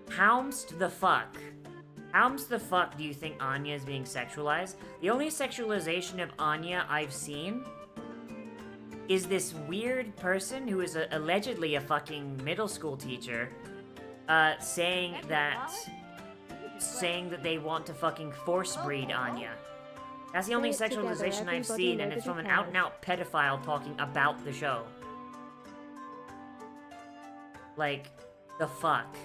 how the fuck do you think Anya is being sexualized? The only sexualization of Anya I've seen is this weird person who is allegedly a fucking middle school teacher, saying that they want to fucking force breed Anya. That's the only sexualization I've seen, and it's from an out-and-out pedophile talking about the show. Like, the fuck?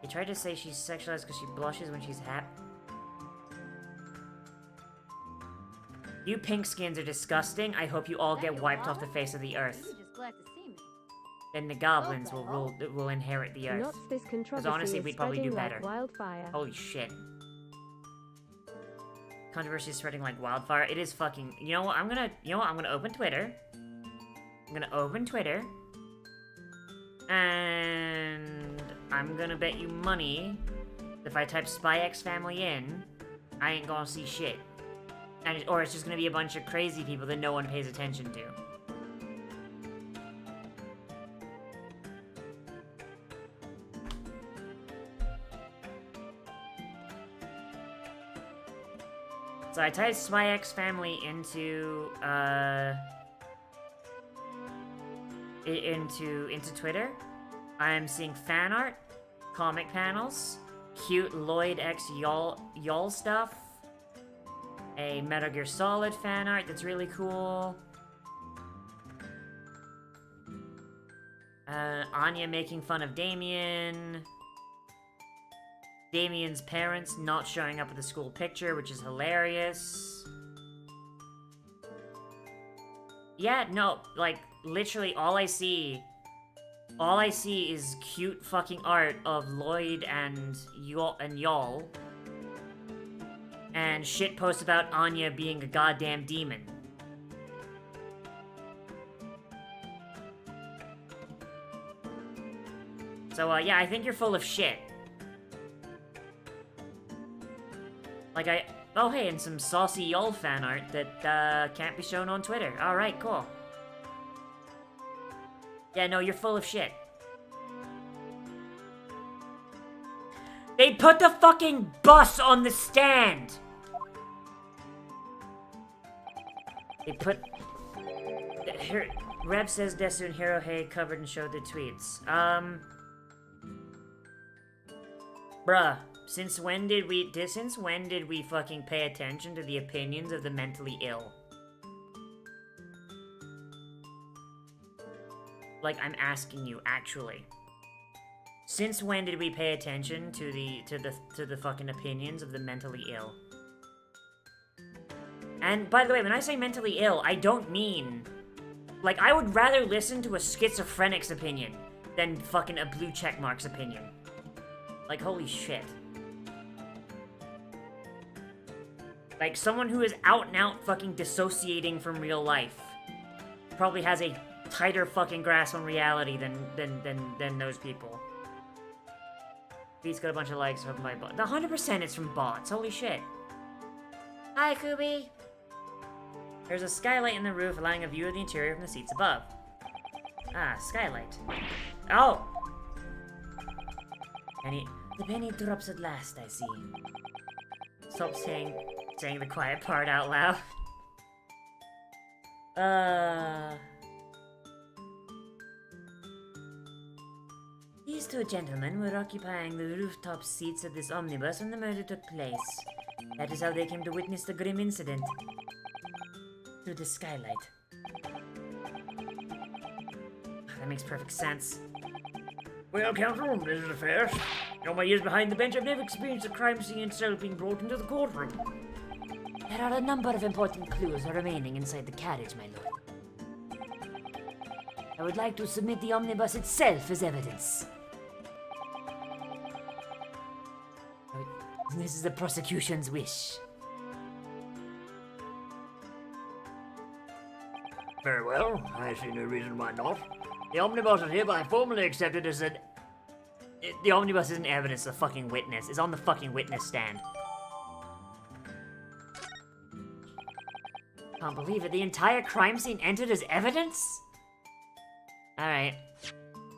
They tried to say she's sexualized because she blushes when she's happy. You pink skins are disgusting. I hope you all get wiped off the face of the earth. Then the goblins will inherit the earth. Because honestly, we'd probably do better. Holy shit. Controversy is spreading like wildfire. It is fucking... You know what? I'm gonna open Twitter. I'm gonna open Twitter. And I'm gonna bet you money if I type Spy X Family in, I ain't gonna see shit. Or it's just gonna be a bunch of crazy people that no one pays attention to. So I typed Spy X Family into, into Twitter. I'm seeing fan art, comic panels, cute Lloyd X Y'all stuff, a Metal Gear Solid fan art that's really cool. Anya making fun of Damien. Damien's parents not showing up at the school picture, which is hilarious. Yeah, no, like, literally all I see is cute fucking art of Lloyd and y'all. And shit posts about Anya being a goddamn demon. So, yeah, I think you're full of shit. Like, oh, hey, and some saucy y'all fan art that, can't be shown on Twitter. Alright, cool. Yeah, no, you're full of shit. They put the fucking bus on the stand! They put... Reb says Desu and Hirohei covered and showed their tweets. Bruh, since when did we fucking pay attention to the opinions of the mentally ill? Like, I'm asking you, actually. Since when did we pay attention to the fucking opinions of the mentally ill? And, by the way, when I say mentally ill, I don't mean... Like, I would rather listen to a schizophrenic's opinion than fucking a blue checkmark's opinion. Like, holy shit. Like, someone who is out and out fucking dissociating from real life probably has a tighter fucking grasp on reality than those people. He's got a bunch of likes from my bot. The 100% is from bots. Holy shit. Hi, Kubi. There's a skylight in the roof, allowing a view of the interior from the seats above. Ah, skylight. Oh! The penny drops at last, I see. Stop saying the quiet part out loud. These two gentlemen were occupying the rooftop seats of this omnibus when the murder took place. That is how they came to witness the grim incident. Through the skylight. That makes perfect sense. Well, Counsel, this is a first. In all my years behind the bench, I've never experienced a crime scene itself being brought into the courtroom. There are a number of important clues remaining inside the carriage, my lord. I would like to submit the omnibus itself as evidence. This is the prosecution's wish. Very well, I see no reason why not. The omnibus is hereby formally accepted as an... The omnibus isn't evidence, it's a fucking witness. It's on the fucking witness stand. Can't believe it, the entire crime scene entered as evidence? Alright.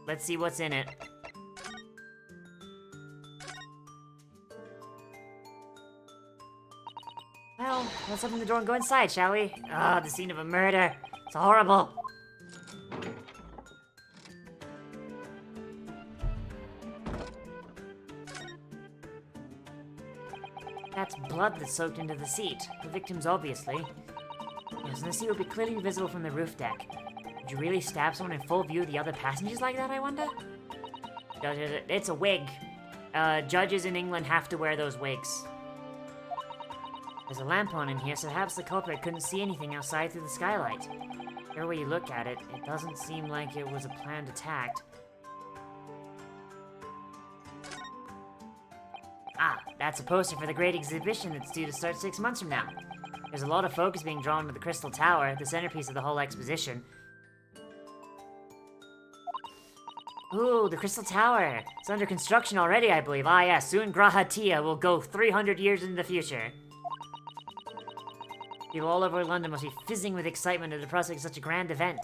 Let's see what's in it. Well, let's open the door and go inside, shall we? Ah, the scene of a murder. It's horrible. That's blood that's soaked into the seat. The victim's obviously. Yes, and the seat will be clearly visible from the roof deck. Would you really stab someone in full view of the other passengers like that, I wonder? It's a wig. Judges in England have to wear those wigs. There's a lamp on in here, so perhaps the culprit couldn't see anything outside through the skylight. Every way you look at it, it doesn't seem like it was a planned attack. Ah, that's a poster for the great exhibition that's due to start 6 months from now. There's a lot of focus being drawn to the Crystal Tower, the centerpiece of the whole exposition. Ooh, the Crystal Tower! It's under construction already, I believe. Ah, yeah, soon Graha Tia will go 300 years into the future. People all over London must be fizzing with excitement at the prospect of such a grand event.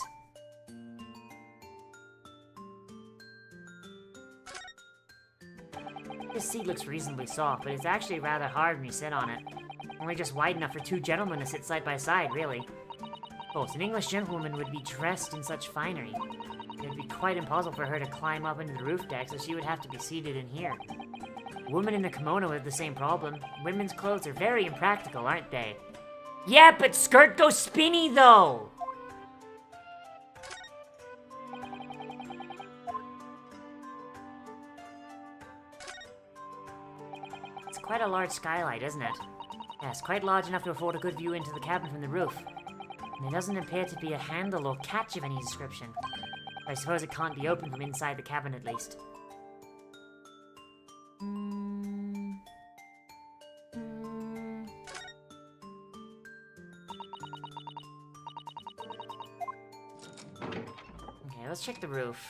This seat looks reasonably soft, but it's actually rather hard when you sit on it. Only just wide enough for two gentlemen to sit side by side, really. Of course, an English gentlewoman would be dressed in such finery. It'd be quite impossible for her to climb up into the roof deck, so she would have to be seated in here. The woman in the kimono had the same problem. Women's clothes are very impractical, aren't they? Yeah, but skirt goes spinny, though! It's quite a large skylight, isn't it? Yes, quite large enough to afford a good view into the cabin from the roof. And there doesn't appear to be a handle or catch of any description. I suppose it can't be opened from inside the cabin, at least. Okay, let's check the roof.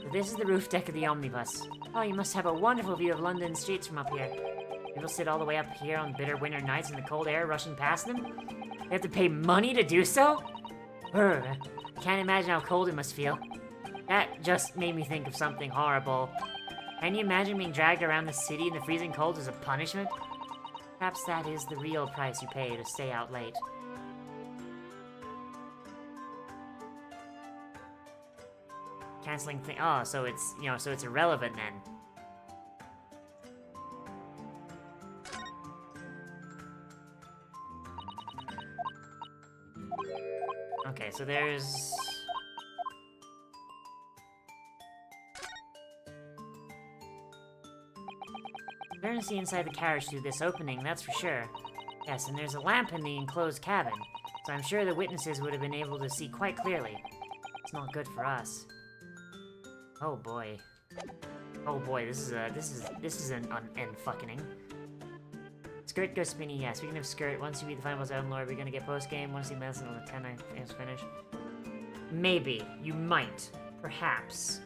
So this is the roof deck of the omnibus. Oh, you must have a wonderful view of London streets from up here. People sit all the way up here on bitter winter nights in the cold air rushing past them. They have to pay money to do so? Can't imagine how cold it must feel. That just made me think of something horrible. Can you imagine being dragged around the city in the freezing cold as a punishment? Perhaps that is the real price you pay to stay out late. Canceling thing. Oh, so it's, so it's irrelevant then. Okay, so there's... We're gonna see inside the carriage through this opening, that's for sure. Yes, and there's a lamp in the enclosed cabin, so I'm sure the witnesses would have been able to see quite clearly. It's not good for us. Oh boy. Oh boy, this is an fucking. Skirt goes spinny, yeah. Speaking of skirt, once you beat the final boss out in lore, we're gonna get post-game. Want to see medicine on the 10 I finish? Maybe. You might. Perhaps.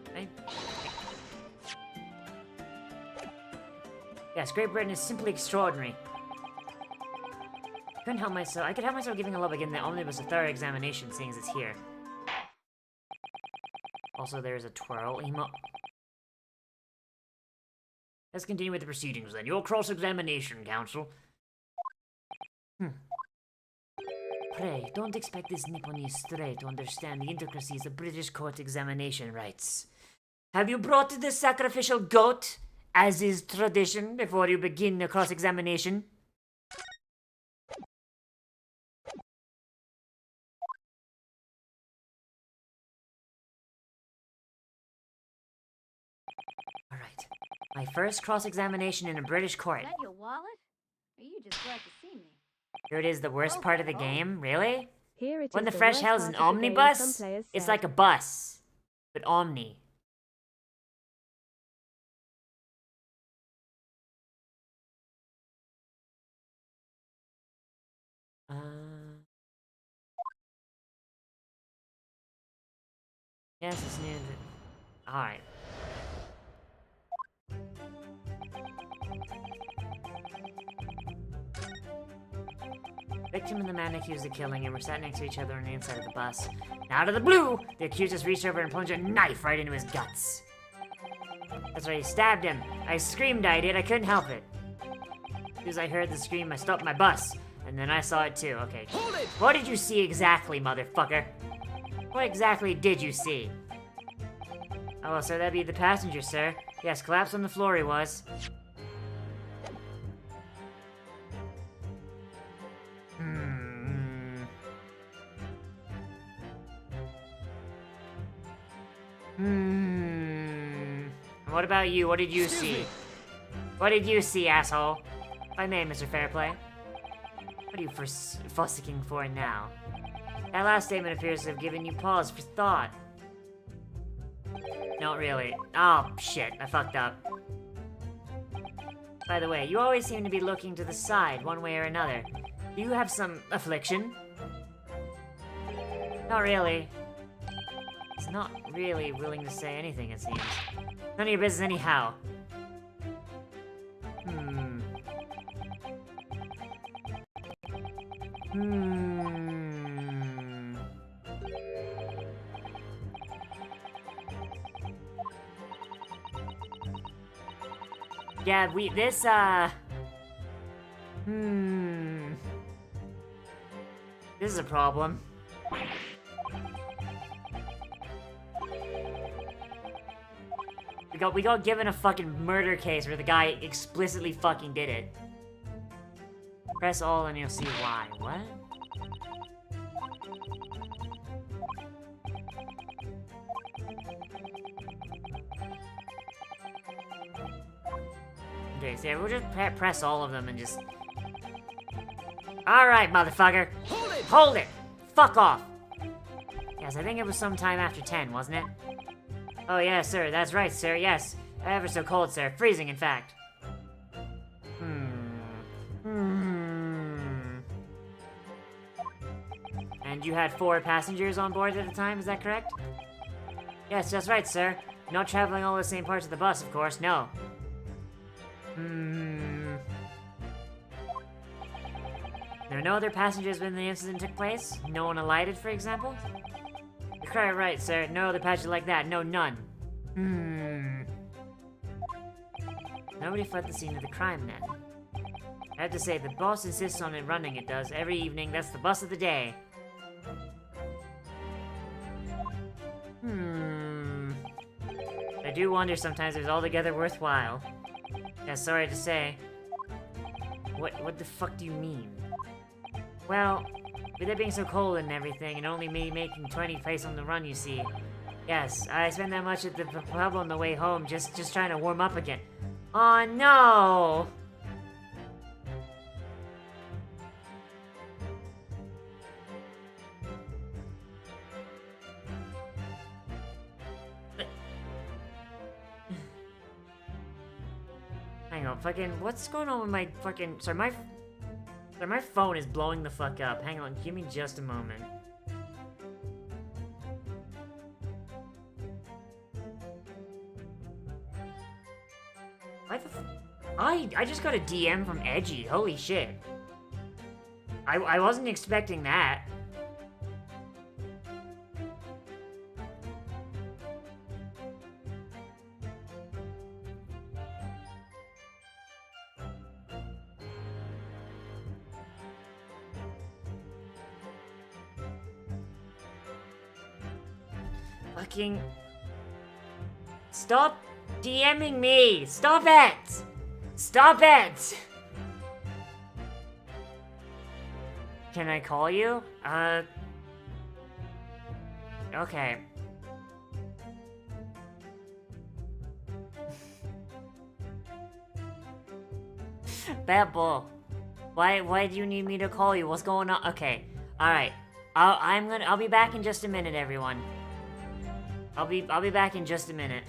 Okay. Yes, Great Britain is simply extraordinary. I could help myself giving a look again the omnibus a thorough examination, seeing as it's here. Also, there's a twirl emo. Let's continue with the proceedings then. Your cross-examination, counsel. Pray, don't expect this Nipponese stray to understand the intricacies of British court examination rights. Have you brought the sacrificial goat, as is tradition, before you begin the cross-examination? Alright. My first cross-examination in a British court. Is that your wallet? Or are you just glad to see me? Here it is, the worst part of the game? Really? Here it When is the Fresh worst Hell is an part of the game, omnibus, some players it's said. like a bus. But omni. Yes, it's near the... Alright. Victim and the man accused of killing him were sat next to each other on the inside of the bus. Now, out of the blue, the accused just reached over and plunged a knife right into his guts. That's right, he stabbed him. I screamed, I did. I couldn't help it. As soon as I heard the scream, I stopped my bus. And then I saw it too. Okay. Hold it! What did you see exactly, motherfucker? What exactly did you see? Oh, well, sir, that'd be the passenger, sir. Yes, collapsed on the floor he was. What about you? What did you see? What did you see, asshole? If I may, Mr. Fairplay. What are you fussicking for now? That last statement appears to have given you pause for thought. Not really. Oh, shit. I fucked up. By the way, you always seem to be looking to the side, one way or another. Do you have some affliction? Not really. He's not really willing to say anything, it seems. None of your business anyhow. Yeah, this is a problem. We got given a fucking murder case where the guy explicitly fucking did it. Press all and you'll see why. What? Okay, so yeah, we'll just press all of them and just... Alright, motherfucker! Hold it! Hold it! Fuck off! Yes, I think it was sometime after 10, wasn't it? Oh, yes, sir, that's right, sir, yes. Ever so cold, sir. Freezing, in fact. And you had 4 passengers on board at the time, is that correct? Yes, that's right, sir. Not traveling all the same parts of the bus, of course, no. There were no other passengers when the incident took place? No one alighted, for example? You're quite right, sir. No other passengers like that. No, none. Nobody fled the scene of the crime, then. I have to say, the boss insists on it running, it does. Every evening, that's the bus of the day. I do wonder sometimes if it's altogether worthwhile. Yeah, sorry to say. What the fuck do you mean? Well, with it being so cold and everything, and only me making 20 plays on the run, you see. Yes, I spent that much at the pub on the way home, just trying to warm up again. Oh no! Hang on, fucking, what's going on with my fucking, sorry, my phone is blowing the fuck up. Hang on, give me just a moment. Why the I just got a DM from Edgy, holy shit. I wasn't expecting that. Fucking... Stop DMing me! Stop it! Stop it! Can I call you? Okay. Bad bull. Why do you need me to call you? What's going on? Okay. Alright. I'll be back in just a minute, everyone. I'll be back in just a minute.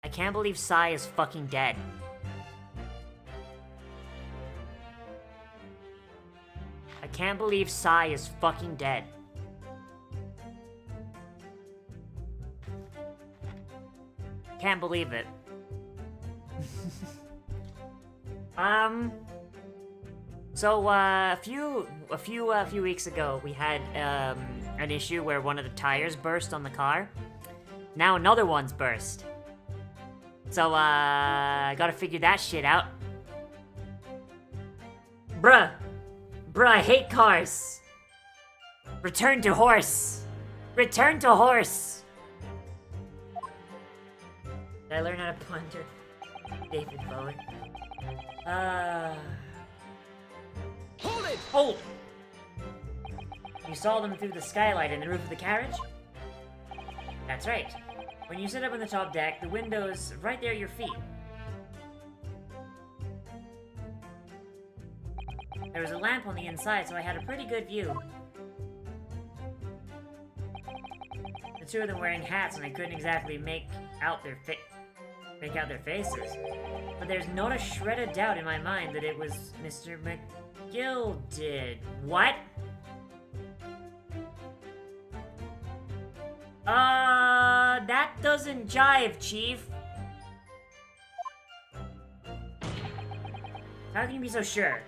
I can't believe Sai is fucking dead. I can't believe Sai is fucking dead. Can't believe it. So a few weeks ago, we had an issue where one of the tires burst on the car. Now another one's burst. So I gotta figure that shit out. Bruh, I hate cars. Return to horse. Return to horse. Did I learn how to punter? David Bowie. Hold it! Hold! You saw them through the skylight in the roof of the carriage? That's right. When you sit up on the top deck, the window's right there at your feet. There was a lamp on the inside, so I had a pretty good view. The two of them wearing hats, and I couldn't exactly make out their faces. But there's not a shred of doubt in my mind that it was Mr. McGilded. What? That doesn't jive, Chief. How can you be so sure?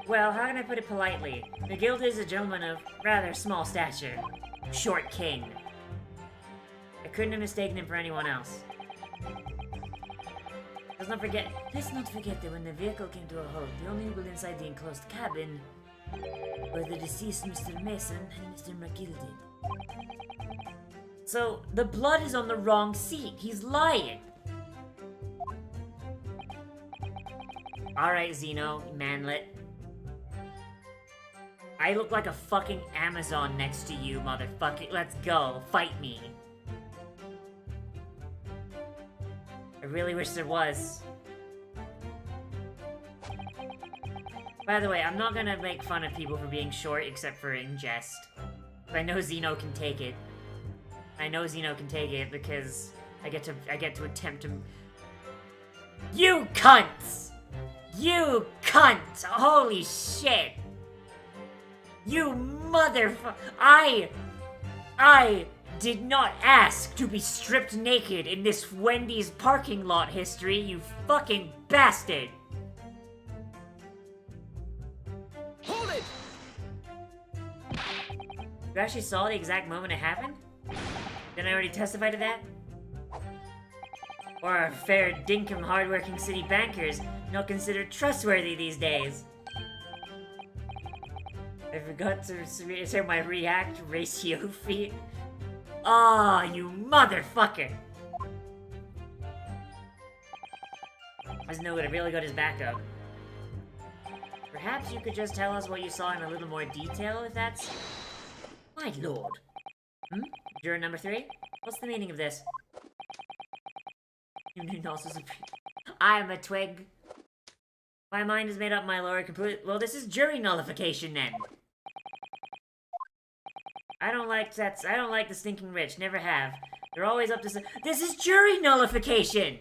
Well, how can I put it politely? McGilded is a gentleman of rather small stature. Short king. I couldn't have mistaken him for anyone else. Let's not forget that when the vehicle came to a halt, the only people inside the enclosed cabin were the deceased Mr. Mason and Mr. McGilded. So, the blood is on the wrong seat. He's lying. Alright, Zeno, manlet. I look like a fucking Amazon next to you, motherfucker. Let's go. Fight me. I really wish there was. By the way, I'm not gonna make fun of people for being short except for in jest. I know Zeno can take it. I know Zeno can take it because I get to attempt to... You cunts! You cunt! Holy shit! You motherfucker! I did not ask to be stripped naked in this Wendy's parking lot history, you fucking bastard! Hold it! You actually saw the exact moment it happened? Didn't I already testify to that? Or are fair dinkum hardworking city bankers not considered trustworthy these days? I forgot to say my react ratio feat. Ah, you motherfucker! As no would really got his back up. Perhaps you could just tell us what you saw in a little more detail, if that's... My lord. Juror number 3? What's the meaning of this? I am a twig. My mind is made up, my lord, completely. Well, this is jury nullification, then. I don't like sets. I don't like the stinking rich. Never have. They're always up to... This is jury nullification!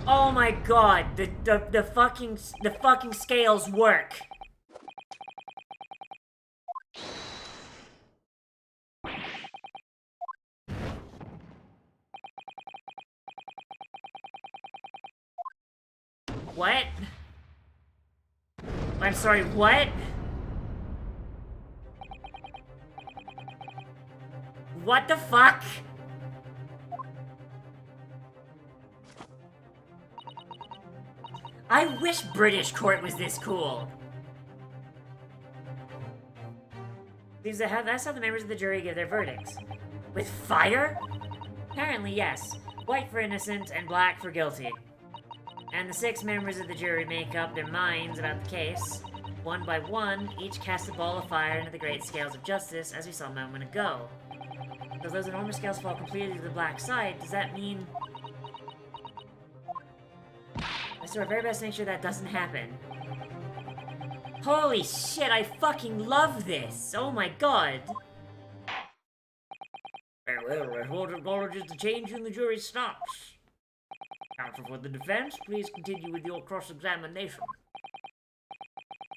Oh my god, the fucking scales work. What? I'm sorry, what? What the fuck? I wish British court was this cool. That's how the members of the jury give their verdicts. With fire? Apparently, yes. White for innocent and black for guilty. And the 6 members of the jury make up their minds about the case. One by one, each cast a ball of fire into the great scales of justice, as we saw a moment ago. Because those enormous scales fall completely to the black side, does that mean... Let's do our very best to make sure that doesn't happen. Holy shit, I fucking love this! Oh my god! Very well, the court acknowledges the change in the jury stops. Counsel for the defense, please continue with your cross-examination.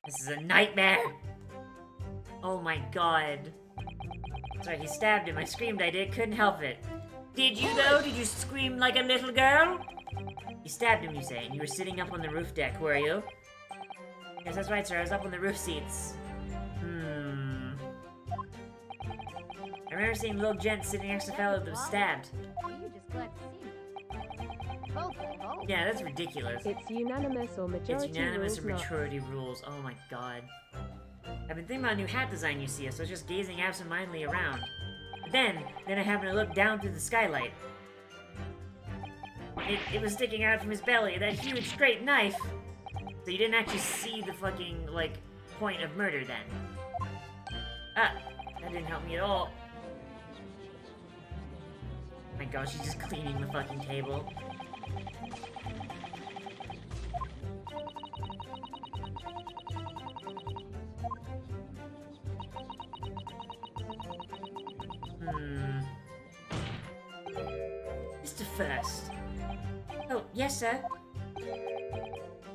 This is a nightmare! Oh my god. Sorry, he stabbed him. I screamed, I did. Couldn't help it. Did you, though? Did you scream like a little girl? You stabbed him, you say, and you were sitting up on the roof deck, were you? Yes, that's right, sir. I was up on the roof seats. I remember seeing a little gent sitting next to a fellow that was stabbed. Are you just glad to see me? Oh. Yeah, that's ridiculous. It's unanimous or majority It's unanimous or rules not. maturity rules. Oh my god. I've been thinking about a new hat design, you see, so I was just gazing absentmindedly around. But then I happened to look down through the skylight. It was sticking out from his belly, that huge straight knife! So you didn't actually see the fucking, like, point of murder then. Ah, that didn't help me at all. Oh my gosh, she's just cleaning the fucking table. Mr. First. Oh, yes, sir.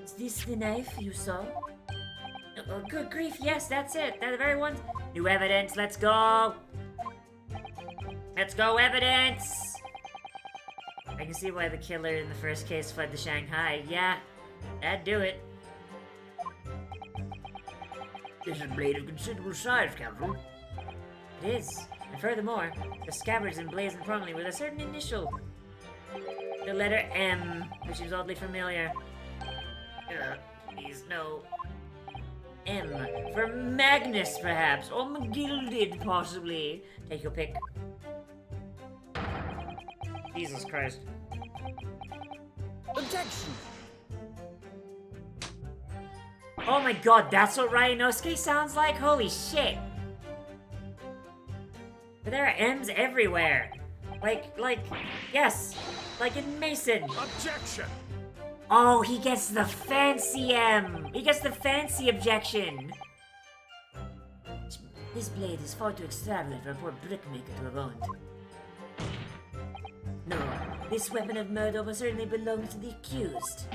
Is this the knife you saw? Oh, good grief, yes, that's it. They're the very ones. New evidence, let's go! Let's go, evidence! I can see why the killer in the first case fled to Shanghai. Yeah, that'd do it. This is a blade of considerable size, Counsel. It is. And furthermore, the scabbard's emblazoned prominently with a certain initial. The letter M, which is oddly familiar. Please, no. M. For Magnus, perhaps. Or McGilded, possibly. Take your pick. Jesus Christ. Objection! Oh my god, that's what Ryanosuke sounds like? Holy shit! But there are M's everywhere. Yes. Like in Mason. Objection! Oh, he gets the fancy M! He gets the fancy objection! This blade is far too extravagant for a poor brickmaker to have owned. No, this weapon of murder most certainly belongs to the accused.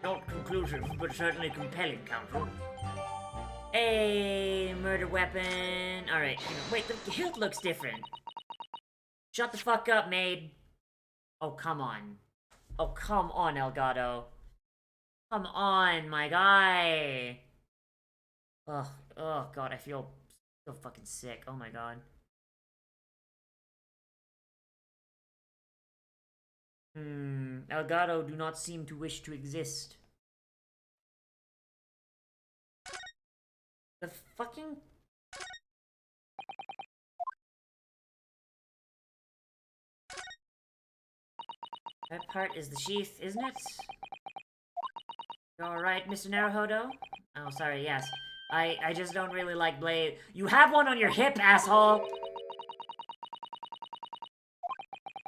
Not conclusive, but certainly compelling, Counsel. A murder weapon. Alright, wait, the hilt looks different. Shut the fuck up, maid. Oh, come on. Oh, come on, Elgato. Come on, my guy. Ugh, oh god, I feel so fucking sick. Oh my god. Elgato do not seem to wish to exist. The fucking... That part is the sheath, isn't it? You alright, Mr. Naruhodo? Oh, sorry, yes. I just don't really like blade. You have one on your hip, asshole!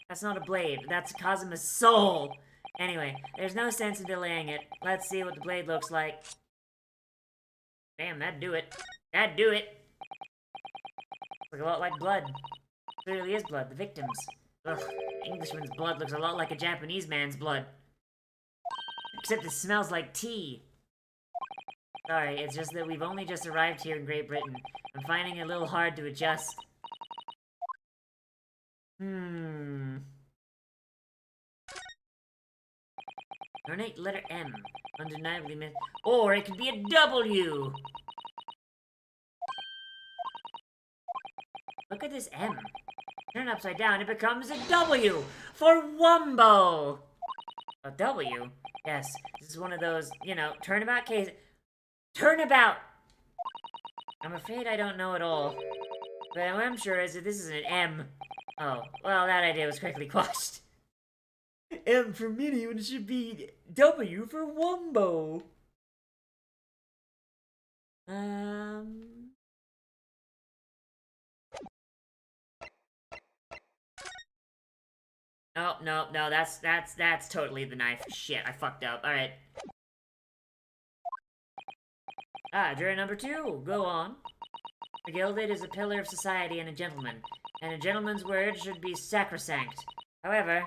That's not a blade. That's Kazuma's soul! Anyway, there's no sense in delaying it. Let's see what the blade looks like. Damn, that'd do it. That'd do it! Looks a lot like blood. Clearly is blood, the victim's. Ugh, Englishman's blood looks a lot like a Japanese man's blood. Except it smells like tea. Sorry, it's just that we've only just arrived here in Great Britain. I'm finding it a little hard to adjust. Ornate letter M. Undeniably miss. Or it could be a W! Look at this M. Turn it upside down, it becomes a W! For Wumbo! A W? Yes, this is one of those, you know, turnabout cases. Turnabout! I'm afraid I don't know at all. But what I'm sure is that this is an M. Oh, well, that idea was quickly quashed. M for mini when it should be W for Wumbo. Oh, no, that's totally the knife. Shit, I fucked up. Alright. Juror number 2, go on. The gilded is a pillar of society and a gentleman, and a gentleman's word should be sacrosanct. However,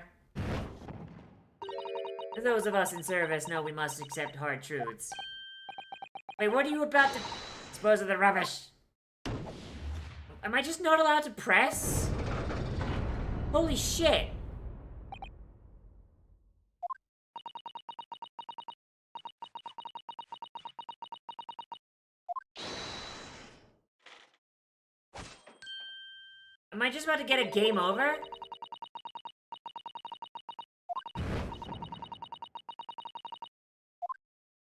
those of us in service know we must accept hard truths. Wait, what are you about to dispose of the rubbish? Am I just not allowed to press? Holy shit! Am I just about to get a game over?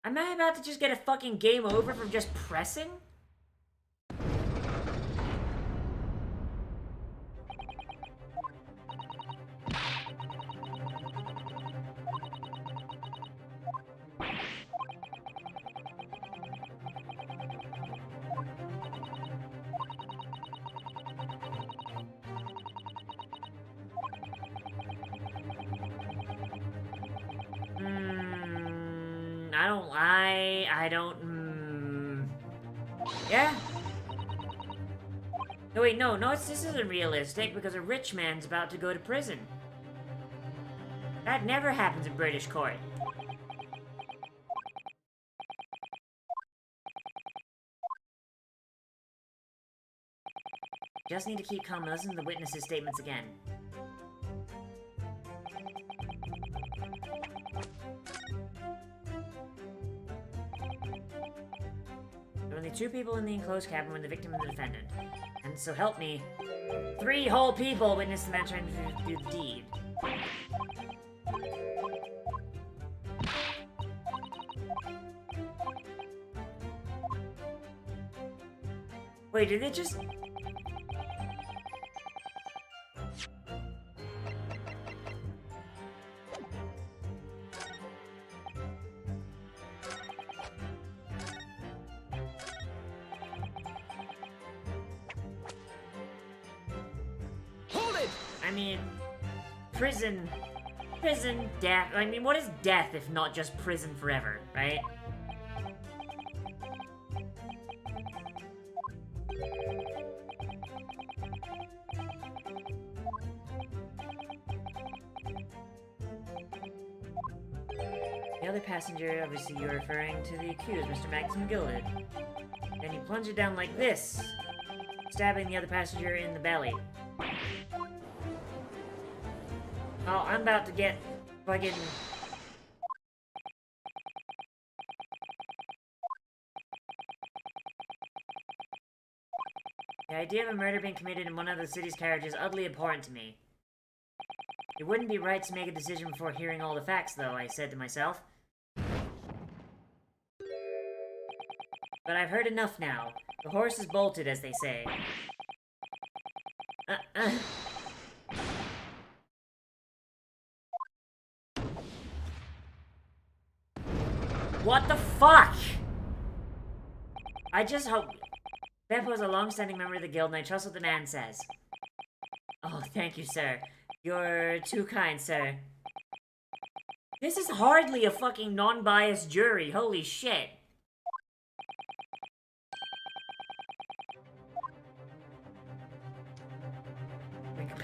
Am I about to just get a fucking game over from just pressing? I don't, yeah? No, wait, no, this isn't realistic, because a rich man's about to go to prison. That never happens in British court. Just need to keep calm and listen to the witnesses' statements again. There were only 2 people in the enclosed cabin when the victim and the defendant. And so help me, 3 whole people witnessed the man trying to do the deed. Wait, did they just... I mean, prison, death. I mean, what is death if not just prison forever, right? The other passenger, obviously you're referring to the accused, Mr. Magnus McGilded. Then you plunge it down like this, stabbing the other passenger in the belly. Oh, I'm about to get fucking... The idea of a murder being committed in one of the city's carriages is utterly abhorrent to me. It wouldn't be right to make a decision before hearing all the facts, though, I said to myself. But I've heard enough now. The horse is bolted, as they say. What the fuck? I just hope... Beppo is a long-standing member of the guild, and I trust what the man says. Oh, thank you, sir. You're too kind, sir. This is hardly a fucking non-biased jury. Holy shit.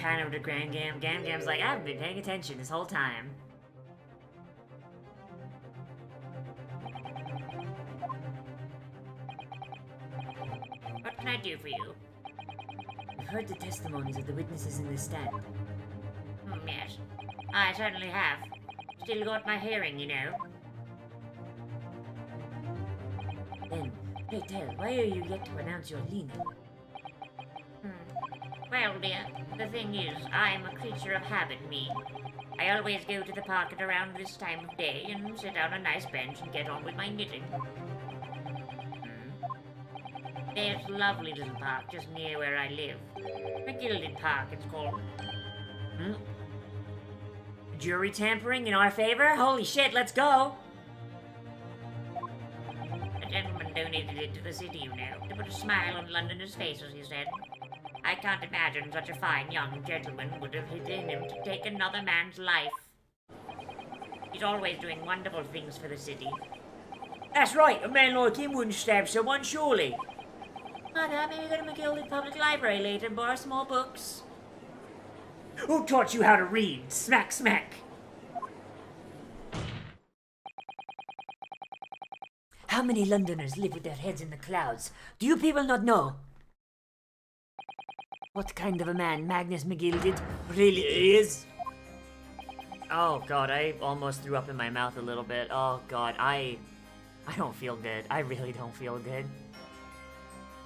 pan over to Grand Gam. Gam Gam's like, I haven't been paying attention this whole time. What can I do for you? I've heard the testimonies of the witnesses in this stand. Yes, I certainly have. Still got my hearing, you know. Then, pray tell, why are you yet to announce your leaning? Well, dear, the thing is, I'm a creature of habit, me. I always go to the park at around this time of day and sit on a nice bench and get on with my knitting. There's a lovely little park just near where I live. The Gilded Park, it's called. Jury tampering in our favor? Holy shit, let's go! A gentleman donated it to the city, you know, to put a smile on Londoners' faces, he said. I can't imagine such a fine young gentleman would have it in him to take another man's life. He's always doing wonderful things for the city. That's right, a man like him wouldn't stab someone, surely. Mother, maybe go to McGilded Public Library later and borrow some more books. Who taught you how to read? Smack, smack. How many Londoners live with their heads in the clouds? Do you people not know? What kind of a man Magnus McGilded really is? Oh god, I almost threw up in my mouth a little bit. Oh god, I don't feel good. I really don't feel good.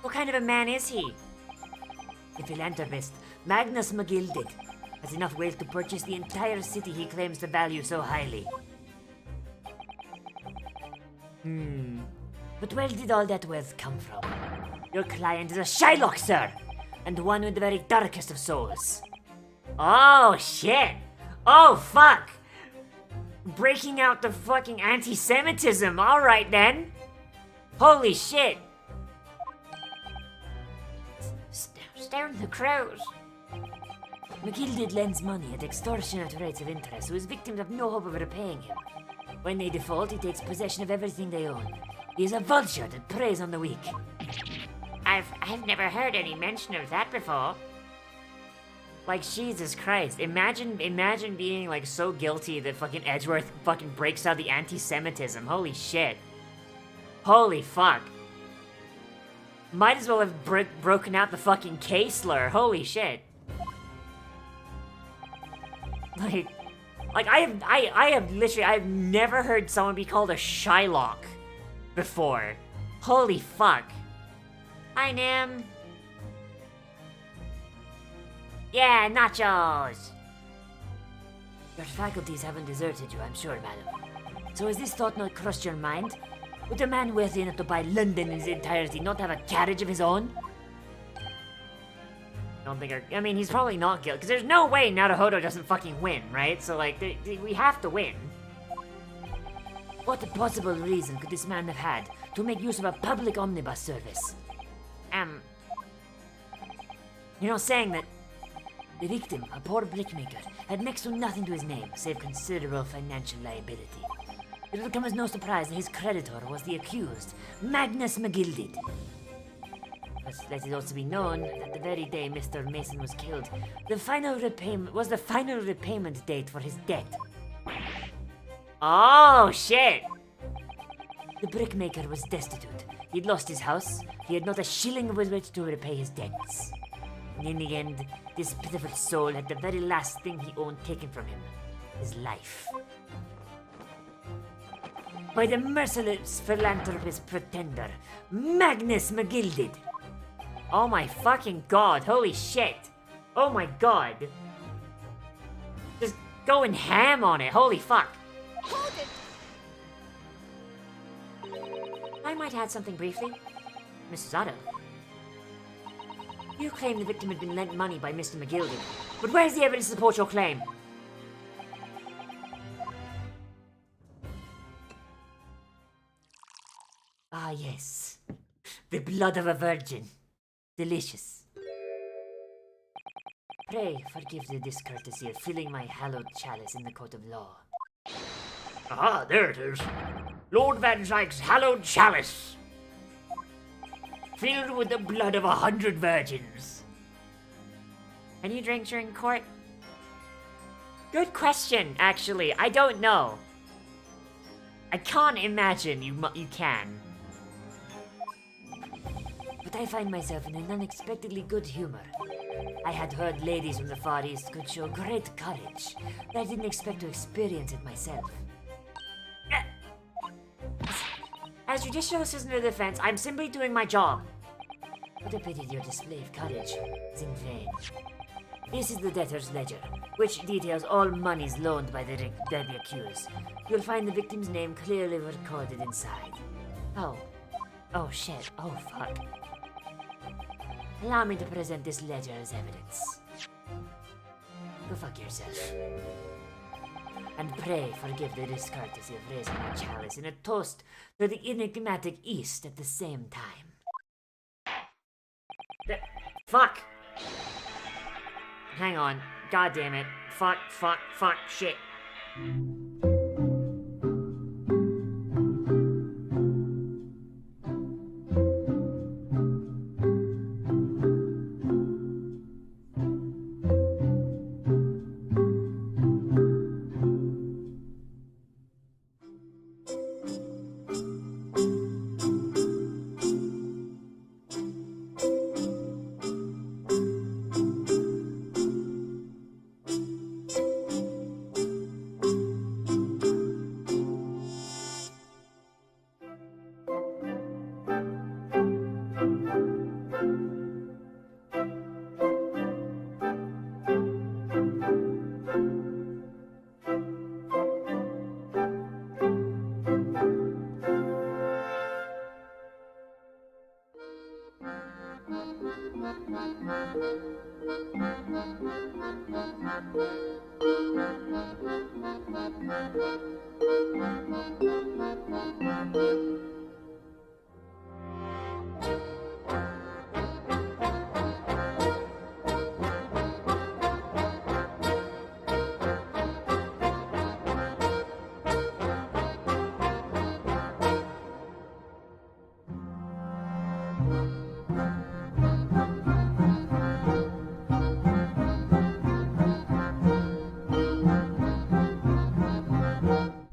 What kind of a man is he? The philanthropist, Magnus McGilded, has enough wealth to purchase the entire city he claims to value so highly. But where did all that wealth come from? Your client is a Shylock, sir! And one with the very darkest of souls. Oh, shit! Oh, fuck! Breaking out the fucking anti-Semitism, alright then! Holy shit! Stone the crows. McGilded lends money at extortionate rates of interest, so his victims have no hope of repaying him. When they default, he takes possession of everything they own. He is a vulture that preys on the weak. I've never heard any mention of that before. Like, Jesus Christ. Imagine being, like, so guilty that fucking Edgeworth fucking breaks out the anti-Semitism. Holy shit. Holy fuck. Might as well have broken out the fucking K-slur. Holy shit. Like, I've never heard someone be called a Shylock before. Holy fuck. Hi, Nim. Yeah, nachos. Your faculties haven't deserted you, I'm sure, madam. So has this thought not crossed your mind? Would a man worthy enough to buy London in its entirety not have a carriage of his own? I mean, he's probably not guilty, because there's no way Naruhodo doesn't fucking win, right? So, like, we have to win. What possible reason could this man have had to make use of a public omnibus service? You know, saying that the victim, a poor brickmaker, had next to nothing to his name, save considerable financial liability. It will come as no surprise that his creditor was the accused, Magnus McGilded. But let it also be known that the very day Mr. Mason was killed, the final repayment date for his debt. Oh, shit! The brickmaker was destitute. He'd lost his house. He had not a shilling with which to repay his debts. And in the end, this pitiful soul had the very last thing he owned taken from him, his life. By the merciless philanthropist pretender, Magnus McGilded. Oh my fucking god, holy shit. Oh my god. Just going ham on it, holy fuck. Hold it! I might add something briefly. Mrs. Otto. You claim the victim had been lent money by Mr. McGilded, but where's the evidence to support your claim? Ah, yes. The blood of a virgin. Delicious. Pray forgive the discourtesy of filling my hallowed chalice in the court of law. Ah, there it is. Lord Van Dyke's hallowed chalice. Filled with the blood of 100 virgins. Can you drink during court? Good question, actually. I don't know. I can't imagine you can. But I find myself in an unexpectedly good humor. I had heard ladies from the Far East could show great courage, but I didn't expect to experience it myself. As judicial assistant to the defense, I'm simply doing my job. What a pity your display of courage is in vain. This is the debtor's ledger, which details all monies loaned by the accused. You'll find the victim's name clearly recorded inside. Oh. Oh shit. Oh fuck. Allow me to present this ledger as evidence. Go fuck yourself. And pray forgive the discourtesy of raising a chalice in a toast to the enigmatic East at the same time. Fuck! Hang on. God damn it. Fuck, shit.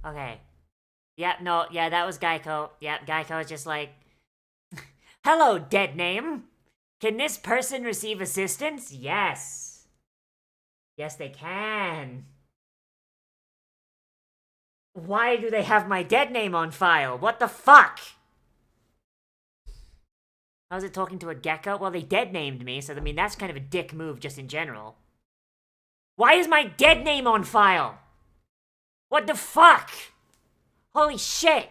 Okay. Yep, no, yeah, that was Geico. Yep, Geico is just like, hello, dead name. Can this person receive assistance? Yes. Yes, they can. Why do they have my dead name on file? What the fuck? How's it talking to a gecko? Well, they dead named me, so I mean, that's kind of a dick move just in general. Why is my dead name on file? What the fuck? Holy shit!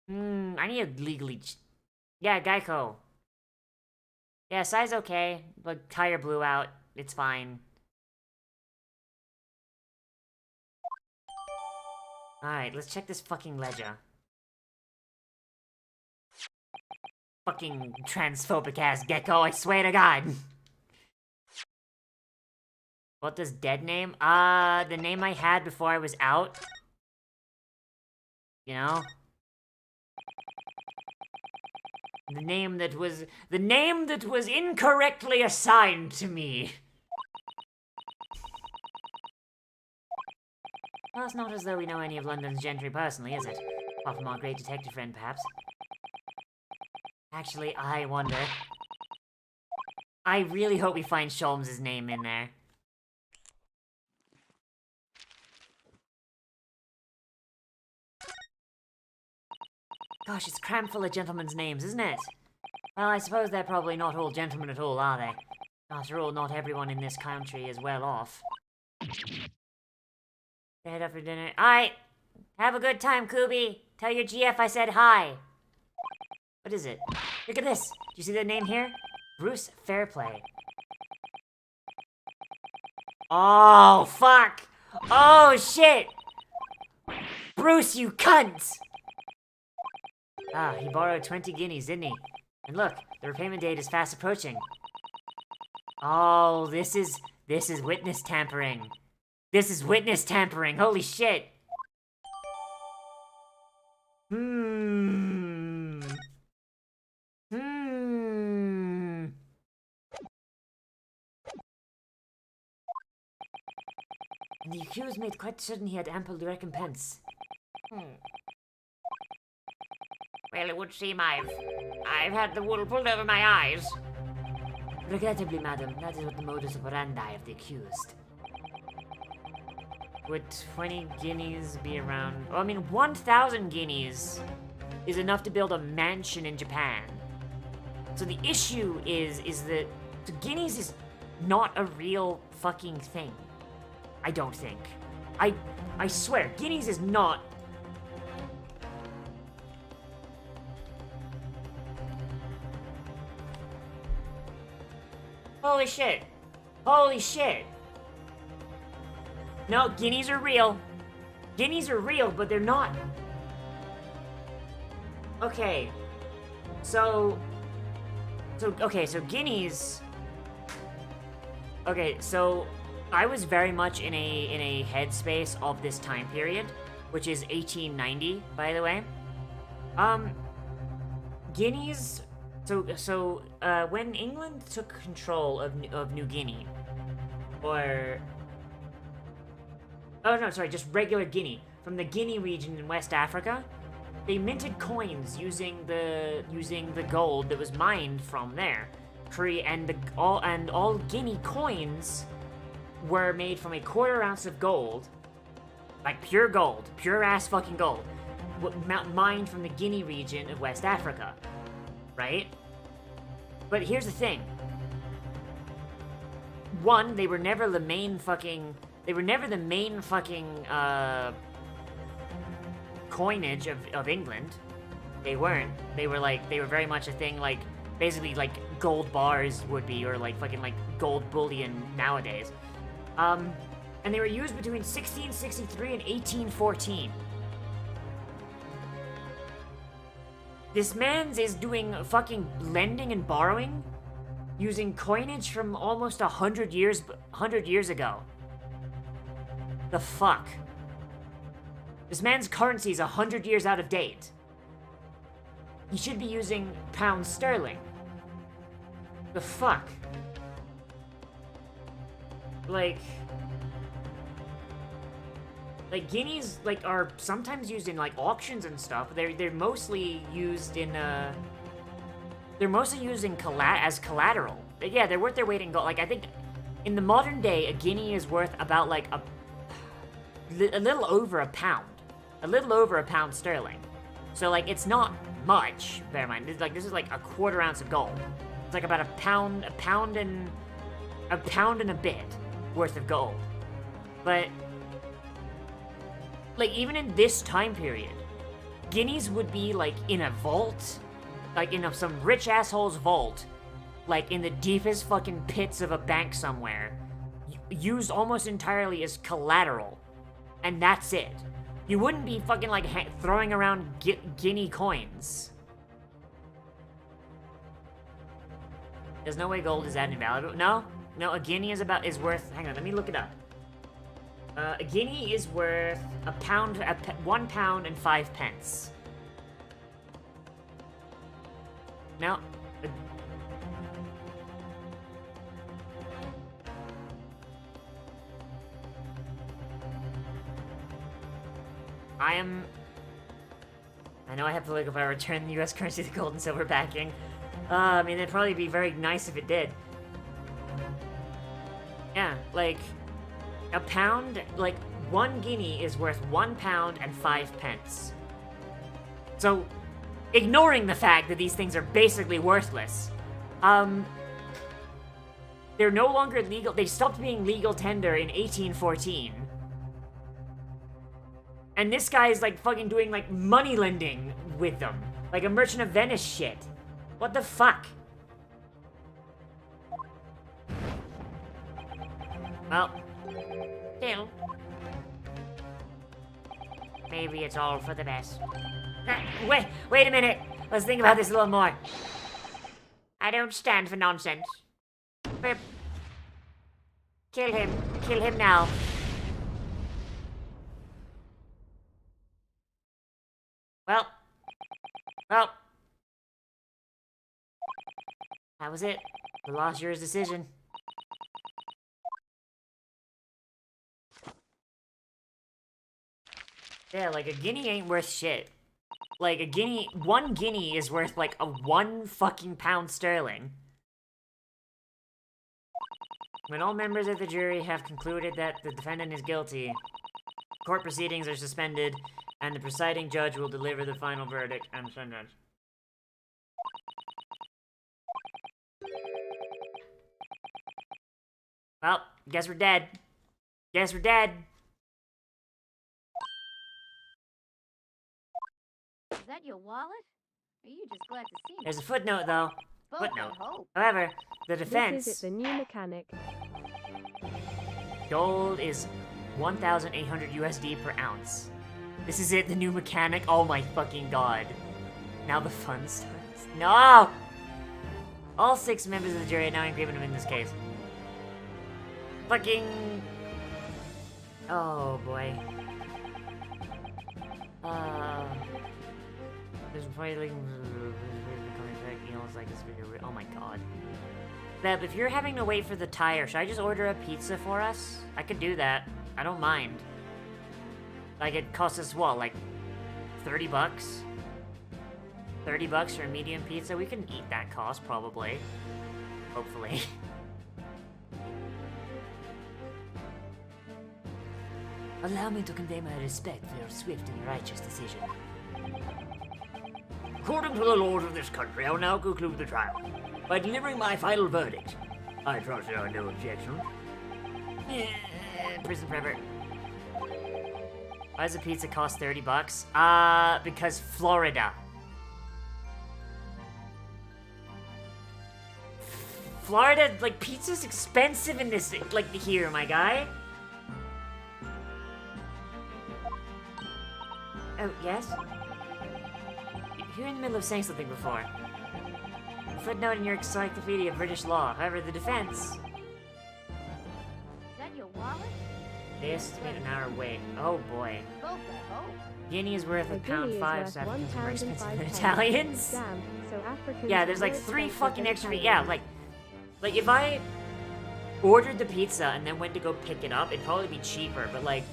I need to legally... Yeah, Geico. Yeah, size okay, but tire blew out. It's fine. Alright, let's check this fucking ledger. Fucking transphobic ass gecko, I swear to God! What does dead name? The name I had before I was out. You know? The name that was incorrectly assigned to me. Well, it's not as though we know any of London's gentry personally, is it? Apart from our great detective friend, perhaps. Actually, I wonder. I really hope we find Sholmes' name in there. Gosh, it's crammed full of gentlemen's names, isn't it? Well, I suppose they're probably not all gentlemen at all, are they? After all, not everyone in this country is well off. Head up for dinner. Alright! Have a good time, Kubi! Tell your GF I said hi! What is it? Look at this! Do you see the name here? Bruce Fairplay. Oh, fuck! Oh, shit! Bruce, you cunt! Ah, he borrowed 20 guineas, didn't he? And look, the repayment date is fast approaching. Oh, this is witness tampering. This is witness tampering, holy shit! and the accused made quite certain he had ample recompense. Well, it would seem I've had the wool pulled over my eyes. Regrettably, madam, that is what the modus operandi of the accused. Would 20 guineas be around... Well, I mean, 1,000 guineas is enough to build a mansion in Japan. So the issue is that so guineas is not a real fucking thing. I don't think. I swear, guineas is not... Holy shit. Holy shit. No, guineas are real. Guineas are real, but they're not. Okay. So guineas... Okay, so I was very much in a headspace of this time period, which is 1890, by the way. Guineas... So when England took control of New Guinea, or... Oh, no, sorry, just regular Guinea. From the Guinea region in West Africa, they minted coins using the gold that was mined from there. All Guinea coins were made from a 1/4 ounce of gold, like pure gold, pure ass fucking gold, mined from the Guinea region of West Africa, right? But here's the thing. One, they were never the main fucking coinage of England. They weren't. They were very much a thing like, basically like gold bars would be, or like fucking like gold bullion nowadays. And they were used between 1663 and 1814. This man's is doing fucking lending and borrowing using coinage from almost 100 years ago. The fuck? This man's currency is 100 years out of date. He should be using pounds sterling. The fuck? Like guineas are sometimes used in like auctions and stuff. They're mostly used in as collateral. Yeah, they're worth their weight in gold. Like I think in the modern day, a guinea is worth about like a little over a pound. A little over a pound sterling. So like it's not much, bear in mind. This is like a 1/4 ounce of gold. It's like about a pound and a bit worth of gold. But like even in this time period, guineas would be like in a vault, like in some rich asshole's vault, like in the deepest fucking pits of a bank somewhere, used almost entirely as collateral. And that's it. You wouldn't be fucking like throwing around guinea coins. There's no way gold is that invaluable. No, a guinea is worth. Hang on, let me look it up. A guinea is worth £1 and 5 pence. No. I know I have to look if I return the US currency to gold and silver backing. I mean, it'd probably be very nice if it did. Yeah, like, a pound, like, 1 guinea is worth £1 and 5 pence. So, ignoring the fact that these things are basically worthless, they're no longer legal. They stopped being legal tender in 1814. And this guy is like fucking doing like money lending with them. Like a Merchant of Venice shit. What the fuck? Well, still. Maybe it's all for the best. Wait a minute. Let's think about this a little more. I don't stand for nonsense. But kill him now. Well, that was it. The law's yours decision. Yeah, like a guinea ain't worth shit. Like a guinea, 1 guinea is worth like a 1 fucking pound sterling. When all members of the jury have concluded that the defendant is guilty, court proceedings are suspended, and the presiding judge will deliver the final verdict and sentence. Well, guess we're dead. Guess we're dead. Is that your wallet? Are you just glad to see me? There's a footnote, though. Both, Footnote. I hope. However, the This defense... is it, the new mechanic. Gold is 1,800 USD per ounce. This is it, the new mechanic? Oh my fucking god. Now the fun starts. No! All 6 members of the jury are now in agreement in this case. Fucking... Oh boy. There's probably like this video. Oh my god. Beb, if you're having to wait for the tire, should I just order a pizza for us? I could do that. I don't mind. Like, it costs us what, like 30 bucks? 30 bucks for a medium pizza? We can eat that cost, probably. Hopefully. Allow me to convey my respect for your swift and righteous decision. According to the laws of this country, I will now conclude the trial by delivering my final verdict. I trust there are no objections. Prison forever. Why does a pizza cost 30 bucks? Because Florida. Florida, like, pizza's expensive in this, like, here, my guy. Oh, yes? You're in the middle of saying something before. A footnote in your encyclopedia of British law. However, the defense... Is that your wallet? They estimate an hour wait. Oh boy. Both, I hope. Guinea is worth A £1.05, guinea is so worth Africans are more expensive than £1.05. Italians. Damn, so Africans Yeah, are there's like more 3 expensive fucking than extra... Italians. Yeah, like if I ordered the pizza and then went to go pick it up, it'd probably be cheaper, but like,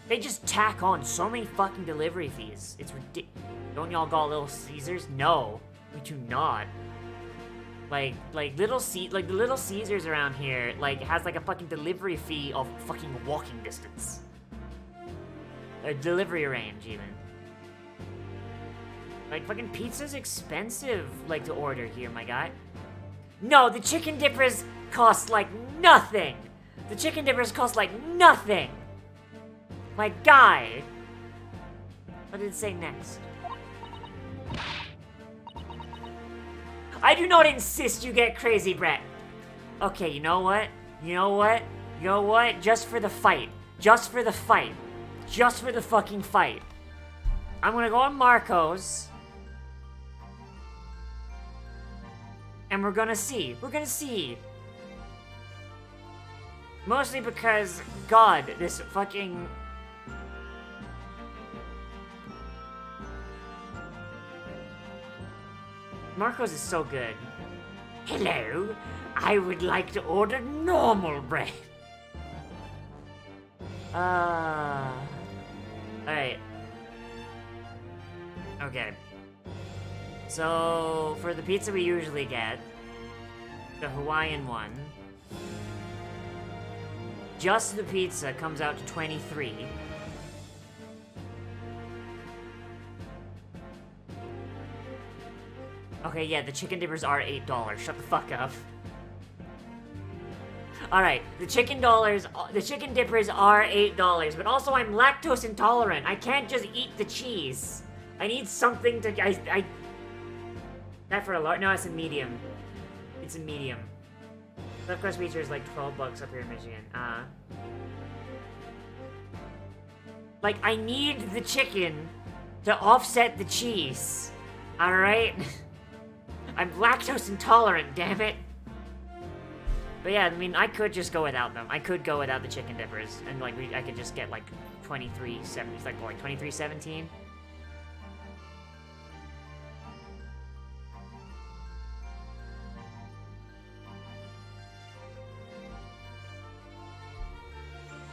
they just tack on so many fucking delivery fees. It's ridiculous. Don't y'all got Little Caesars? No, we do not. Like the Little Caesars around here, like, has like a fucking delivery fee of fucking walking distance. A delivery range, even. Like, fucking pizza's expensive, like, to order here, my guy. No, the chicken dippers cost, like, nothing! The chicken dippers cost, like, nothing! My guy! What did it say next? I do not insist you get crazy, Brett. Okay, you know what? You know what? You know what? Just for the fight. Just for the fight. Just for the fucking fight. I'm gonna go on Marco's. And we're gonna see. We're gonna see. Mostly because, God, this fucking... Marco's is so good. Hello, I would like to order normal bread. Alright. Okay. So, for the pizza we usually get, the Hawaiian one, just the pizza comes out to 23. Okay, yeah, the chicken dippers are $8. Shut the fuck up. Alright, the chicken dippers are $8, but also I'm lactose intolerant. I can't just eat the cheese. I need something to, that for a large, no, it's a medium. It's a medium. Stuffed crust pizza is like 12 bucks up here in Michigan. Like, I need the chicken to offset the cheese. Alright? I'm lactose intolerant, damn it. But yeah, I mean, I could just go without them. I could go without the chicken dippers, and like, I could just get like 23.70, like 23.17.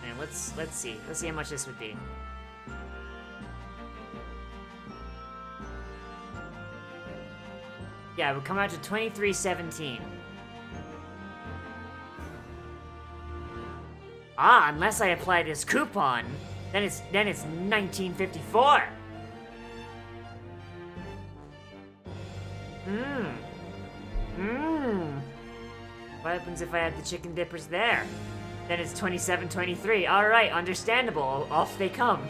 And let's see how much this would be. Yeah, it would come out to 2317. Ah, unless I apply this coupon, then it's 1954. What happens if I add the chicken dippers there? Then it's 2723. All right, understandable. Off they come.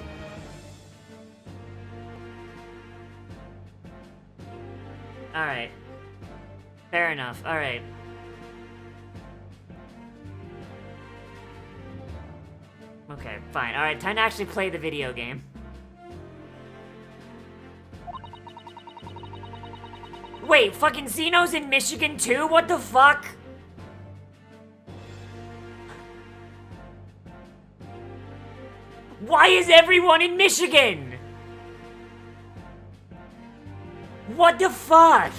All right. Fair enough. All right. Okay, fine. All right, time to actually play the video game. Wait, fucking Zeno's in Michigan too? What the fuck? Why is everyone in Michigan? What the fuck?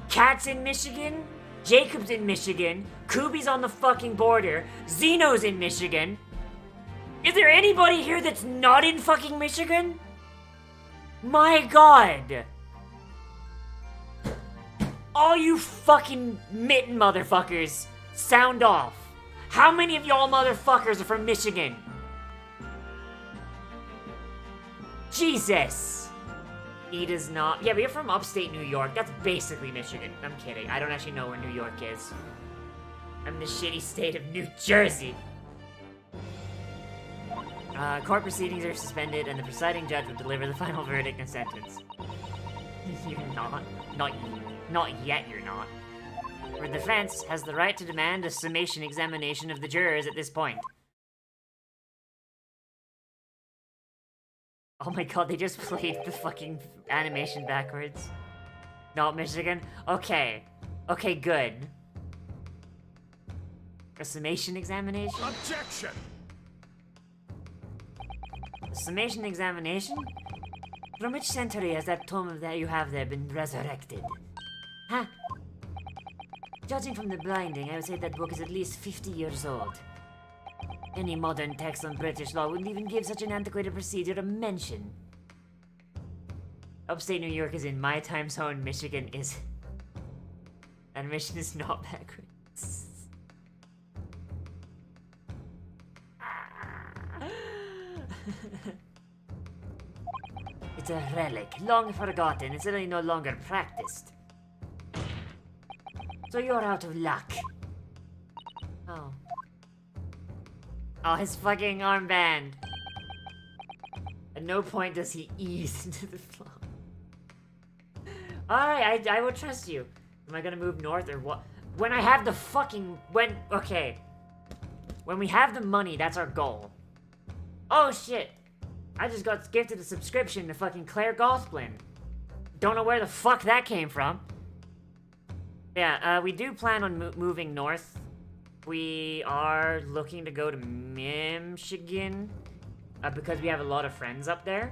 Cat's in Michigan? Jacob's in Michigan? Kubi's on the fucking border? Zeno's in Michigan? Is there anybody here that's not in fucking Michigan? My god! All you fucking mitten motherfuckers, sound off. How many of y'all motherfuckers are from Michigan? Jesus! He does not. Yeah, we're from upstate New York. That's basically Michigan. I'm kidding. I don't actually know where New York is. I'm in the shitty state of New Jersey. Court proceedings are suspended, and the presiding judge will deliver the final verdict and sentence. You're not. Not yet, you're not. The defense has the right to demand a summation examination of the jurors at this point. Oh my god, they just played the fucking animation backwards. Not Michigan? Okay. Okay, good. A summation examination? Objection! A summation examination? From which century has that tome that you have there been resurrected? Huh? Judging from the binding, I would say that book is at least 50 years old. Any modern text on British law wouldn't even give such an antiquated procedure a mention. Upstate New York is in my time zone, Michigan is... Animation is not backwards. It's a relic, long forgotten, and certainly no longer practiced. So you're out of luck. Oh. Oh, his fucking armband. At no point does he ease into the floor. Alright, I will trust you. Am I gonna move north or what? When I have the fucking... Okay. When we have the money, that's our goal. Oh shit. I just got gifted a subscription to fucking Goblin. Don't know where the fuck that came from. Yeah, we do plan on moving north. We are looking to go to Michigan because we have a lot of friends up there.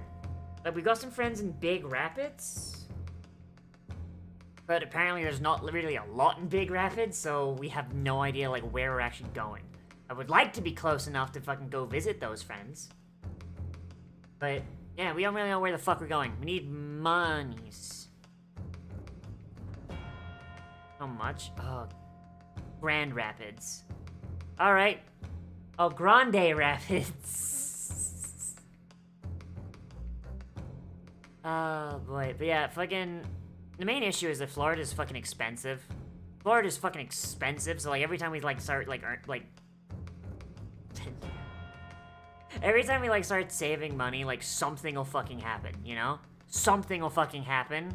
We got some friends in Big Rapids, but apparently there's not really a lot in Big Rapids, so we have no idea like where we're actually going. I would like to be close enough to fucking go visit those friends, but yeah, we don't really know where the fuck we're going. We need monies. How much? Oh, Grand Rapids. Alright. Oh, Grande Rapids. Oh, boy. But yeah, fucking... The main issue is that Florida's fucking expensive. Florida's fucking expensive, so like every time we like start like every time we like start saving money, like something will fucking happen, you know? Something will fucking happen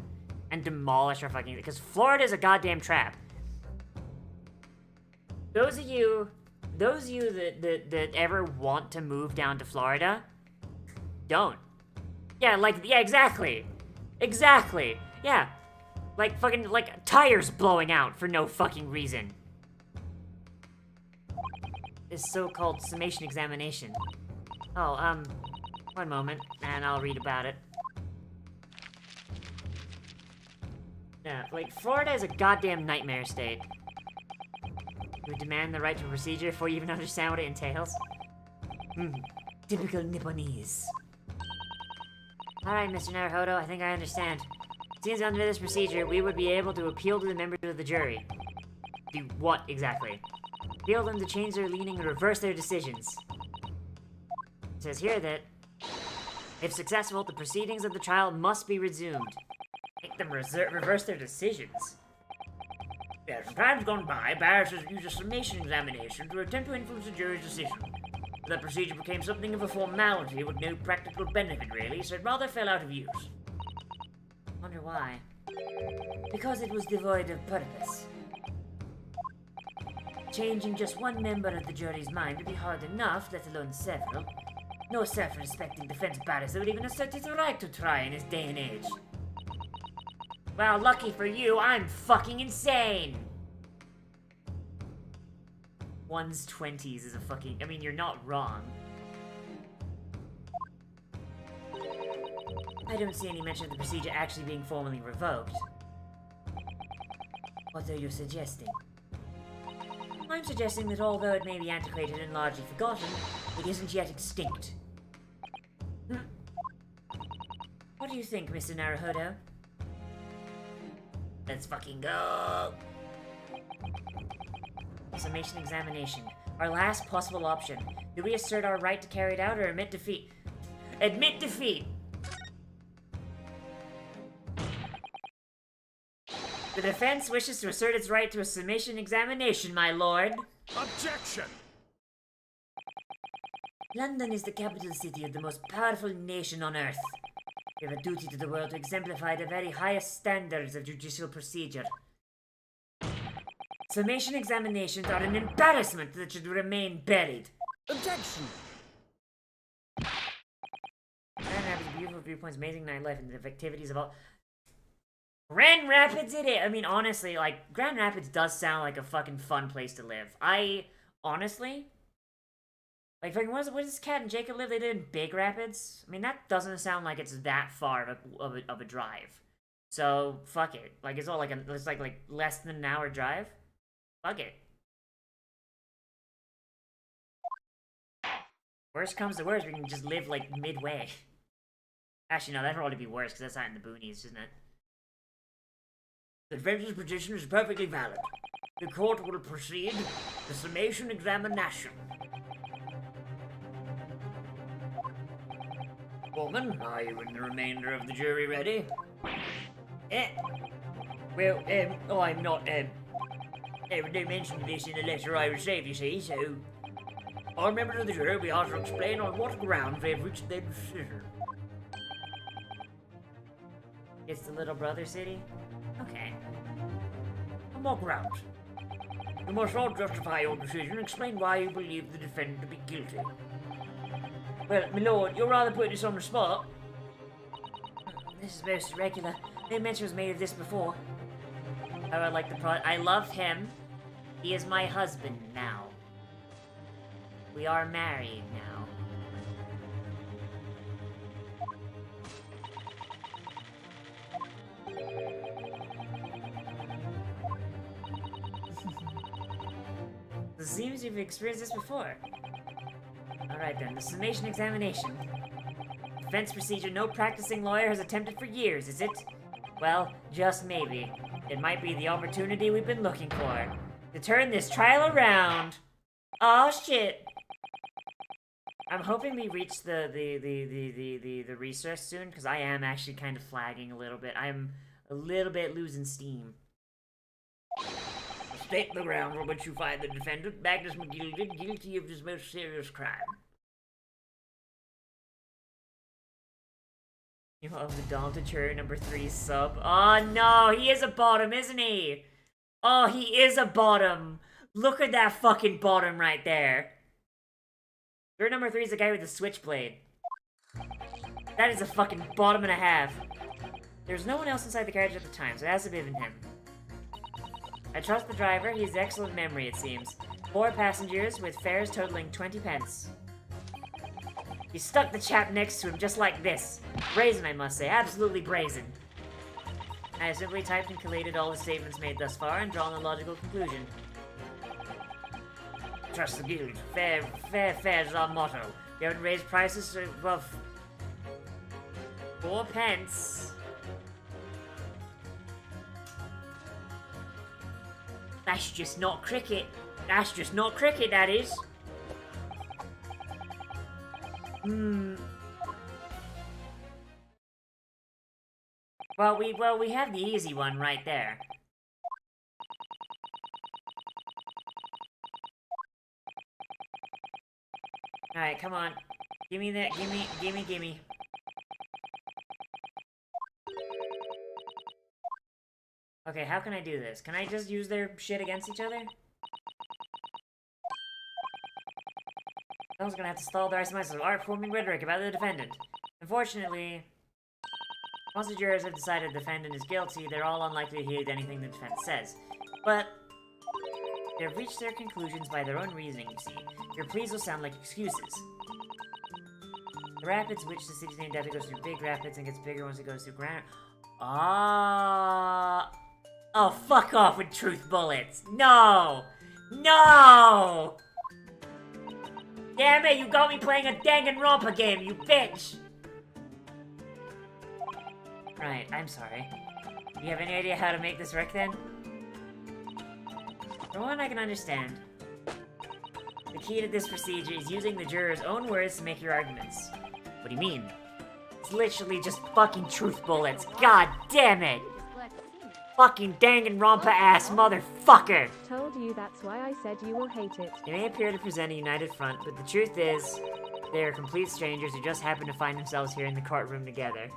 and demolish our fucking... Because Florida's a goddamn trap. Those of you that ever want to move down to Florida, don't. Yeah, exactly. Exactly. Yeah. Like, fucking, like, tires blowing out for no fucking reason. This so-called summation examination. Oh, one moment, and I'll read about it. Yeah, like, Florida is a goddamn nightmare state. You would demand the right to procedure before you even understand what it entails? Typical Nipponese. Alright, Mr. Naruhodo, I think I understand. Seems under this procedure, we would be able to appeal to the members of the jury. Do what exactly? Appeal them to change their leaning and reverse their decisions. It says here that, if successful, the proceedings of the trial must be resumed. Make them reverse their decisions. Yes, in times gone by, barristers used a summation examination to attempt to influence the jury's decision. That procedure became something of a formality with no practical benefit, really, so it rather fell out of use. Wonder why. Because it was devoid of purpose. Changing just one member of the jury's mind would be hard enough, let alone several. No self-respecting defense barrister would even assert his right to try in this day and age. Well, lucky for you, I'm fucking insane! 1's 20s is a fucking... I mean, you're not wrong. I don't see any mention of the procedure actually being formally revoked. What are you suggesting? I'm suggesting that although it may be antiquated and largely forgotten, it isn't yet extinct. What do you think, Mr. Naruhodo? Let's fucking go! Summation examination. Our last possible option. Do we assert our right to carry it out or admit defeat? Admit defeat! The defense wishes to assert its right to a summation examination, my lord. Objection! London is the capital city of the most powerful nation on earth. We have a duty to the world to exemplify the very highest standards of judicial procedure. Summation examinations are an embarrassment that should remain buried. Objection! Grand Rapids, beautiful viewpoints, amazing nightlife, and the activities of all... Grand Rapids it is! I mean, honestly, like, Grand Rapids does sound like a fucking fun place to live. Honestly... Like, fucking, what does Cat and Jacob live? They live in Big Rapids? I mean, that doesn't sound like it's that far of a drive. So, fuck it. Like, it's all like, it's like less than an hour drive? Fuck it. Worst comes to worst, we can just live, like, midway. Actually, no, that'd probably be worse, because that's out in the boonies, isn't it? The defense's position is perfectly valid. The court will proceed the summation examination. Woman, are you and the remainder of the jury ready? Well, I'm not, they mentioned this in the letter I received, you see, so... All members of the jury will be asked to explain on what grounds they have reached their decision. It's the little brother city? Okay. On what grounds? You must all justify your decision and explain why you believe the defendant to be guilty. Well, my lord, you're rather putting us on the spot. This is most irregular. No mention was made of this before. Oh, I like the I love him. He is my husband now. We are married now. It seems you've experienced this before. Alright then, the summation examination. Defense procedure no practicing lawyer has attempted for years, is it? Well, just maybe. It might be the opportunity we've been looking for. To turn this trial around! Oh shit! I'm hoping we reach the resource soon, because I am actually kind of flagging a little bit. I'm a little bit losing steam. State the ground for which you find the defendant, Magnus McGilded, guilty of this most serious crime. You love the Donald Tuchuri #3 sub. Oh no, he is a bottom, isn't he? Oh, he is a bottom. Look at that fucking bottom right there. Your #3 is the guy with the switchblade. That is a fucking bottom and a half. There's no one else inside the carriage at the time, so it has to be him. I trust the driver. He has excellent memory, it seems. 4 passengers with fares totaling 20 pence. He stuck the chap next to him just like this. Brazen, I must say. Absolutely brazen. I have simply typed and collated all the statements made thus far and drawn a logical conclusion. Trust the guild. Fair fares our motto. We haven't raised prices above 4 pence. That's just not cricket. That's just not cricket, that is. Well, we have the easy one right there. Alright, come on. Give me that, gimme. Okay, how can I do this? Can I just use their shit against each other? Someone's gonna have to stall the rest of art-forming rhetoric about the defendant. Unfortunately, once the jurors have decided the defendant is guilty, they're all unlikely to heed anything the defense says. But they've reached their conclusions by their own reasoning, you see. Your pleas will sound like excuses. The rapids, which the city's named after, goes through big rapids and gets bigger once it goes through ground. Ah. Oh, fuck off with truth bullets. No! No! Damn it, you got me playing a Danganronpa game, you bitch! Right, I'm sorry. Do you have any idea how to make this work then? For one, I can understand. The key to this procedure is using the jurors' own words to make your arguments. What do you mean? It's literally just fucking truth bullets. God damn it! Fucking Danganronpa ass motherfucker! Told you that's why I said you will hate it. They may appear to present a united front, but the truth is, they are complete strangers who just happen to find themselves here in the courtroom together.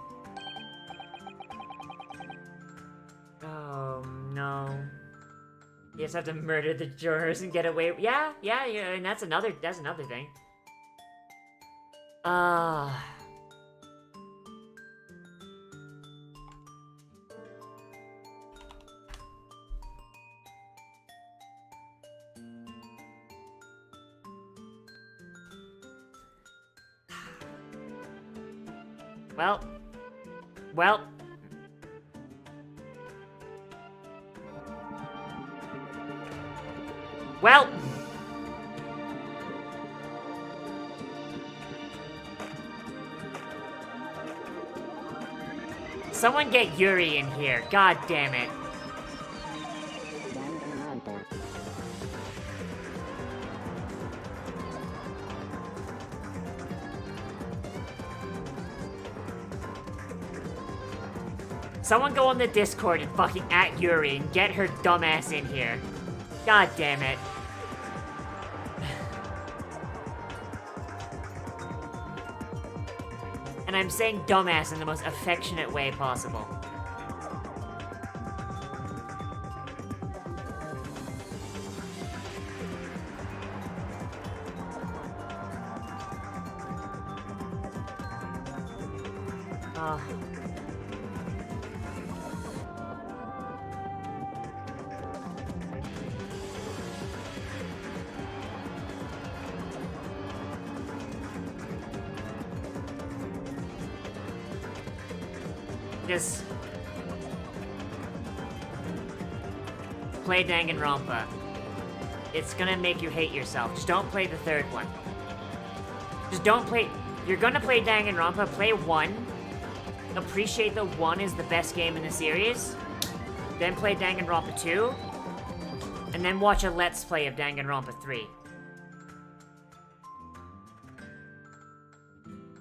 Oh no. You just have to murder the jurors and get away. Yeah, and that's another thing. Well. Someone get Yuri in here. God damn it. Someone go on the Discord and fucking at Yuri and get her dumbass in here. God damn it. And I'm saying dumbass in the most affectionate way possible. Just play Danganronpa. It's gonna make you hate yourself. Just don't play the third one. Just don't play. You're gonna play Danganronpa, play 1. Appreciate that 1 is the best game in the series. Then play Danganronpa 2. And then watch a Let's Play of Danganronpa 3.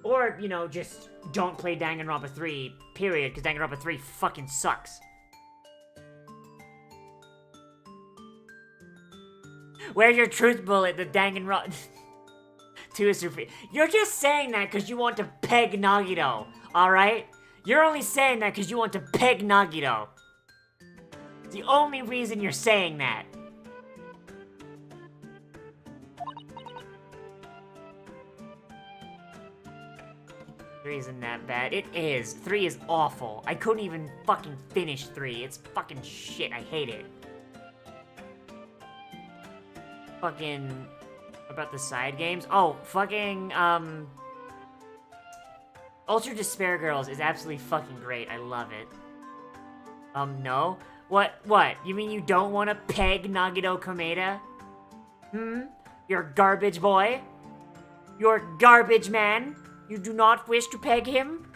Or, you know, just don't play Danganronpa 3, period, because Danganronpa 3 fucking sucks. Where's your truth bullet, the Danganronpa... 2 is super... You're just saying that because you want to peg Nagito, alright? You're only saying that because you want to peg Nagito. It's the only reason you're saying that. 3 isn't that bad. It is. 3 is awful. I couldn't even fucking finish 3. It's fucking shit. I hate it. Fucking... About the side games? Oh, fucking, Ultra Despair Girls is absolutely fucking great. I love it. No? What? You mean you don't want to peg Nagito Komeda? You're garbage boy? You're garbage man? You do not wish to peg him?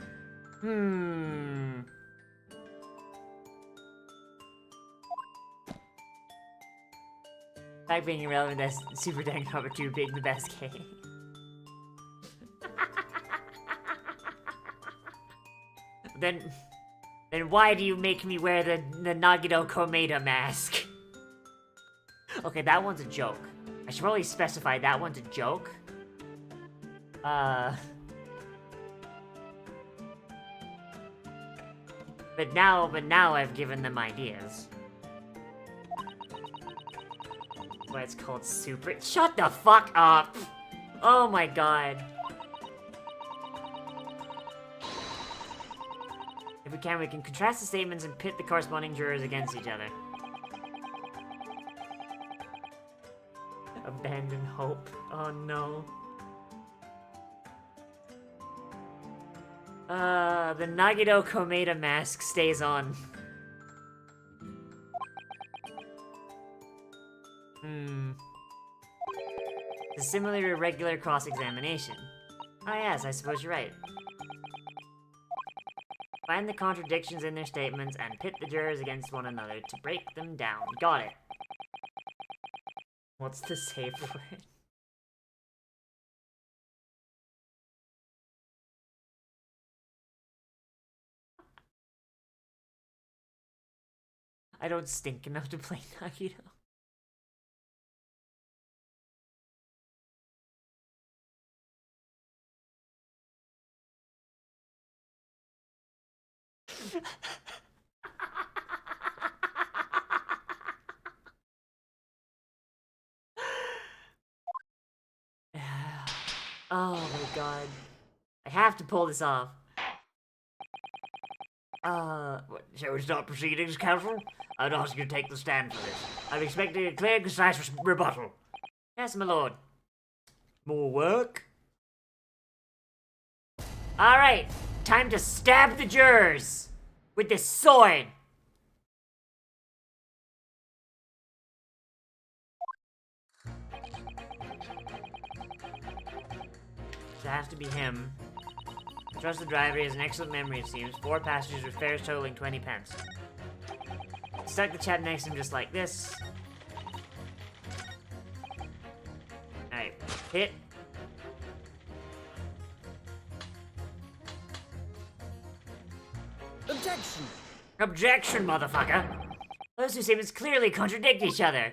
Fact being irrelevant, that's Super Danganronpa 2 being the best game. Then why do you make me wear the Nagito Komeda mask? Okay, that one's a joke. I should probably specify that one's a joke. But now I've given them ideas. Why it's called Super— Shut the fuck up! Oh my god. If we can contrast the statements and pit the corresponding jurors against each other. Abandon hope. Oh no. The Nagito Komeda mask stays on. It's similar to a regular cross-examination. Oh yes, I suppose you're right. Find the contradictions in their statements and pit the jurors against one another to break them down. Got it. What's the safe word? I don't stink enough to play Nagito. Oh my god. I have to pull this off. Shall we start proceedings, Counsel? I'd ask you to take the stand for this. I'm expecting a clear, concise rebuttal. Yes, my lord. More work? Alright, time to stab the jurors with this sword. It has to be him. Trust the driver, he has an excellent memory, it seems. 4 passengers with fares totaling 20 pence. Stuck the chap next to him just like this. Alright, hit. Objection! Objection, motherfucker! Those two statements clearly contradict each other.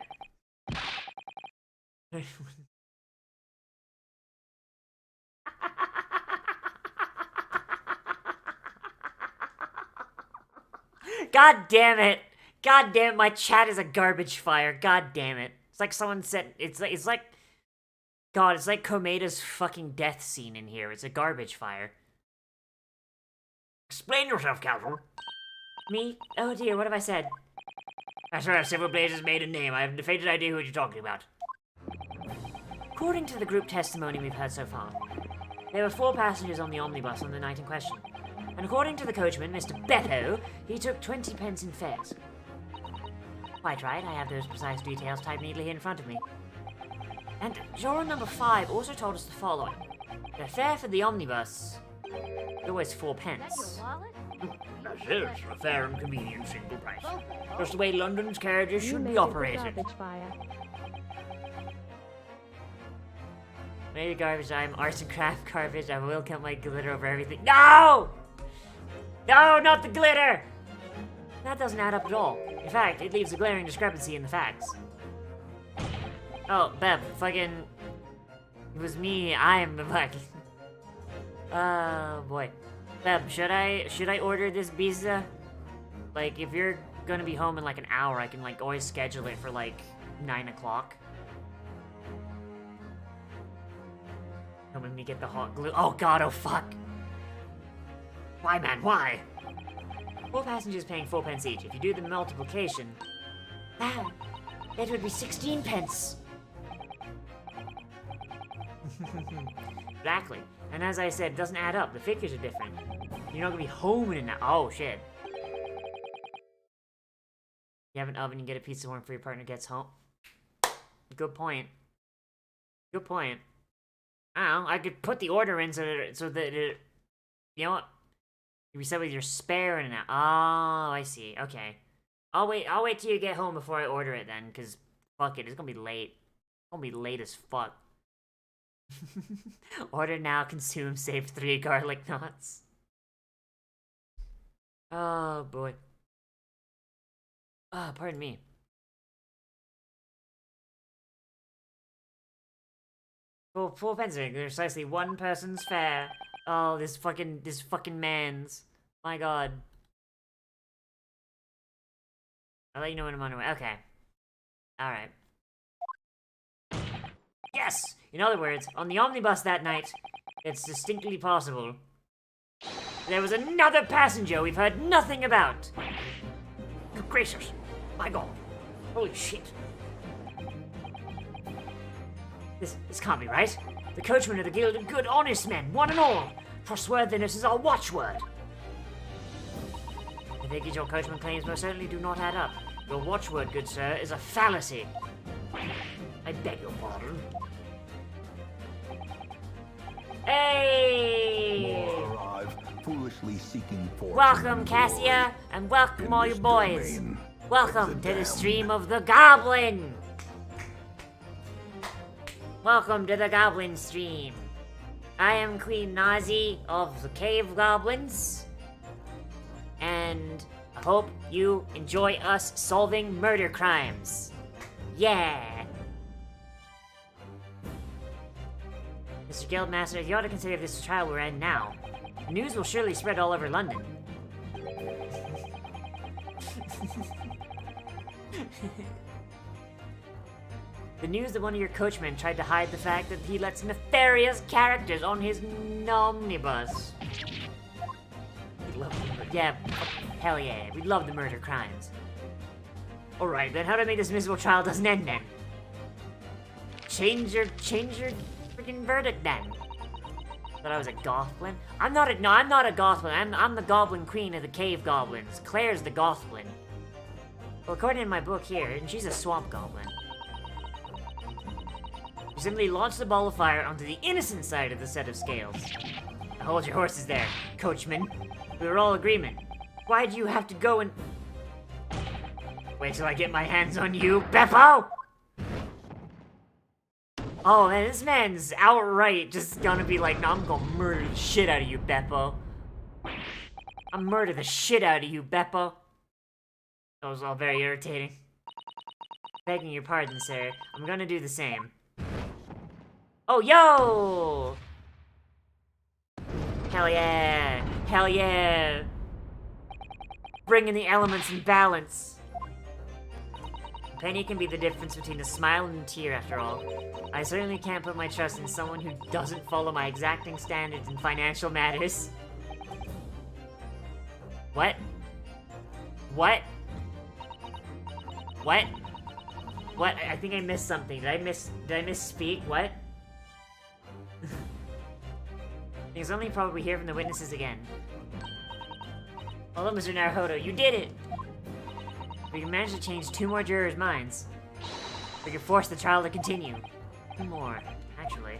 God damn it! God damn it, my chat is a garbage fire. God damn it. It's like someone said, it's like, God, it's like Komeda's fucking death scene in here. It's a garbage fire. Explain yourself, Counsel. Me? Oh dear, what have I said? I swear I have several blazes made a name. I have a fainted idea who you're talking about. According to the group testimony we've heard so far, there were 4 passengers on the omnibus on the night in question. And according to the coachman, Mr. Beppo, he took 20 pence in fares. Quite right, I have those precise details typed neatly in front of me. And juror number 5 also told us the following. The fare for the omnibus is always 4 Is that pence. your wallet? That's it. A fair and convenient single price. Just the way London's carriages You should made be it the operated. garbage fire. Maybe garbage, I'm arts and craft garbage, I will count my glitter over everything. No! No, not the glitter! That doesn't add up at all. In fact, it leaves a glaring discrepancy in the facts. Oh, Beb, fucking... It was me, I am the fucking... Oh, boy. Beb, should I order this pizza? Like, if you're gonna be home in like an hour, I can like always schedule it for like 9 o'clock. Don't make me get the hot glue. Oh god, oh fuck! Why, man, why? 4 passengers paying 4 pence each. If you do the multiplication... Wow, it would be 16 pence! Exactly. And as I said, it doesn't add up. The figures are different. You're not gonna be home in an hour. Oh, shit. You have an oven, you get a pizza warm before your partner gets home. Good point. Good point. I don't know, I could put the order in so that it... You know what? You said with your spare and an... Oh, I see. Okay. I'll wait till you get home before I order it then, because Fuck it, it's gonna be late. It's gonna be late as fuck. Order now, consume, save 3 garlic knots. Oh boy. Ah, pardon me. Full fencing, there's precisely one person's fare. Oh, this fucking man's. My god. I'll let you know when I'm on the way. Okay. Alright. Yes! In other words, on the omnibus that night, it's distinctly possible. There was another passenger we've heard nothing about. Good gracious. My god. Holy shit. This can't be right. The coachmen of the Guild are good, honest men, one and all. Trustworthiness is our watchword. I think your coachman claims most certainly do not add up. Your watchword, good sir, is a fallacy. I beg your pardon. Hey! More arrive, foolishly seeking fortune. Welcome, and Cassia, glory. and welcome In all this you boys. domain, Welcome of to the the damned. stream of the Goblin. Welcome to the Goblin stream. I am Queen Nazi of the Cave Goblins, and I hope you enjoy us solving murder crimes. Yeah. Mr. Guildmaster, you ought to consider this trial we're in now. The news will surely spread all over London. The news that one of your coachmen tried to hide the fact that he lets nefarious characters on his omnibus. We love yeah, hell yeah, we love the murder crimes. Alright, then how to make this miserable trial doesn't end then? Change your freaking verdict then. Thought I was a Goblin? I'm not a Goblin. I'm the Goblin Queen of the Cave Goblins. Claire's the Goblin. Well, according to my book here, and she's a Swamp Goblin. You simply launch the ball of fire onto the innocent side of the set of scales. Now hold your horses there, coachman. We were all agreement. Why do you have to go and... Wait till I get my hands on you, Beppo! Oh man, this man's outright just gonna be like, no, I'm gonna murder the shit out of you, Beppo. I'll murder the shit out of you, Beppo. That was all very irritating. Begging your pardon, sir. I'm gonna do the same. Oh, yo! Hell yeah! Hell yeah! Bringing the elements in balance. A penny can be the difference between a smile and a tear, after all. I certainly can't put my trust in someone who doesn't follow my exacting standards in financial matters. What? What? What? What? I think I missed something. Did I misspeak? What? I think it's only probably hear from the witnesses again. Hello, Mr. Naruhodo, you did it! We can manage to change 2 more jurors' minds. We can force the trial to continue. 2 more, actually.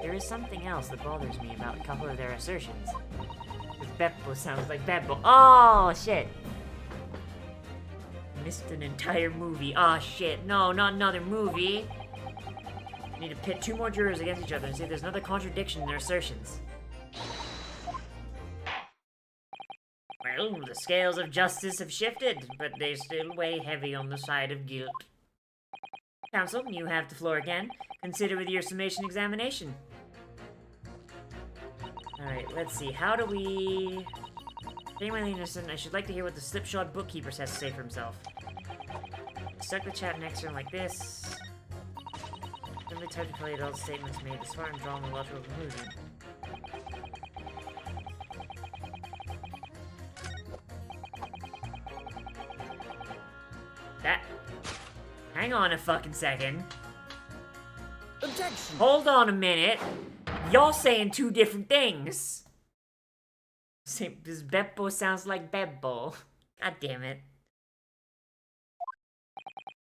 There is something else that bothers me about a couple of their assertions. This Beppo sounds like Beppo. Oh, shit! Missed an entire movie. Oh, shit. No, not another movie. I need to pit 2 more jurors against each other and see if there's another contradiction in their assertions. Well, the scales of justice have shifted, but they still weigh heavy on the side of guilt. Counsel, you have the floor again. Consider with your summation examination. Alright, let's see. How do we... Genuinely innocent, I should like to hear what the slipshod bookkeeper has to say for himself. Stuck the chat next to him like this. Simply type to collate all the statements made, the smart and drawn the logical conclusion. That... Hang on a fucking second. Objection! Hold on a minute. Y'all saying 2 different things. This Beppo sounds like Beppo. God damn it.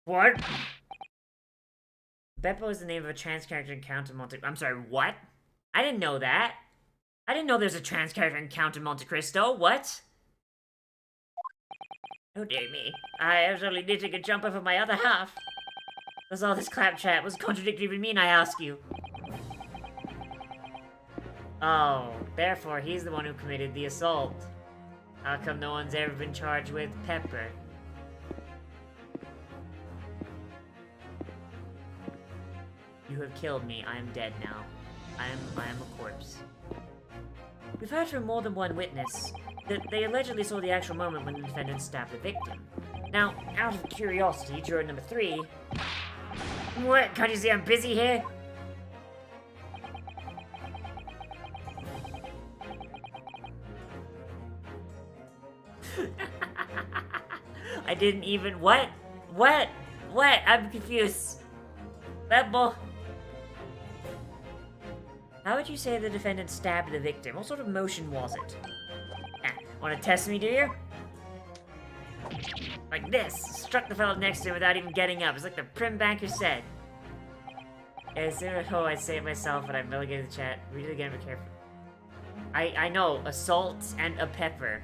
What? Beppo is the name of a trans character in Count of Monte... I'm sorry, what? I didn't know that. I didn't know there's a trans character in Count of Monte Cristo. What? Oh dear me. I was only knitting a jumper for my other half. Does all this claptrap was contradictory to mean, I ask you? Oh, therefore he's the one who committed the assault. How come no one's ever been charged with Pepper? You have killed me. I am dead now. I am a corpse. We've heard from more than one witness that they allegedly saw the actual moment when the defendant stabbed the victim. Now, out of curiosity, juror number 3... What? Can't you see I'm busy here? I didn't even... What? What? What? I'm confused. Pebble. How would you say the defendant stabbed the victim? What sort of motion was it? Want to test me, do you? Like this. Struck the fellow next to him without even getting up. It's like the prim banker said. Oh, I say it myself, but I'm relegated to the chat. Read it again, be careful. I know. Assault and a pepper.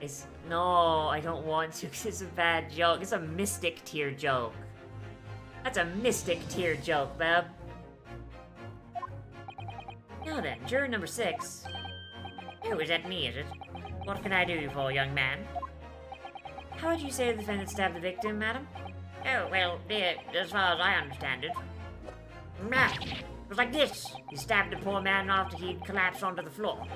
It's... No, I don't want to, because it's a bad joke. It's a mystic tier joke. That's a mystic tier joke, Bab. Now then, juror number 6. Oh, is that me, is it? What can I do you for, young man? How would you say the defendant stabbed the victim, madam? Oh, well, dear, as far as I understand it. It was like this. He stabbed the poor man after he'd collapsed onto the floor.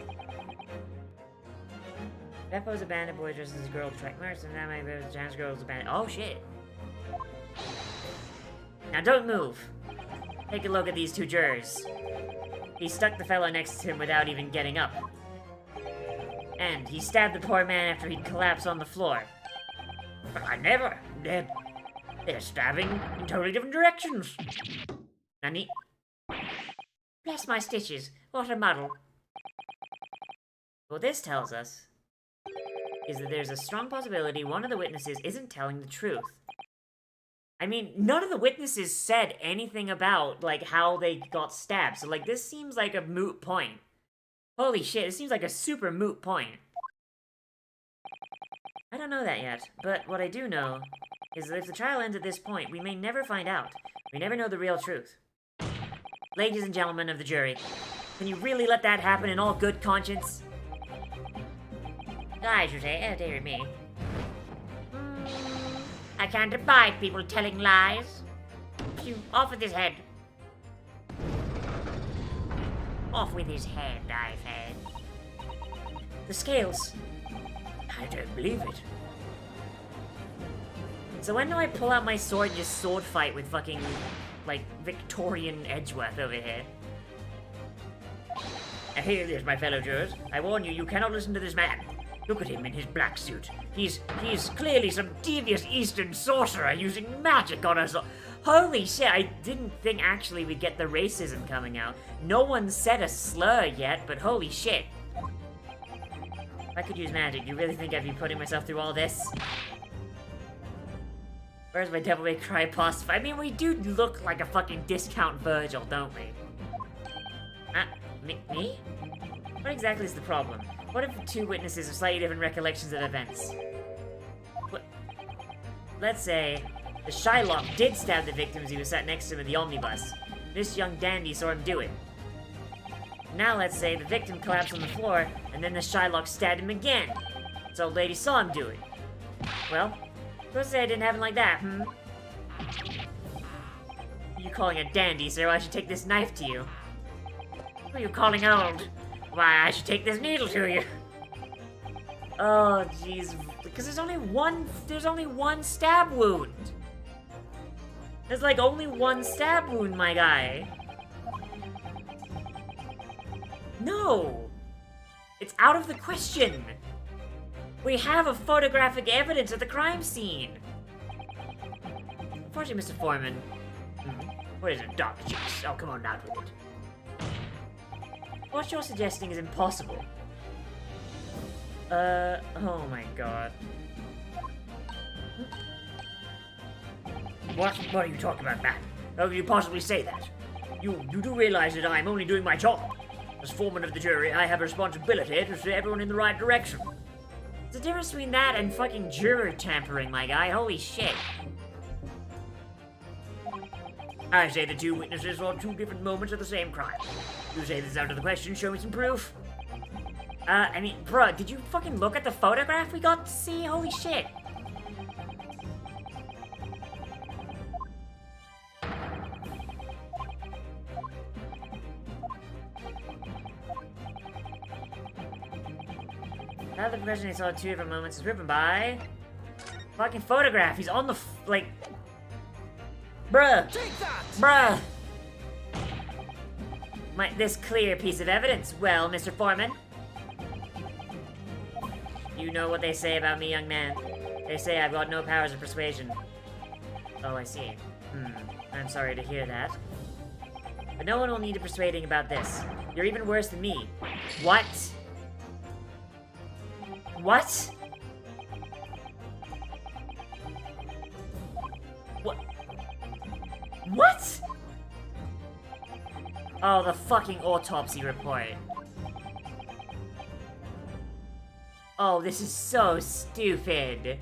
Beppo's a bandit boy dressed as a girl to track mercs, and that might be a chance girl's a bandit. Oh, shit. Now don't move. Take a look at these 2 jurors. He stuck the fellow next to him without even getting up. And he stabbed the poor man after he'd collapsed on the floor. But I never. They're stabbing in totally different directions. Nani? Bless my stitches. What a muddle. What this tells us is that there's a strong possibility one of the witnesses isn't telling the truth. I mean, none of the witnesses said anything about, like, how they got stabbed, so, like, this seems like a moot point. Holy shit, it seems like a super moot point. I don't know that yet, but what I do know is that if the trial ends at this point, we may never find out. We never know the real truth. Ladies and gentlemen of the jury, can you really let that happen in all good conscience? I should say, oh dear me. I can't abide people telling lies. You, off with his head. Off with his head, I said. The scales. I don't believe it. So when do I pull out my sword and just sword fight with fucking, like, Victorian Edgeworth over here? Now here it is, my fellow jurors. I warn you, you cannot listen to this man. Look at him in his black suit. He's clearly some devious Eastern sorcerer using magic on us. Holy shit, I didn't think actually we'd get the racism coming out. No one said a slur yet, but holy shit. If I could use magic, you really think I'd be putting myself through all this? Where's my Devil May Cry boss? I mean, we do look like a fucking discount Virgil, don't we? Me? What exactly is the problem? What if the 2 witnesses have slightly different recollections of events? Let's say the Shylock did stab the victim as he was sat next to him in the omnibus. This young dandy saw him do it. Now let's say the victim collapsed on the floor, and then the Shylock stabbed him again. This old lady saw him do it. Well, let's say it didn't happen like that, You calling a dandy, sir? I should take this knife to you. Who are you calling old? Why, I should take this needle to you. Oh, jeez. Because there's only one stab wound. There's like only one stab wound, my guy. No! It's out of the question. We have a photographic evidence of the crime scene. Unfortunately, Mr. Foreman. What is it, Dr. Cheeks? Oh, come on, out with it. What you're suggesting is impossible. Oh my god. What are you talking about, man? How can you possibly say that? You do realize that I'm only doing my job. As foreman of the jury, I have a responsibility to steer everyone in the right direction. The difference between that and fucking juror tampering, my guy. Holy shit. I say the two witnesses saw two different moments of the same crime. You say this is out of the question, show me some proof. I mean, bruh, did you fucking look at the photograph we got to see? Holy shit. Now the person who saw two different moments is driven by... Fucking photograph, he's on the like... Bruh! Take that! Bruh! This clear piece of evidence. Well, Mr. Foreman. You know what they say about me, young man. They say I've got no powers of persuasion. Oh, I see. I'm sorry to hear that. But no one will need persuading about this. You're even worse than me. What? What? What? What? Oh, the fucking autopsy report. Oh, this is so stupid.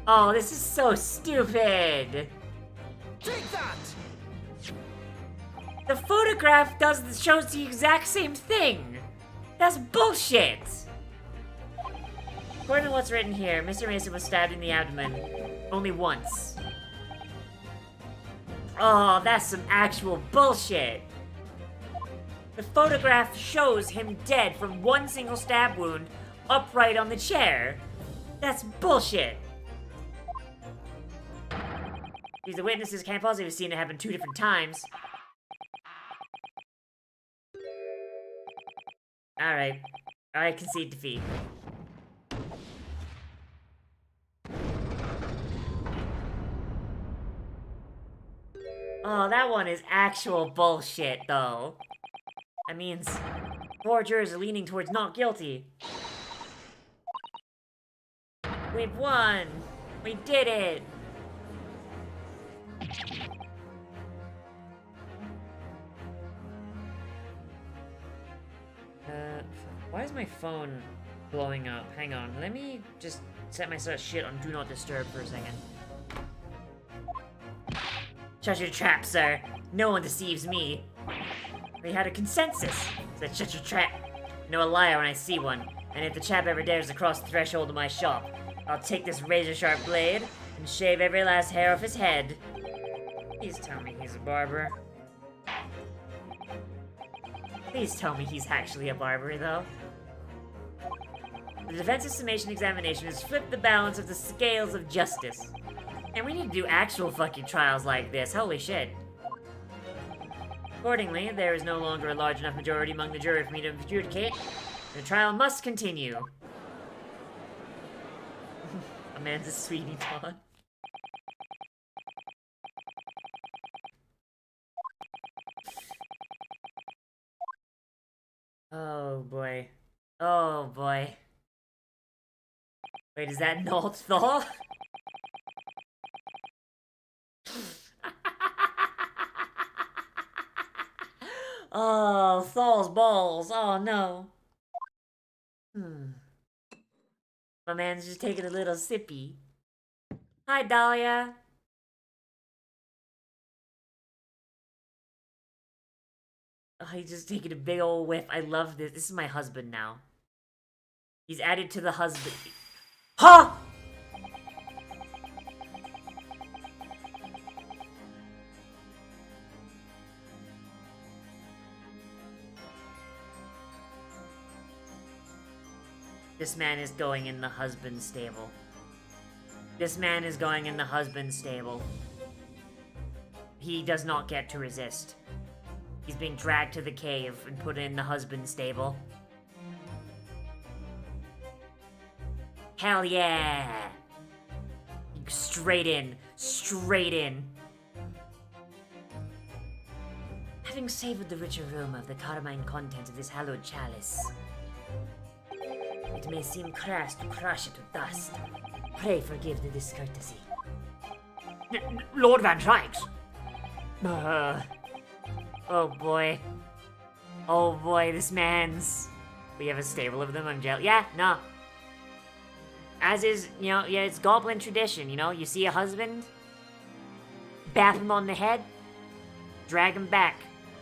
Oh, this is so stupid. Take that! The photograph shows the exact same thing. That's bullshit. According to what's written here, Mr. Mason was stabbed in the abdomen only once. Oh, that's some actual bullshit. The photograph shows him dead from one single stab wound upright on the chair. That's bullshit. Because the witnesses can't possibly have seen it happen 2 different times. Alright. I concede defeat. Oh, that one is actual bullshit, though. That means 4 jurors are leaning towards not guilty. We've won! We did it! Why is my phone blowing up? Hang on, let me just set my shit on Do Not Disturb for a second. Shut your trap, sir. No one deceives me. We had a consensus. Said shut your trap. I know a liar when I see one. And if the chap ever dares to cross the threshold of my shop, I'll take this razor-sharp blade and shave every last hair off his head. Please tell me he's a barber. Please tell me he's actually a barber, though. The defense's summation examination has flipped the balance of the scales of justice. And we need to do actual fucking trials like this, holy shit. Accordingly, there is no longer a large enough majority among the jury for me to adjudicate. The trial must continue. A man's a sweetie Todd. Oh boy. Oh boy. Wait, is that not Thor? Oh, Thor's balls. Oh no. My man's just taking a little sippy. Hi, Dahlia. Oh, he's just taking a big old whiff. I love this. This is my husband now. He's added to the husband. Huh? This man is going in the husband's stable. This man is going in the husband's stable. He does not get to resist. He's being dragged to the cave and put in the husband's stable. Hell yeah! Straight in. Straight in. Having savored the rich aroma of the carmine content of this hallowed chalice, it may seem crass to crush it to dust. Pray forgive the discourtesy. Lord Van Trykes. Oh boy. Oh boy, this man's... We have a stable of them, I'm jealous. Yeah, no. as is, you know, yeah, it's Goblin tradition, you know? You see a husband, bap him on the head, drag him back,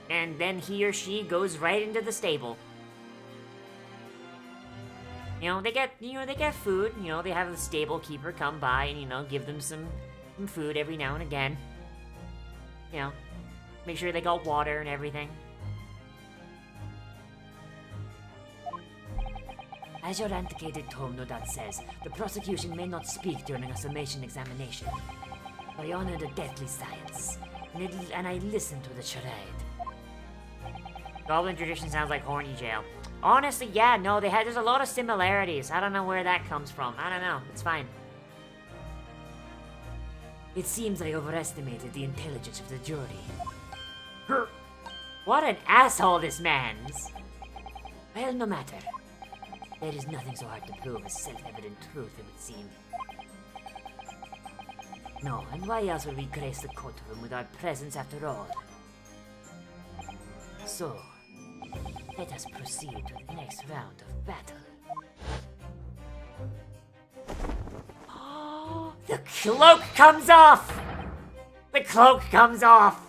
and then he or she goes right into the stable. You know, they get food, you know, they have the stable keeper come by and, you know, give them some food every now and again. You know, make sure they got water and everything. As your antiquated tome no doubt says, the prosecution may not speak during a summation examination. I honor the deathly science, and I listen to the charade. Goblin tradition sounds like horny jail. Honestly, yeah, no, there's a lot of similarities. I don't know where that comes from. I don't know. It's fine. It seems I overestimated the intelligence of the jury. What an asshole this man's. Well, no matter. There is nothing so hard to prove as self-evident truth, it would seem. No, and why else would we grace the courtroom with our presence after all? So, let us proceed to the next round of battle. The cloak comes off! The cloak comes off!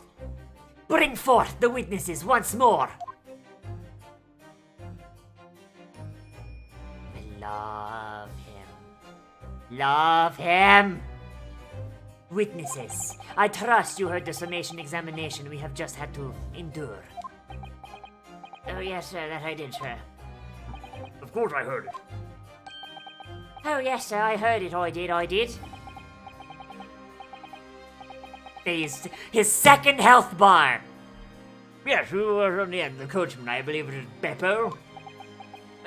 Bring forth the witnesses once more! I love him. Love him! Witnesses, I trust you heard the summation examination we have just had to endure. Oh yes, sir, that I did, sir. Of course I heard it. Oh yes, sir, I heard it, I did. His second health bar! Yes, who was on the end? The coachman, I believe it is Beppo.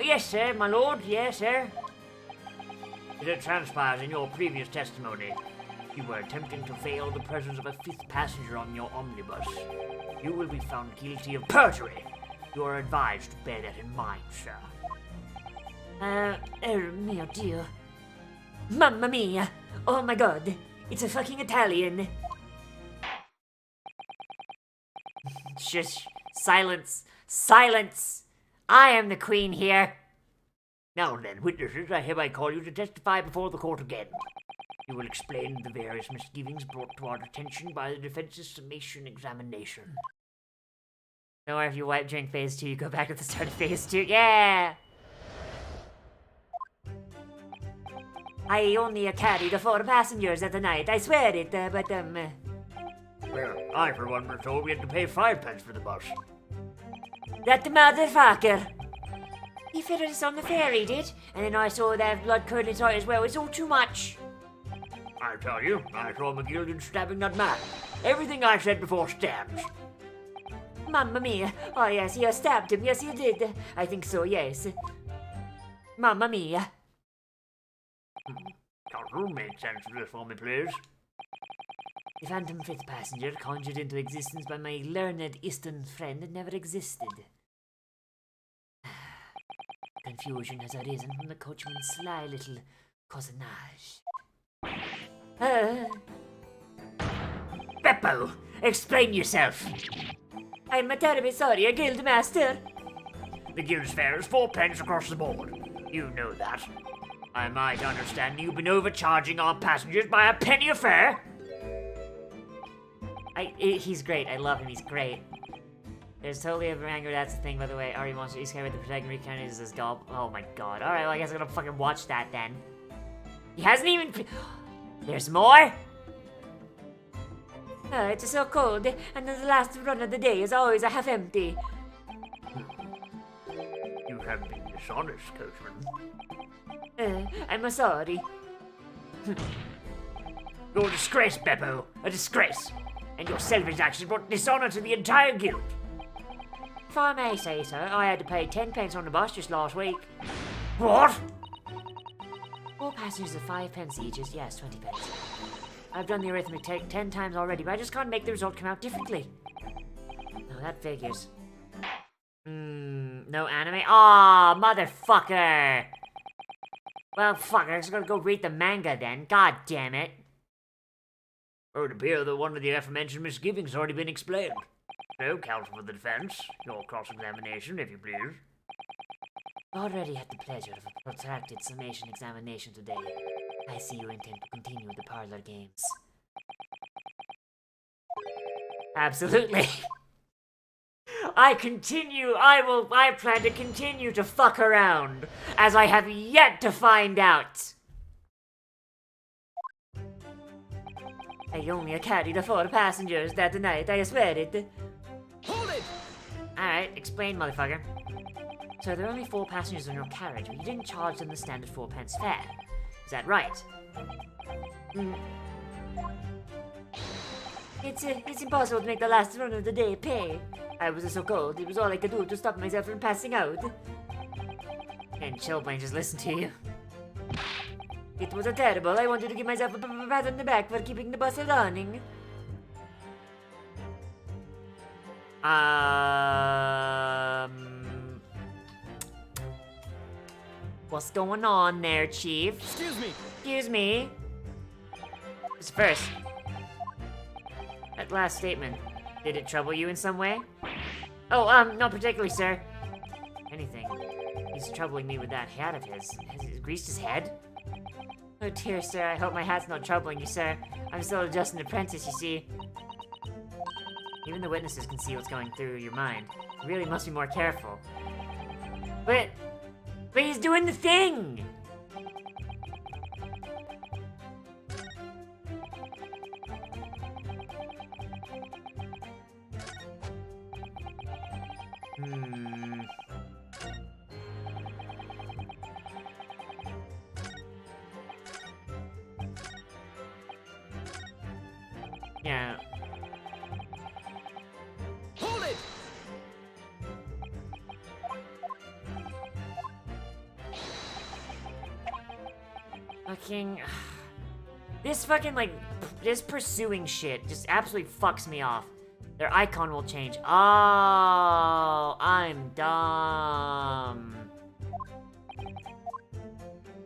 Yes, sir, my lord, yes, sir. As it transpires in your previous testimony, you were attempting to veil the presence of a fifth passenger on your omnibus. You will be found guilty of perjury. You are advised to bear that in mind, sir. Oh mio Dio. Mamma mia! Oh my god, it's a fucking Italian. Shush. Silence. Silence. I am the queen here. Now then, witnesses, I hereby call you to testify before the court again. You will explain the various misgivings brought to our attention by the defense's summation examination. Don't worry, if you wipe during phase 2, you go back to the start of phase 2. Yeah! I only carried 4 passengers at the night, I swear it, but Well, I for one was told we had to pay 5 pence for the bus. that motherfucker! He fitted us on the ferry, did? And then I saw that blood curdling sight as well. It's all too much. I tell you, I saw McGilden stabbing that man. Everything I said before stands. Mamma mia. Oh yes, you stabbed him. Yes, you did. I think so, yes. Mamma mia. Counsel, make sense of this for me, please. The phantom fifth passenger conjured into existence by my learned Eastern friend never existed. Confusion has arisen from the coachman's sly little cousinage. Beppo, explain yourself. I'm terribly sorry, a guild master. The guild's fare is 4 pence across the board. You know that. I might understand you've been overcharging our passengers by a penny a fare. He's great. I love him. He's great. There's totally a manga. That's the thing, by the way. Ari Monster East with the protagonist recounted as this Goblin. Oh my god. Alright, well, I guess I'm gonna fucking watch that then. He hasn't even. There's more? It's so cold, and the last run of the day is always half empty. You have been dishonest, coachman. I'm sorry. You're a disgrace, Beppo. A disgrace. And your selfish actions brought dishonor to the entire guild. If I may say so, I had to pay 10 pence on the bus just last week. What? 4 passengers at 5 pence each is, yes, 20 pence. I've done the arithmetic 10 times already, but I just can't make the result come out differently. No, that figures. No anime? Aw, motherfucker! Well, fuck, I just gotta go read the manga then. God damn it. Oh, it appears that one of the aforementioned misgivings has already been explained. So, counsel for the defense, your cross-examination, if you please. Already had the pleasure of a protracted summation examination today. I see you intend to continue the parlor games. Absolutely. I plan to continue to fuck around, as I have yet to find out. I only carried the 4 passengers that night, I swear it. Hold it! Alright, explain, motherfucker. So there are only 4 passengers in your carriage, but you didn't charge them the standard 4 pence fare. Is that right? It's impossible to make the last run of the day pay. I was so cold, it was all I could do to stop myself from passing out. And Chillblain just listen to you. It was terrible. I wanted to give myself a pat on the back for keeping the bus running. What's going on there, Chief? Excuse me. Excuse me. First, that last statement, did it trouble you in some way? Oh, not particularly, sir. If anything, he's troubling me with that hat of his. Has he greased his head? Oh dear, sir, I hope my hat's not troubling you, sir. I'm still just an apprentice, you see. Even the witnesses can see what's going through your mind. You really must be more careful. But he's doing the thing! Yeah. Hold it! Fucking... This fucking, like, this pursuing shit just absolutely fucks me off. Their icon will change. Oh, I'm dumb.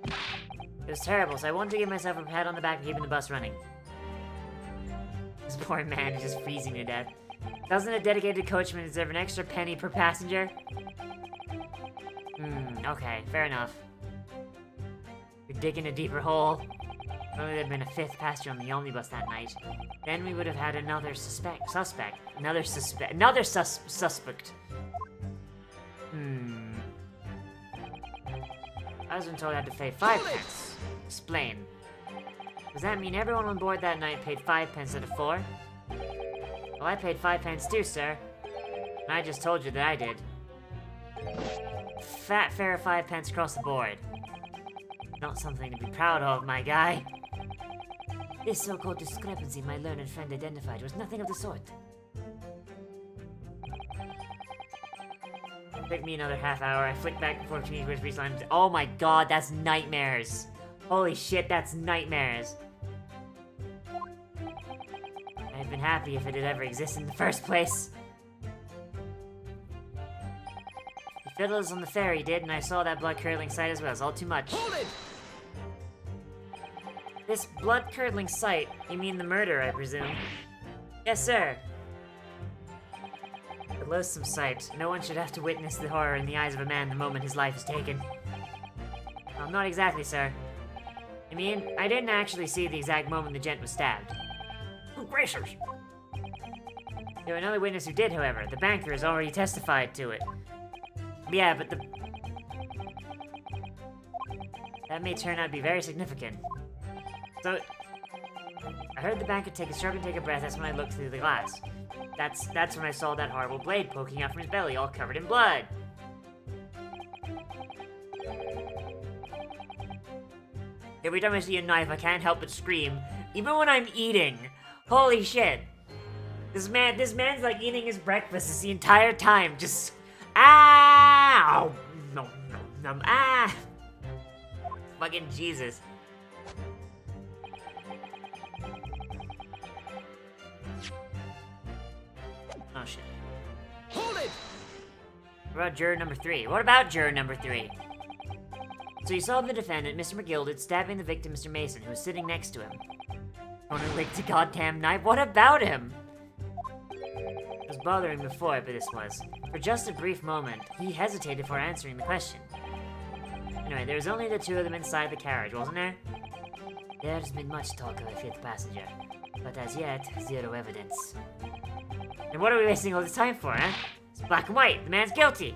It was terrible, so I wanted to give myself a pat on the back for keeping the bus running. This poor man is just freezing to death. Doesn't a dedicated coachman deserve an extra penny per passenger? Okay, fair enough. You're digging a deeper hole. If only there'd been a 5th passenger on the omnibus that night. Then we would have had another suspect. I was told I had to pay 5 pence. Explain. Does that mean everyone on board that night paid 5 pence instead of 4? Well, I paid 5 pence too, sir. And I just told you that I did. Fat fare of 5 pence across the board. Not something to be proud of, my guy. This so-called discrepancy my learned friend identified was nothing of the sort. It took me another half hour. I flicked back and forth between which lines. Oh my god, that's nightmares. Holy shit, that's nightmares. I'd been happy if it had ever existed in the first place. The fiddlers on the ferry did, and I saw that blood-curdling sight as well. It's all too much. Hold it! This blood-curdling sight? You mean the murder, I presume? Yes, sir. A loathsome sight. No one should have to witness the horror in the eyes of a man the moment his life is taken. Not exactly, sir. I mean, I didn't actually see the exact moment the gent was stabbed. Good gracious! There were another witness who did, however. The banker has already testified to it. Yeah, but that may turn out to be very significant. So, I heard the banker struggle to take a breath. That's when I looked through the glass. That's when I saw that horrible blade poking out from his belly, all covered in blood. Every time I see a knife, I can't help but scream, even when I'm eating. Holy shit! This man's like eating his breakfast the entire time. Just ow! No, ah! Fucking Jesus. Oh shit. Hold it! What about juror number 3? What about juror number 3? So you saw the defendant, Mr. McGilded, stabbing the victim, Mr. Mason, who was sitting next to him. Only licked a goddamn knife? What about him? It was bothering before, but this was. For just a brief moment, he hesitated before answering the question. Anyway, there was only the two of them inside the carriage, wasn't there? There's been much talk of a fifth passenger, but as yet, zero evidence. And what are we wasting all this time for, huh? It's black and white. The man's guilty.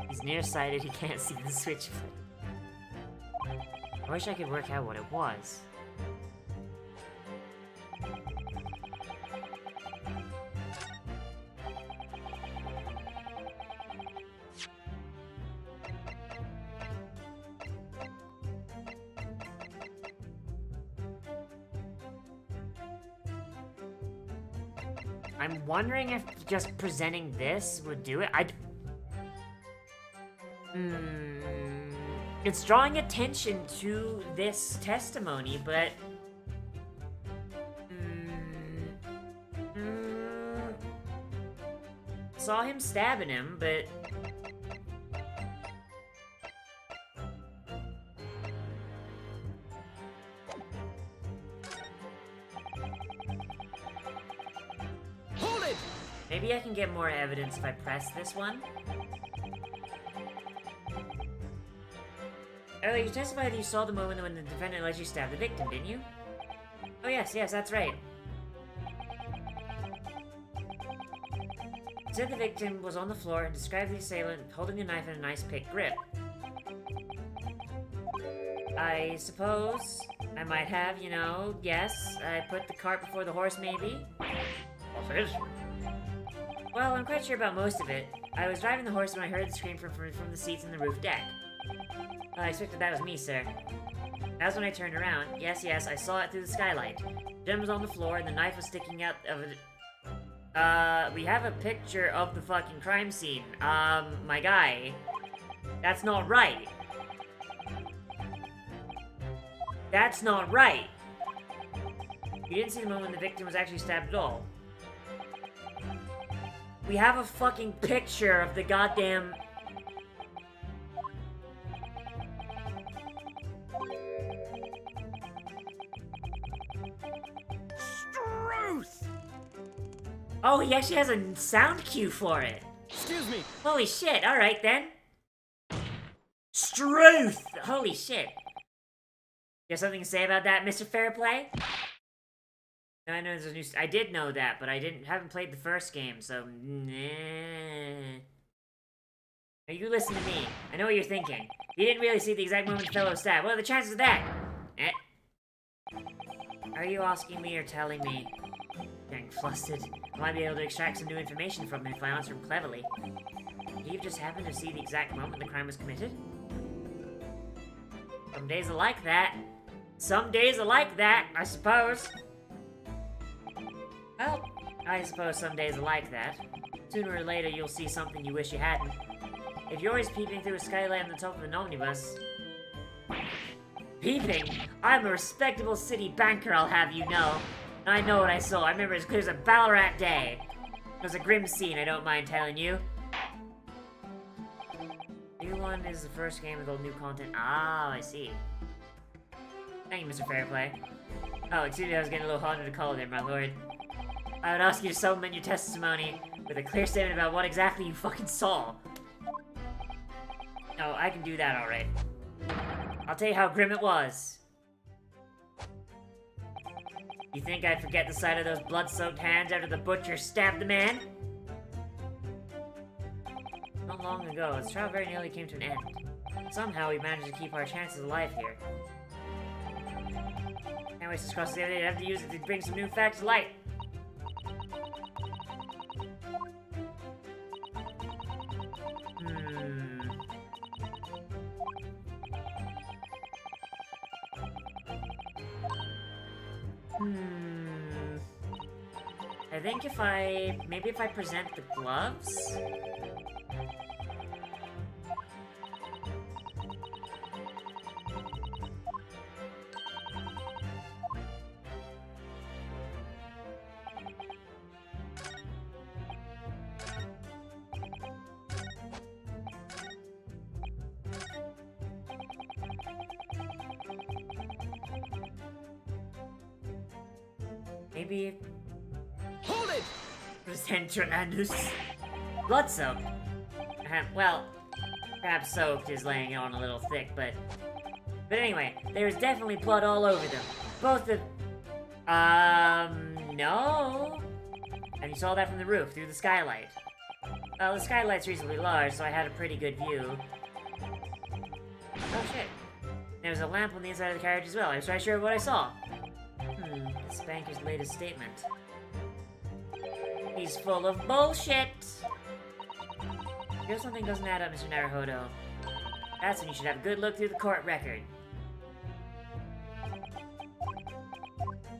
He's nearsighted. He can't see the switch. I wish I could work out what it was. I'm wondering if just presenting this would do it. It's drawing attention to this testimony, but... Saw him stabbing him, but... Hold it! Maybe I can get more evidence if I press this one. Oh, you testified that you saw the moment when the defendant allegedly stabbed the victim, didn't you? Oh yes, that's right. You said the victim was on the floor and described the assailant holding a knife in a nice pick grip. I suppose I might have, you know, yes, I put the cart before the horse, maybe? What is? Well, I'm quite sure about most of it. I was driving the horse when I heard the scream from the seats in the roof deck. I expected that was me, sir. That's when I turned around. Yes, I saw it through the skylight. Jen was on the floor and the knife was sticking out of it. We have a picture of the fucking crime scene. My guy. That's not right. That's not right. You didn't see the moment when the victim was actually stabbed at all. We have a fucking picture of the goddamn... Struth! Oh, he actually has a sound cue for it. Excuse me. Holy shit, alright then. Struth! Holy shit. You have something to say about that, Mr. Fairplay? No, I know there's a new... I did know that, but I haven't played the first game, so... Nah. Now you listen to me. I know what you're thinking. You didn't really see the exact moment the fellow was stabbed. What are the chances of that? Are you asking me or telling me? Getting flustered. I might be able to extract some new information from him if I answer him cleverly. Do you just happen to see the exact moment the crime was committed? Some days are like that. Some days are like that, I suppose. Well, I suppose some days are like that. Sooner or later, you'll see something you wish you hadn't. If you're always peeping through a skylight on the top of an omnibus... Peeping? I'm a respectable city banker, I'll have you know. And I know what I saw. I remember as clear as a Ballarat day. It was a grim scene, I don't mind telling you. New one is the first game with all new content. Ah, I see. Thank you, Mr. Fairplay. Oh, excuse me, I was getting a little hot under the collar there, my lord. I would ask you to supplement your testimony with a clear statement about what exactly you fucking saw. Oh, I can do that alright. I'll tell you how grim it was. You think I'd forget the sight of those blood-soaked hands after the butcher stabbed the man? Not long ago, his trial very nearly came to an end. Somehow we managed to keep our chances alive here. Can't waste this cross the other day. I have to use it to bring some new facts to light. I think maybe if I present the gloves? Maybe... Hold it! Present your anus. Blood-soaked. Well, perhaps soaked is laying it on a little thick, but anyway, there's definitely blood all over them. Both of... no. And you saw that from the roof, through the skylight. Well, the skylight's reasonably large, so I had a pretty good view. Oh shit. There was a lamp on the inside of the carriage as well. I was quite sure of what I saw. This banker's latest statement. He's full of bullshit! If something doesn't add up, Mr. Naruhodo, that's when you should have a good look through the court record.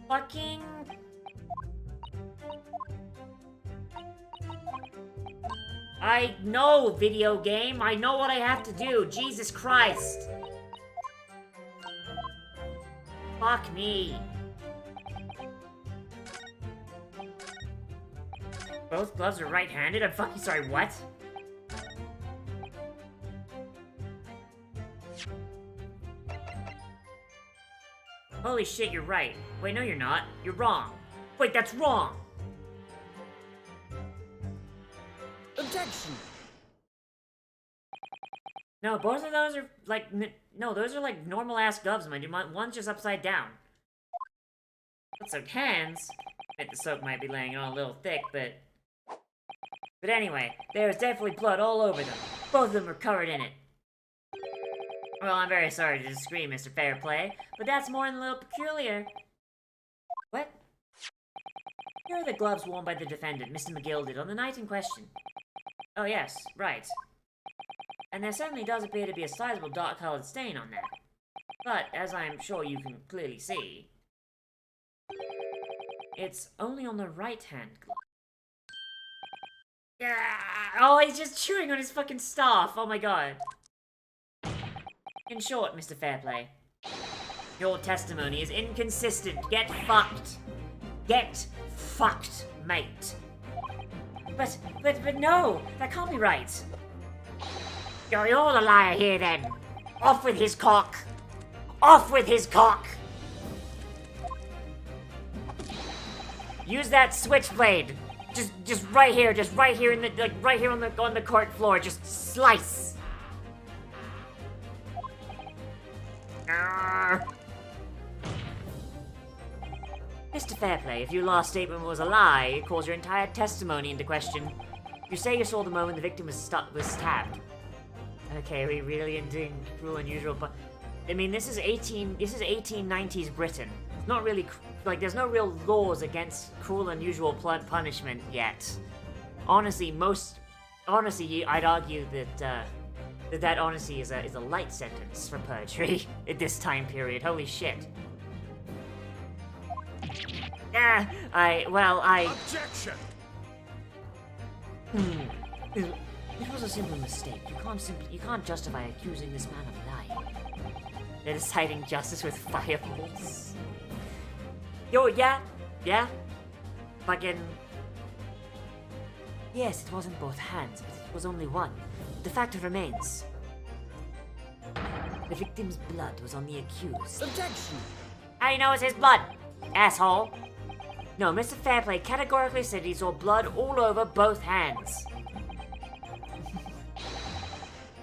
Fucking... I know, video game. I know what I have to do. Jesus Christ. Fuck me. Both gloves are right-handed? I'm fucking sorry, what? Holy shit, you're right. Wait, no you're not. You're wrong. Wait, that's wrong! Objection! No, both of those are, like, no, those are, like, normal-ass gloves, mind you. One's just upside down. Soaked hands. I bet the soak might be laying on a little thick, but... But anyway, there's definitely blood all over them. Both of them are covered in it. Well, I'm very sorry to disagree, Mr. Fairplay, but that's more than a little peculiar. What? Here are the gloves worn by the defendant, Mr. McGilded, on the night in question. Oh yes, right. And there certainly does appear to be a sizable dark-colored stain on there. But, as I'm sure you can clearly see, it's only on the right-hand glove. Yeah. Oh, he's just chewing on his fucking staff. Oh my god. In short, Mr. Fairplay, your testimony is inconsistent. Get fucked. Get fucked, mate. But no, that can't be right. You're the liar here then. Off with his cock. Off with his cock. Use that switchblade. Just right here in the, like, right here on the court floor. Just slice. Mr. Fairplay, if your last statement was a lie, it calls your entire testimony into question. You say you saw the moment the victim was stabbed. Okay, are we really into cruel and unusual? But I mean, this is 1890s Britain. Not really, like, there's no real laws against cruel and unusual punishment yet. Honestly, I'd argue that that honestly is a light sentence for perjury at this time period. Holy shit. Objection! It was a simple mistake. You can't justify accusing this man of lying. They're deciding justice with fireballs. Yo, yeah. Fucking... Yes, it wasn't both hands, but it was only one. The fact remains. The victim's blood was on the accused. Objection! How do you know it's his blood, asshole? No, Mr. Fairplay categorically said he saw blood all over both hands.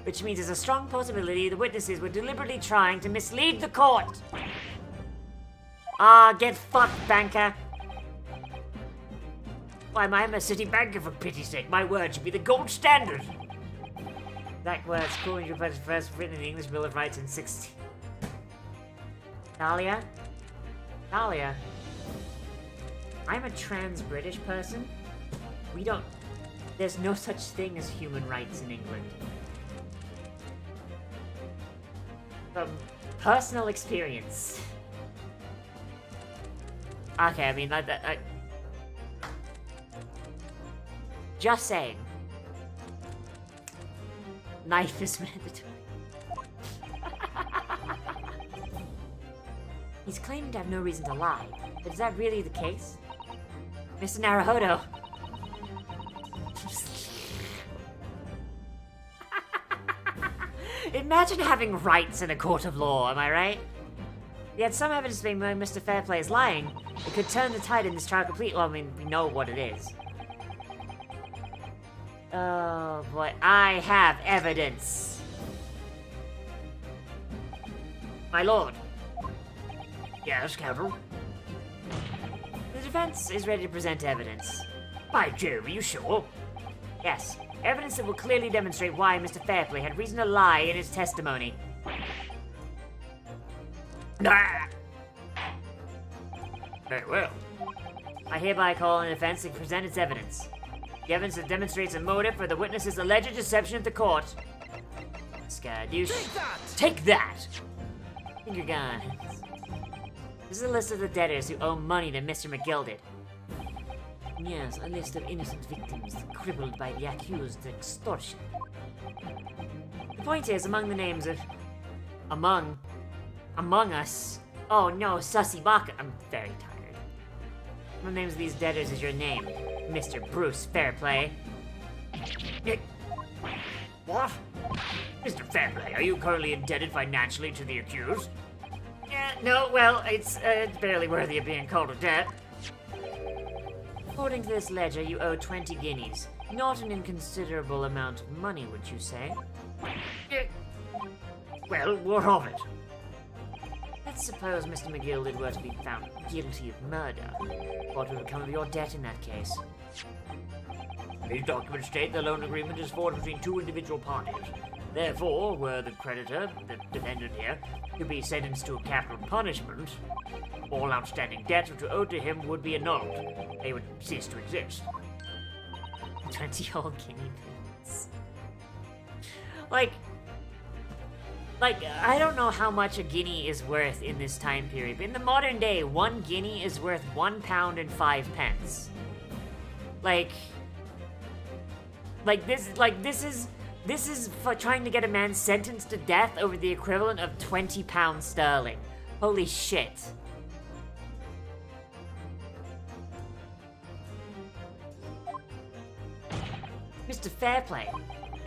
Which means there's a strong possibility the witnesses were deliberately trying to mislead the court. Get fucked, banker. Why, I'm a city banker, for pity's sake. My word should be the gold standard. That word's calling you first written in the English Bill of Rights in 16... Talia? I'm a trans-British person. There's no such thing as human rights in England. From personal experience. Okay, I mean, just saying. Knife is mandatory. He's claiming to have no reason to lie, but is that really the case? Mr. Naruhodo. Imagine having rights in a court of law, am I right? Yet some evidence being Mr. Fairplay is lying. It could turn the tide in this trial completely. Well, I mean, we know what it is. Oh boy, I have evidence. My lord. Yes, Captain? The defense is ready to present evidence. By Jove, are you sure? Yes, evidence that will clearly demonstrate why Mr. Fairplay had reason to lie in his testimony. Ah! Very well. I hereby call on the defense to present its evidence. The evidence that demonstrates a motive for the witness's alleged deception at the court. Skadoosh. Take that! Take that! Finger guns. This is a list of the debtors who owe money to Mr. McGilded. Yes, a list of innocent victims crippled by the accused extortion. The point is, among the names of... Among us... Oh no, Sussy Baka... I'm very tired. One of the names of these debtors is your name, Mr. Bruce Fairplay. What? Mr. Fairplay, are you currently indebted financially to the accused? No, well, it's barely worthy of being called a debt. According to this ledger, you owe 20 guineas. Not an inconsiderable amount of money, would you say? Well, what of it? Let's suppose Mr. McGilded were to be found guilty of murder. What would become of your debt in that case? These documents state the loan agreement is forged between two individual parties. Therefore, were the creditor, the defendant here, to be sentenced to a capital punishment, all outstanding debts which were owed to him would be annulled. They would cease to exist. 20 whole guinea pigs. Like, I don't know how much a guinea is worth in this time period, but in the modern day, 1 guinea is worth £1 and 5 pence. This is for trying to get a man sentenced to death over the equivalent of £20 sterling. Holy shit. Mr. Fairplay,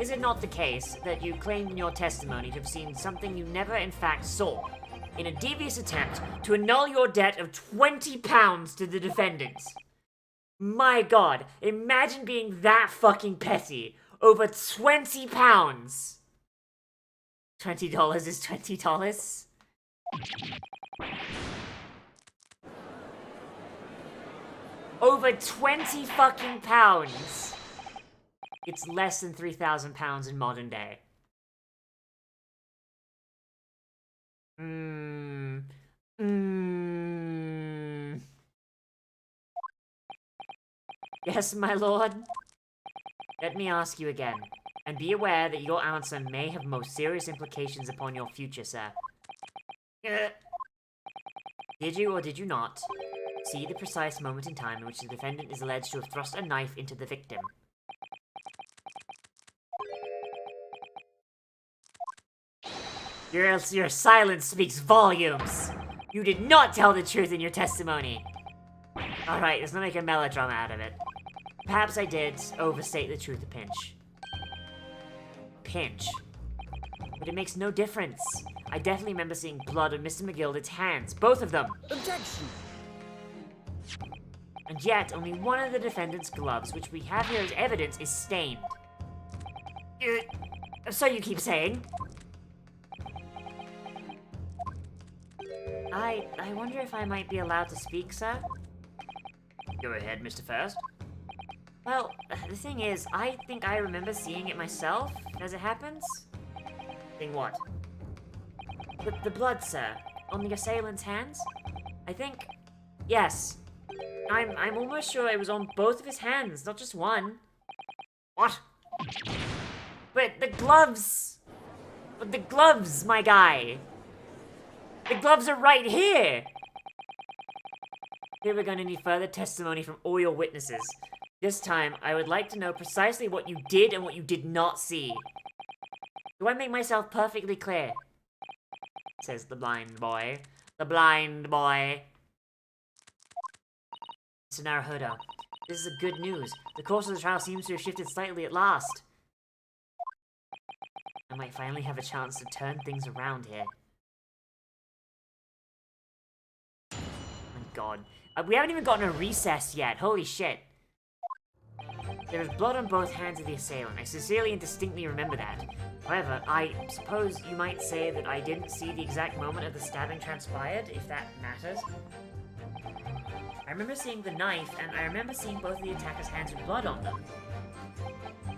is it not the case that you claimed in your testimony to have seen something you never in fact saw, in a devious attempt to annul your debt of £20 to the defendants? My god, imagine being that fucking petty over £20! $20 is $20? Over 20 fucking pounds! It's less than £3,000 in modern day. Yes, my lord? Let me ask you again, and be aware that your answer may have most serious implications upon your future, sir. Did you or did you not see the precise moment in time in which the defendant is alleged to have thrust a knife into the victim? Your silence speaks volumes! You did not tell the truth in your testimony! Alright, let's not make a melodrama out of it. Perhaps I did overstate the truth a pinch. But it makes no difference. I definitely remember seeing blood on Mr. McGilded's hands. Both of them! Objection! And yet, only one of the defendant's gloves, which we have here as evidence, is stained. So you keep saying? I wonder if I might be allowed to speak, sir? Go ahead, Mr. First. Well, the thing is, I think I remember seeing it myself, as it happens. Seeing what? The blood, sir, on the assailant's hands? I think... Yes. I'm almost sure it was on both of his hands, not just one. What? But the gloves! But the gloves, my guy! The gloves are right here! Here we're gonna need further testimony from all your witnesses. This time, I would like to know precisely what you did and what you did not see. Do I make myself perfectly clear? Says the blind boy. The blind boy. Mr. Naruhodo, this is good news. The course of the trial seems to have shifted slightly at last. I might finally have a chance to turn things around here. My god. We haven't even gotten a recess yet. Holy shit. There was blood on both hands of the assailant. I sincerely and distinctly remember that. However, I suppose you might say that I didn't see the exact moment of the stabbing transpired, if that matters. I remember seeing the knife, and I remember seeing both of the attackers' hands with blood on them.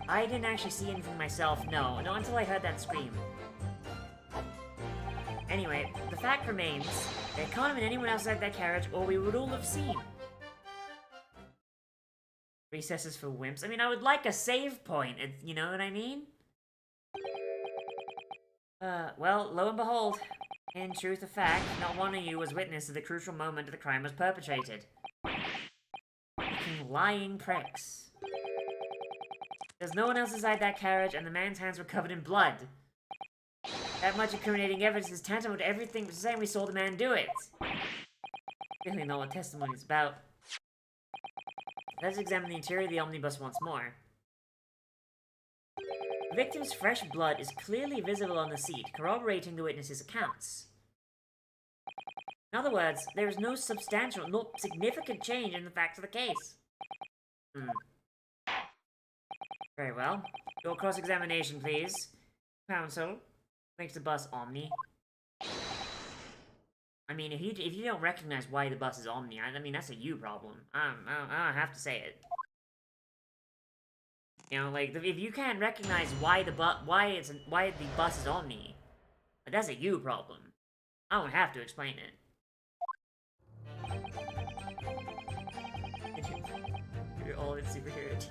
I didn't actually see anything myself, no until I heard that scream. Anyway, the fact remains, there can't have been anyone outside that carriage, or we would all have seen. Recesses for wimps. I mean, I would like a save point, you know what I mean? Well, lo and behold, in truth of fact, not one of you was witness to the crucial moment the crime was perpetrated. Fucking lying pricks. There's no one else inside that carriage, and the man's hands were covered in blood. That much incriminating evidence is tantamount to everything saying we saw the man do it. Really not what testimony's about. Let's examine the interior of the omnibus once more. The victim's fresh blood is clearly visible on the seat, corroborating the witness's accounts. In other words, there is no substantial, no significant change in the facts of the case. Very well. Your cross-examination, please. Counsel. Makes the bus Omni. I mean, if you don't recognize why the bus is Omni, I mean, that's a you problem. I don't have to say it. You know, like, if you can't recognize why the bus is Omni, that's a you problem. I don't have to explain it. You're all in superhero.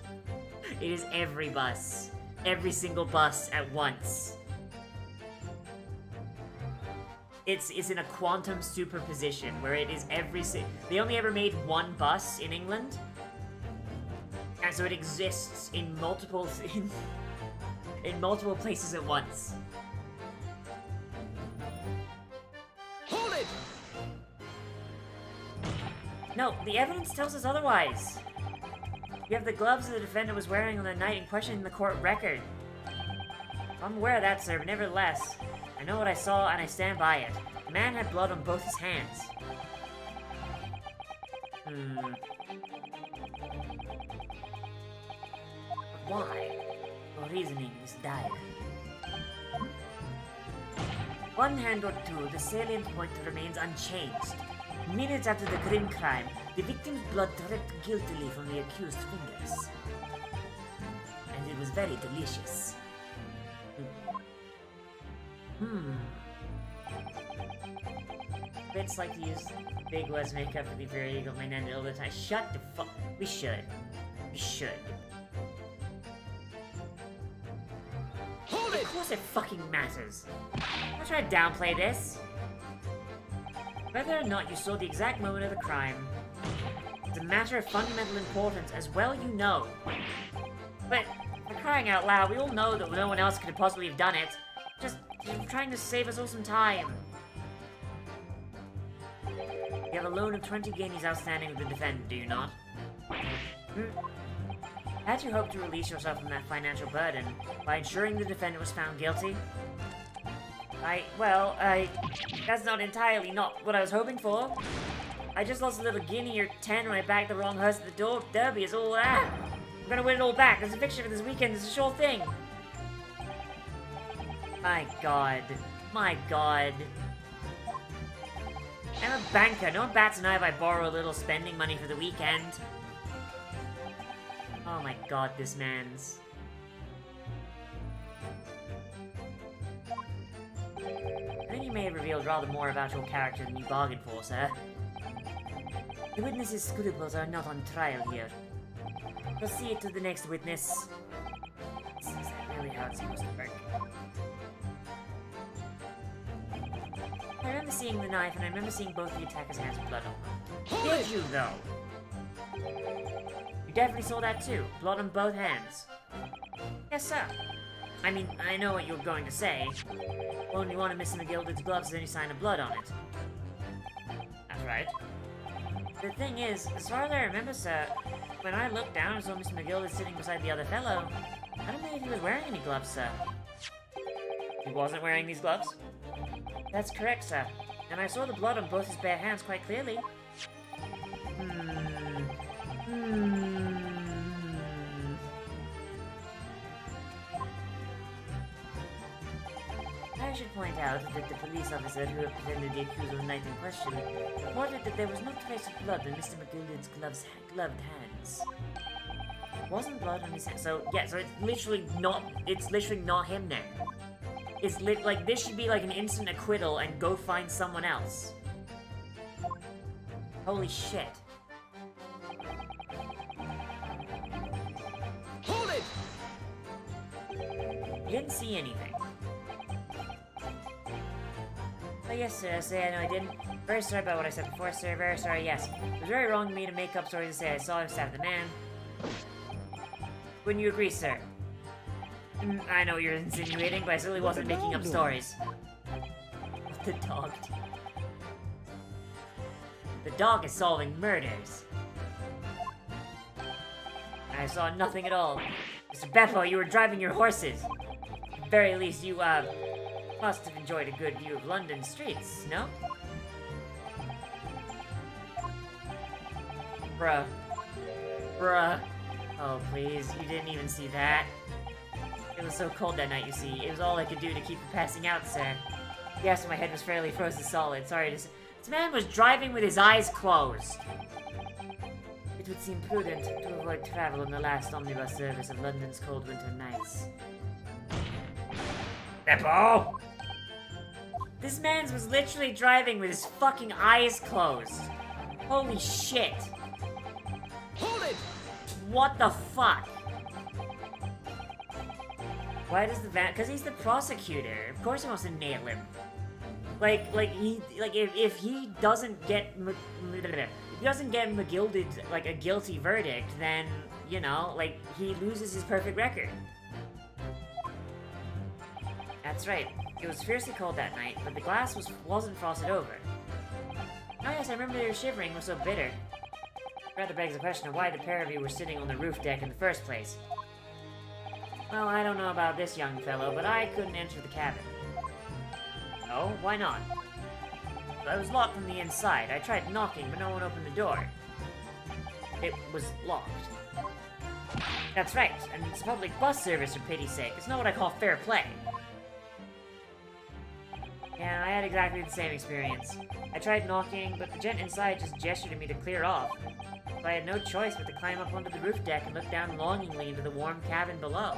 It is every bus. Every single bus at once. It's in a quantum superposition where it is they only ever made one bus in England, and so it exists in multiple in multiple places at once. Hold it! No, the evidence tells us otherwise. You have the gloves the defendant was wearing on the night in question in the court record. I'm aware of that, sir, but nevertheless, I know what I saw and I stand by it. The man had blood on both his hands. But why? Your reasoning is dire. One hand or two, the salient point remains unchanged. Minutes after the grim crime, the victim's blood dripped guiltily from the accused's fingers. And it was very delicious. Brits like to use big words to make up for the very ego of my name all the time. Shut the fuck. We should. We should. Hold it! Of course it fucking matters. I'm not trying to downplay this. Whether or not you saw the exact moment of the crime, it's a matter of fundamental importance, as well you know. But, for crying out loud, we all know that no one else could have possibly have done it. Just trying to save us all some time. You have a loan of 20 guineas outstanding with the defendant, do you not? Had you hoped to release yourself from that financial burden by ensuring the defendant was found guilty? That's not entirely not what I was hoping for. I just lost a little guinea or 10 when I backed the wrong horse at the derby is all that. I'm gonna win it all back. There's a fixture for this weekend, it's a sure thing. My god. My god. I'm a banker. No one bats an eye if I borrow a little spending money for the weekend. Oh my god, this man's... I think you may have revealed rather more about your character than you bargained for, sir. The witness's scruples are not on trial here. Proceed to the next witness. Is that really how it's supposed to work? I remember seeing the knife, and I remember seeing both the attacker's hands with blood on them. Did you, though? You definitely saw that too. Blood on both hands. Yes, sir. I mean, I know what you're going to say. Only one of Mr. McGilder's gloves is any sign of blood on it. That's right. The thing is, as far as I remember, sir, when I looked down and saw Mr. McGilder sitting beside the other fellow, I don't know if he was wearing any gloves, sir. He wasn't wearing these gloves? That's correct, sir. And I saw the blood on both his bare hands quite I should point out that the police officer who apprehended the accused on the night in question reported that there was no trace of blood on Mr. McGilden's gloved hands. There wasn't blood on his hands. So, yeah, so it's literally not him then. It's like, this should be like an instant acquittal and go find someone else. Holy shit. Hold it! You didn't see anything. Oh yes, sir, I say I know I didn't. Very sorry about what I said before, sir. Very sorry, yes. It was very wrong of me to make up stories and say I saw him stab the man. Wouldn't you agree, sir? I know what you're insinuating, but I certainly wasn't making up stories. What the dog do? The dog is solving murders. I saw nothing at all. Mr. Beppo, you were driving your horses. At the very least, you, must have enjoyed a good view of London streets, no? Bruh. Bruh. Oh, please, you didn't even see that. It was so cold that night, you see. It was all I could do to keep from passing out, sir. Yes, my head was fairly frozen solid. Sorry to say. This man was driving with his eyes closed. It would seem prudent to avoid travel on the last omnibus service of London's cold winter nights. Beppo! This man was literally driving with his fucking eyes closed. Holy shit. Hold it! What the fuck? Why does the van? Because he's the prosecutor. Of course he wants to nail him. If he doesn't get McGilded like a guilty verdict, then you know, like he loses his perfect record. That's right. It was fiercely cold that night, but the glass wasn't frosted over. Oh yes, I remember they were shivering. Was so bitter. Rather begs the question of why the pair of you were sitting on the roof deck in the first place. Well, I don't know about this young fellow, but I couldn't enter the cabin. Oh, why not? I was locked from the inside. I tried knocking, but no one opened the door. It was locked. That's right, and it's a public bus service for pity's sake. It's not what I call fair play. Yeah, I had exactly the same experience. I tried knocking, but the gent inside just gestured at me to clear off. So I had no choice but to climb up onto the roof deck and look down longingly into the warm cabin below.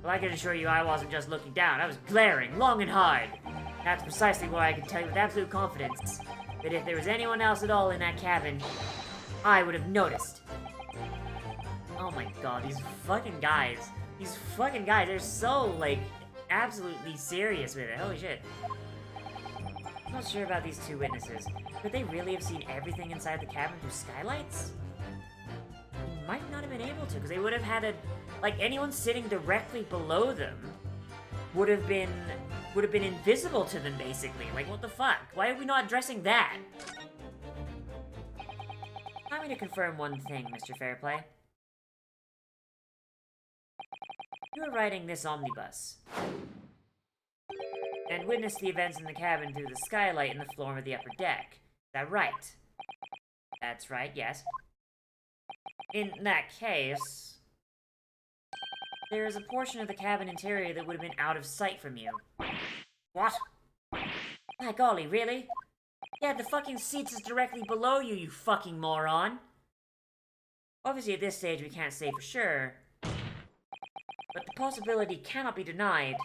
Well, I can assure you I wasn't just looking down, I was glaring, long and hard. That's precisely why I can tell you with absolute confidence that if there was anyone else at all in that cabin, I would have noticed. Oh my god, these fucking guys, they're so, like, absolutely serious with it. Holy shit. I'm not sure about these two witnesses. Could they really have seen everything inside the cabin through skylights? They might not have been able to, because they would have had a... Like, anyone sitting directly below them would have been invisible to them, basically. Like, what the fuck? Why are we not addressing that? Allow me to confirm one thing, Mr. Fairplay. You were riding this omnibus and witnessed the events in the cabin through the skylight in the floor of the upper deck. Is that right? That's right, yes. In that case, there is a portion of the cabin interior that would have been out of sight from you. What? My golly, really? Yeah, the fucking seats is directly below you, you fucking moron! Obviously, at this stage, we can't say for sure, but the possibility cannot be denied.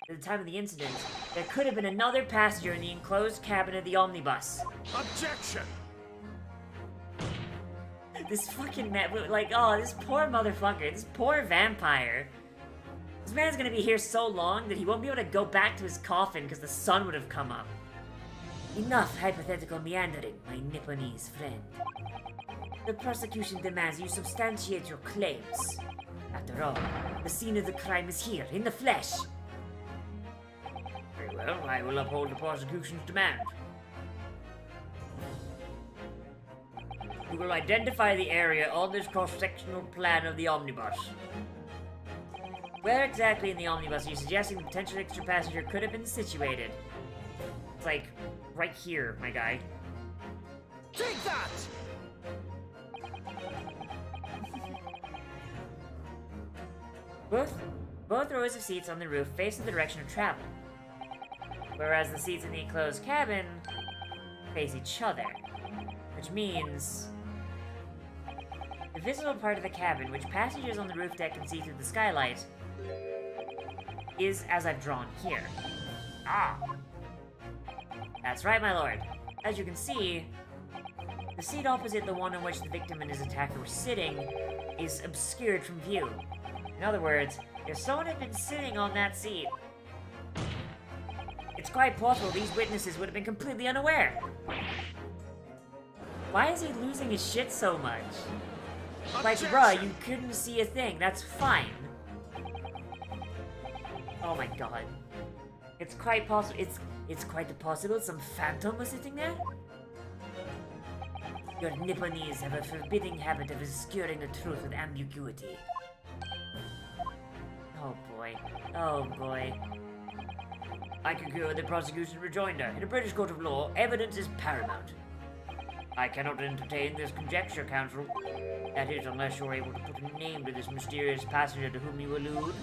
At the time of the incident, there could have been another passenger in the enclosed cabin of the omnibus. Objection! This fucking man, like, oh, this poor motherfucker, this poor vampire. This man's gonna be here so long that he won't be able to go back to his coffin because the sun would have come up. Enough hypothetical meandering, my Nipponese friend. The prosecution demands you substantiate your claims. After all, the scene of the crime is here, in the flesh. Very well, I will uphold the prosecution's demand. You will identify the area on this cross-sectional plan of the omnibus. Where exactly in the omnibus are you suggesting the potential extra passenger could have been situated? It's like, right here, my guy. Take that! Both rows of seats on the roof face in the direction of travel. Whereas the seats in the enclosed cabin face each other. Which means the visible part of the cabin, which passengers on the roof deck can see through the skylight, is as I've drawn here. Ah! That's right, my lord. As you can see, the seat opposite the one on which the victim and his attacker were sitting is obscured from view. In other words, if someone had been sitting on that seat, it's quite possible these witnesses would have been completely unaware. Why is he losing his shit so much? Like, bruh, you couldn't see a thing. That's fine. Oh my god. It's quite possible. It's quite possible some phantom was sitting there? Your Nipponese have a forbidding habit of obscuring the truth with ambiguity. Oh boy. Oh boy. I concur with the prosecution's rejoinder. In a British court of law, evidence is paramount. I cannot entertain this conjecture, counsel. That is, unless you're able to put a name to this mysterious passenger to whom you allude.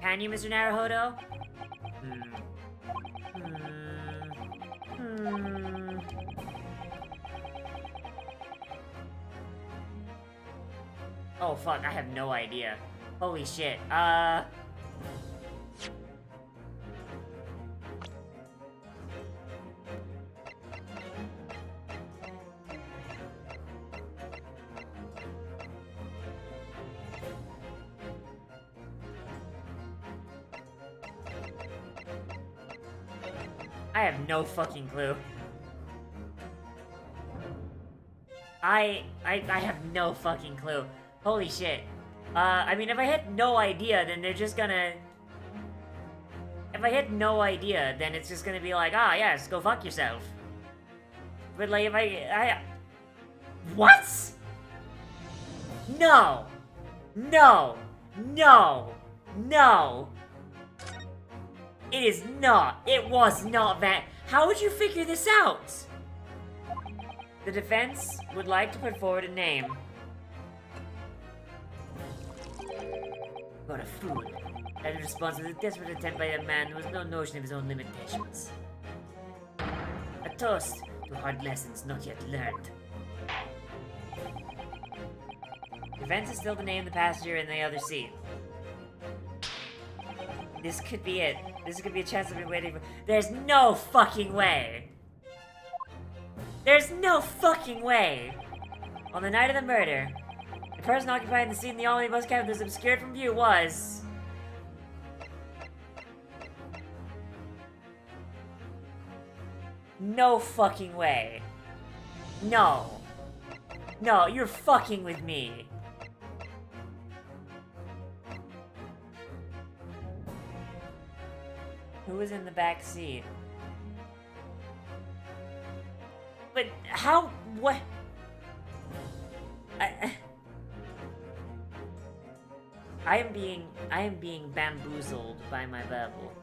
Can you, Mr. Naruhodo? Oh fuck, I have no idea. Holy shit. I have no fucking clue. I have no fucking clue. Holy shit. I mean, if I had no idea, then they're just gonna... If I had no idea, then it's just gonna be like, ah, yes, go fuck yourself. But like, if I... What? No! No! No! No! It is not. It was not that. How would you figure this out? The defense would like to put forward a name. What a fool. That response was a desperate attempt by a man who has no notion of his own limitations. A toast to hard lessons not yet learned. Defense is still to name the passenger in the other seat. This could be it. This could be a chance I've been waiting for. There's no fucking way! There's no fucking way! On the night of the murder, the person occupying the seat in the omnibus cabin that was obscured from view was... No fucking way. No. No, you're fucking with me. Who was in the back seat? But how? What? I am being bamboozled by my babble.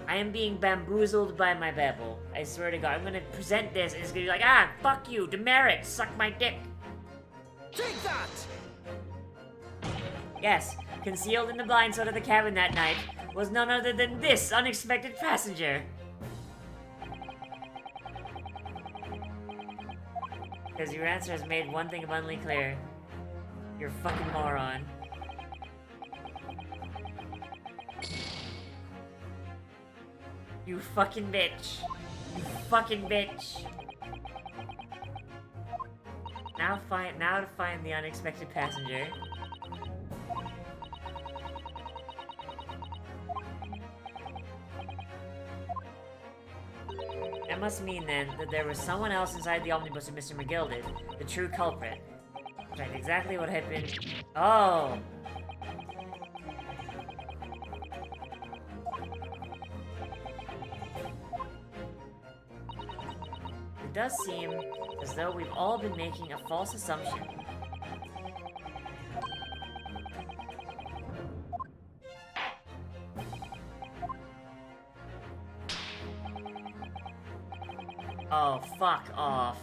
I am being bamboozled by my babble. I swear to God, I'm gonna present this and it's gonna be like, ah, fuck you, demerit, suck my dick. Take that! Yes, concealed in the blind side of the cabin that night was none other than this unexpected passenger. Because your answer has made one thing abundantly clear. You're a fucking moron. You fucking bitch. You fucking bitch. Now to find the unexpected passenger. That must mean then that there was someone else inside the omnibus with Mr. McGill did, the true culprit. Right, exactly what had been. Oh! It does seem as though we've all been making a false assumption. Oh, fuck off.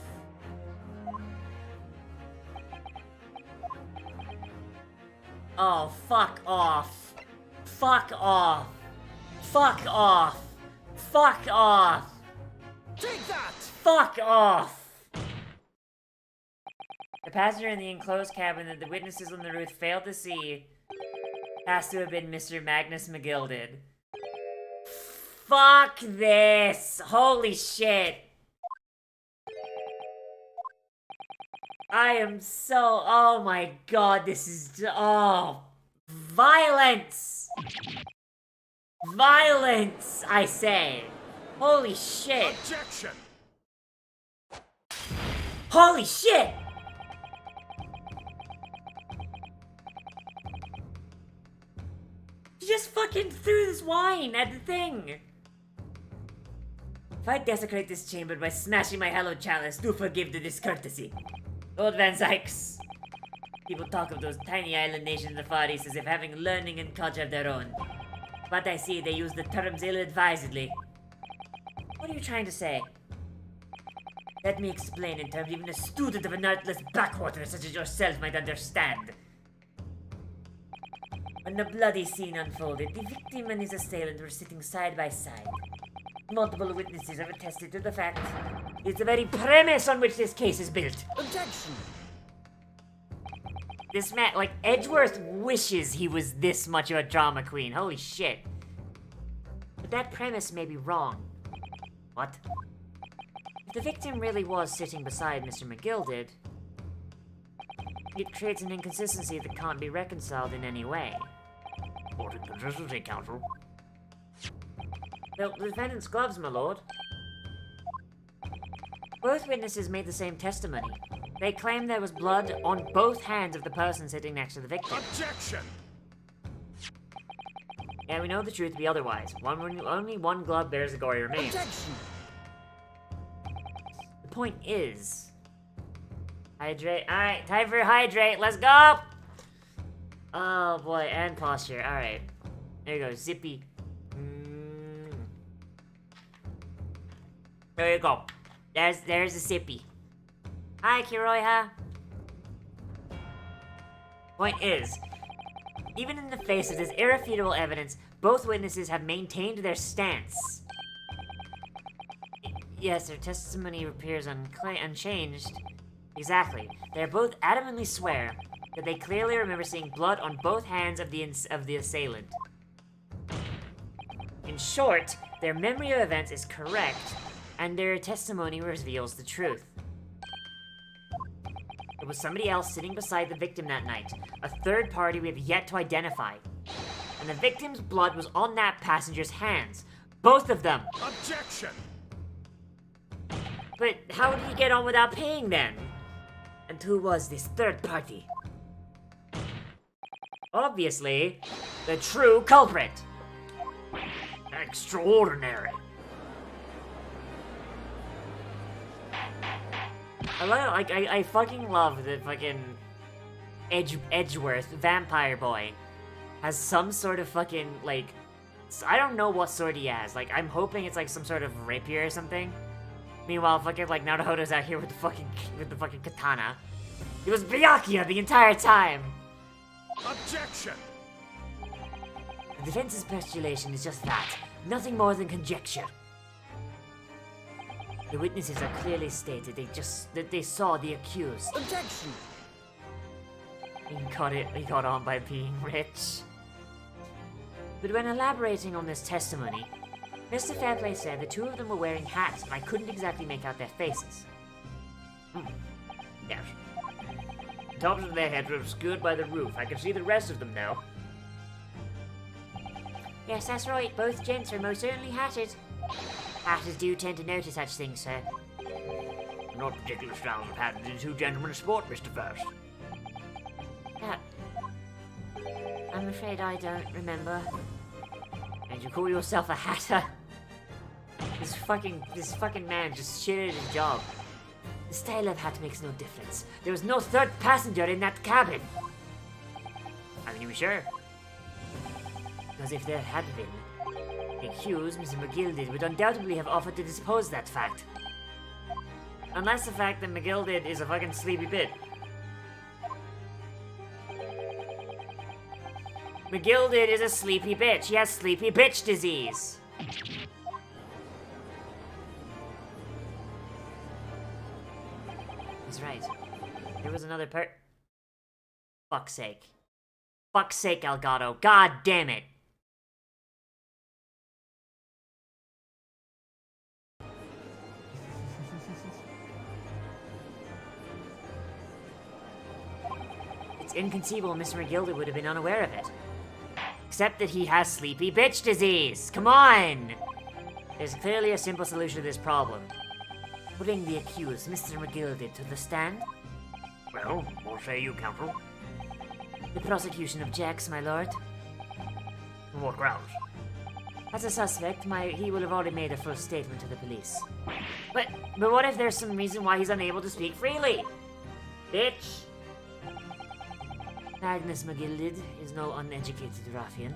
Oh, fuck off. Fuck off. Fuck off. Fuck off! Take that! Fuck off! The passenger in the enclosed cabin that the witnesses on the roof failed to see has to have been Mr. Magnus McGilded. Fuck this! Holy shit! I am so... Oh my god, this is... Oh... Violence! Violence, I say! Holy shit! Objection! Holy shit! You just fucking threw this wine at the thing! If I desecrate this chamber by smashing my hallowed chalice, do forgive the discourtesy. Lord Van Zykes. People talk of those tiny island nations in the Far East as if having learning and culture of their own. But I see they use the terms ill-advisedly. What are you trying to say? Let me explain in terms even a student of an artless backwater such as yourself might understand. When the bloody scene unfolded, the victim and his assailant were sitting side by side. Multiple witnesses have attested to the fact. It's the very premise on which this case is built. Objection! This man, like, Edgeworth wishes he was this much of a drama queen. Holy shit. But that premise may be wrong. What? If the victim really was sitting beside Mr. McGilded, it creates an inconsistency that can't be reconciled in any way. What inconsistency, counsel? The defendant's gloves, my lord. Both witnesses made the same testimony. They claimed there was blood on both hands of the person sitting next to the victim. Objection! Yeah, we know the truth to be otherwise. Only one glove bears the gory remains. Objection! The point is... Hydrate. Alright, time for hydrate. Let's go! Oh boy, and posture. Alright. There you go, zippy. There you go. There's a sippy. Hi, Kiroiha. Point is, even in the face of this irrefutable evidence, both witnesses have maintained their stance. Yes, their testimony appears unchanged. Exactly. They both adamantly swear that they clearly remember seeing blood on both hands of the assailant. In short, their memory of events is correct, and their testimony reveals the truth. It was somebody else sitting beside the victim that night, a third party we have yet to identify. And the victim's blood was on that passenger's hands. Both of them! Objection! But how did he get on without paying then? And who was this third party? Obviously, the true culprit! Extraordinary. I fucking love the fucking Edgeworth vampire boy has some sort of fucking like I don't know what sword he has. Like I'm hoping it's like some sort of rapier or something. Meanwhile, fucking like Naruto's out here with the fucking katana. It was Byakuya the entire time. Objection! The defense's postulation is just that, nothing more than conjecture. The witnesses are clearly stated that they saw the accused. Objection! He got on by being rich. But when elaborating on this testimony, Mr. Fairplay said the two of them were wearing hats, and I couldn't exactly make out their faces. Yes. The tops of their heads were obscured by the roof. I can see the rest of them now. Yes, that's right. Both gents are most certainly hatted. Hatters do tend to notice such things, sir. Not particular styles of hat the two gentlemen sport, Mr. First. I'm afraid I don't remember. And you call yourself a hatter? This fucking man just shit at his job. The style of hat makes no difference. There was no third passenger in that cabin. How can you be sure? Because if there had been, the accused, Mr. McGilded, would undoubtedly have offered to dispose that fact. Unless the fact that McGilded is a fucking sleepy bit. McGilded is a sleepy bitch. He has sleepy bitch disease. That's right. There was another Fuck's sake. Fuck's sake, Elgato. God damn it. It's inconceivable Mr. McGilder would have been unaware of it. Except that he has sleepy bitch disease. Come on! There's clearly a simple solution to this problem. Putting the accused, Mr. McGilder, to the stand? Well, what say you, Counsel? The prosecution objects, my lord. On what grounds? As a suspect, he will have already made a full statement to the police. But what if there's some reason why he's unable to speak freely? Bitch! Magnus McGilded is no uneducated ruffian.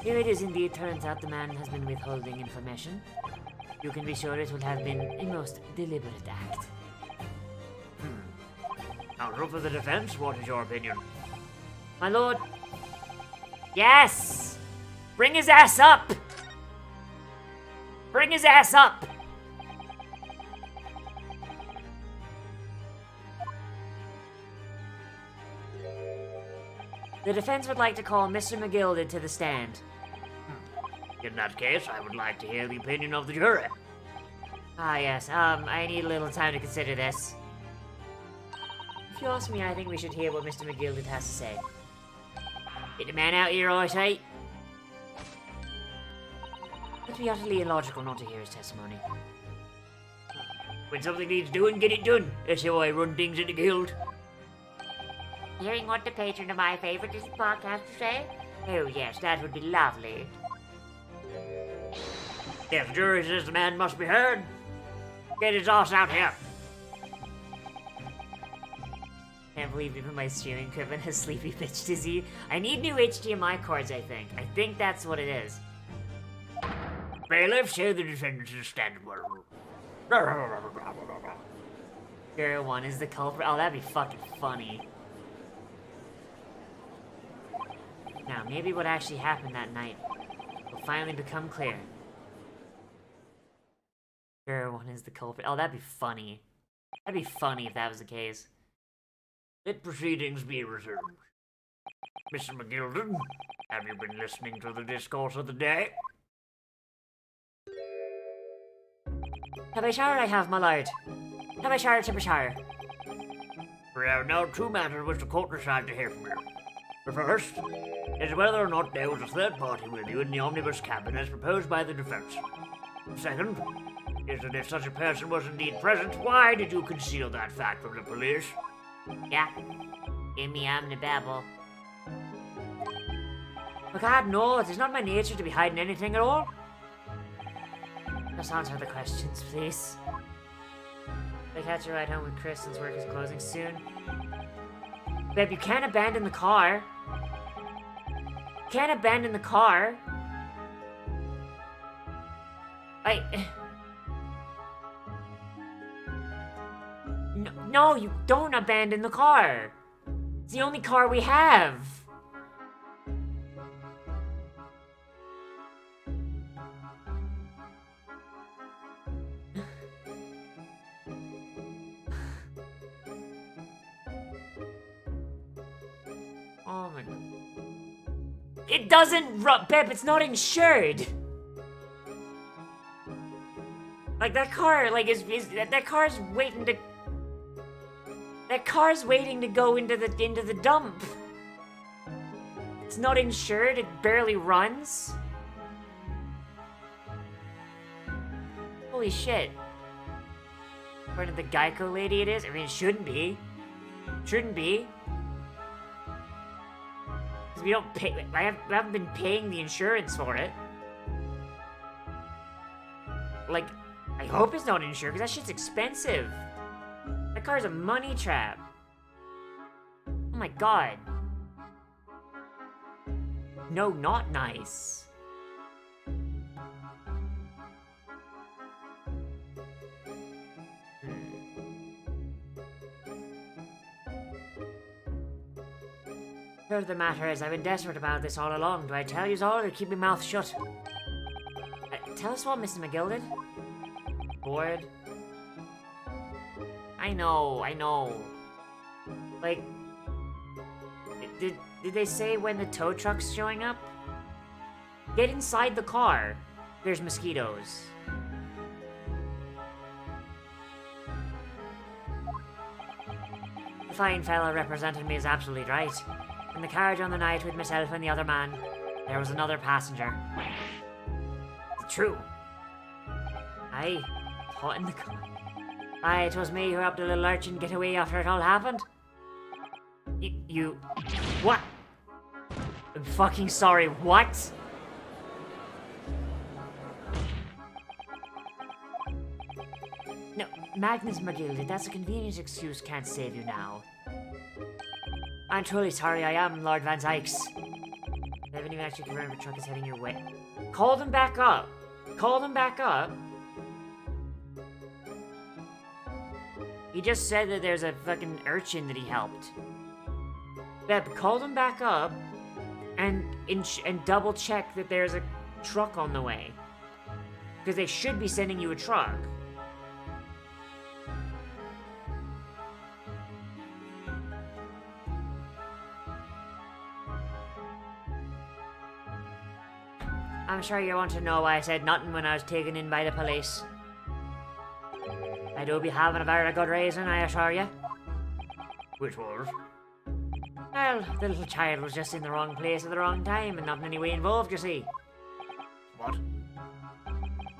Here it is indeed turns out the man has been withholding information. You can be sure it will have been a most deliberate act. Counsel for the defense, what is your opinion? My lord... Yes! Bring his ass up! Bring his ass up! The defense would like to call Mr. McGilded to the stand. In that case, I would like to hear the opinion of the jury. Ah, yes. I need a little time to consider this. If you ask me, I think we should hear what Mr. McGilded has to say. Get the man out here, I say. It would be utterly illogical not to hear his testimony. When something needs doing, get it done. That's how I run things in the guild. Hearing what the patron of my favorite podcast has to say? Oh, yes, that would be lovely. If the jury says the man must be heard, get his ass out here. Can't believe even my streaming equipment has sleepy bitch disease. I need new HDMI cords, I think. I think that's what it is. Bailiff, say the defendant is standing. 01 is the culprit. Oh, that'd be fucking funny. Now, maybe what actually happened that night will finally become clear. 01 is the culprit. Oh, that'd be funny. That'd be funny if that was the case. Let proceedings be resumed. Mr. McGilden, have you been listening to the discourse of the day? Have I showered? I have, my lord. Have I showered, shower? We have now two matters which the court decided to hear from you. The first is whether or not there was a third party with you in the omnibus cabin as proposed by the defense. The second is that if such a person was indeed present, why did you conceal that fact from the police? Yeah. Give me omnibabble. Oh god, no, it is not my nature to be hiding anything at all. Just answer the questions, please. I catch a ride home with Chris since work is closing soon. Babe, you can't abandon the car. You can't abandon the car. No, you don't abandon the car. It's the only car we have. Oh my god. It doesn't Beb, it's not insured. Like that car, like that car's waiting to That car's waiting to go into the dump. It's not insured, it barely runs. Holy shit. According to the Geico lady it is? I mean, it shouldn't be. Shouldn't be. Because we don't pay, I haven't been paying the insurance for it. Like, I hope it's not insured, because that shit's expensive. That car's a money trap. Oh my god. No, not nice. Further matter is, I've been desperate about this all along. Do I tell you all or keep my mouth shut? Tell us what, Mr. McGilded? Bored? I know. Like, did they say when the tow truck's showing up? Get inside the car. There's mosquitoes. The fine fellow representing me is absolutely right. In the carriage on the night with myself and the other man, there was another passenger. It's true. Aye, hot in the car. Aye, it was me who helped the little urchin get away after it all happened. You... What? I'm fucking sorry, what? No, Magnus McGill, that's a convenient excuse can't save you now. I'm truly sorry, I am Lord Van Zykes. I haven't even actually confirmed if the truck is heading your way. Call them back up. Call them back up. He just said that there's a fucking urchin that he helped. Beb, call them back up and double check that there's a truck on the way. Because they should be sending you a truck. I'm sure you want to know why I said nothing when I was taken in by the police. I do be having a very good reason, I assure you. Which was? Well, the little child was just in the wrong place at the wrong time and not in any way involved, you see. What?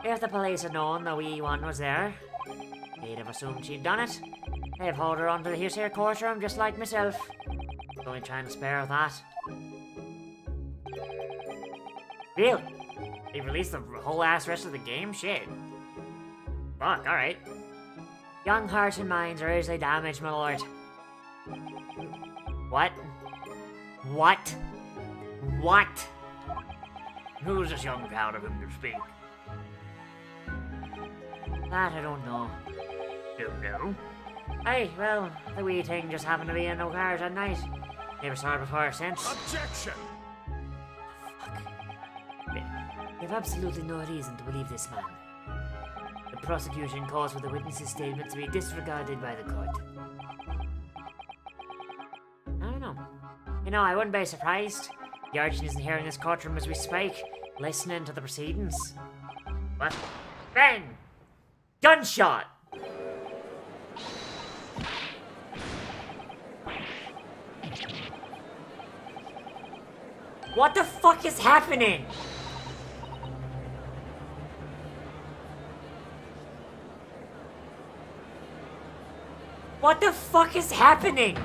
If the police had known the wee one was there, they'd have assumed she'd done it. They've hauled her onto the here courtroom just like myself. Only trying to spare her that. Really? They released the whole ass rest of the game? Shit. Fuck, alright. Young hearts and minds are easily damaged, my lord. What? What? What? Who's this young crowd of him to speak? That I don't know. Don't know. Aye, well, the wee thing just happened to be in no cars at night. Never saw her before or since. Objection! You've absolutely no reason to believe this man. The prosecution calls for the witness's statement to be disregarded by the court. I don't know. You know, I wouldn't be surprised. The urchin isn't here in this courtroom as we speak, listening to the proceedings. What? Bang! Gunshot! What the fuck is happening? What the fuck is happening?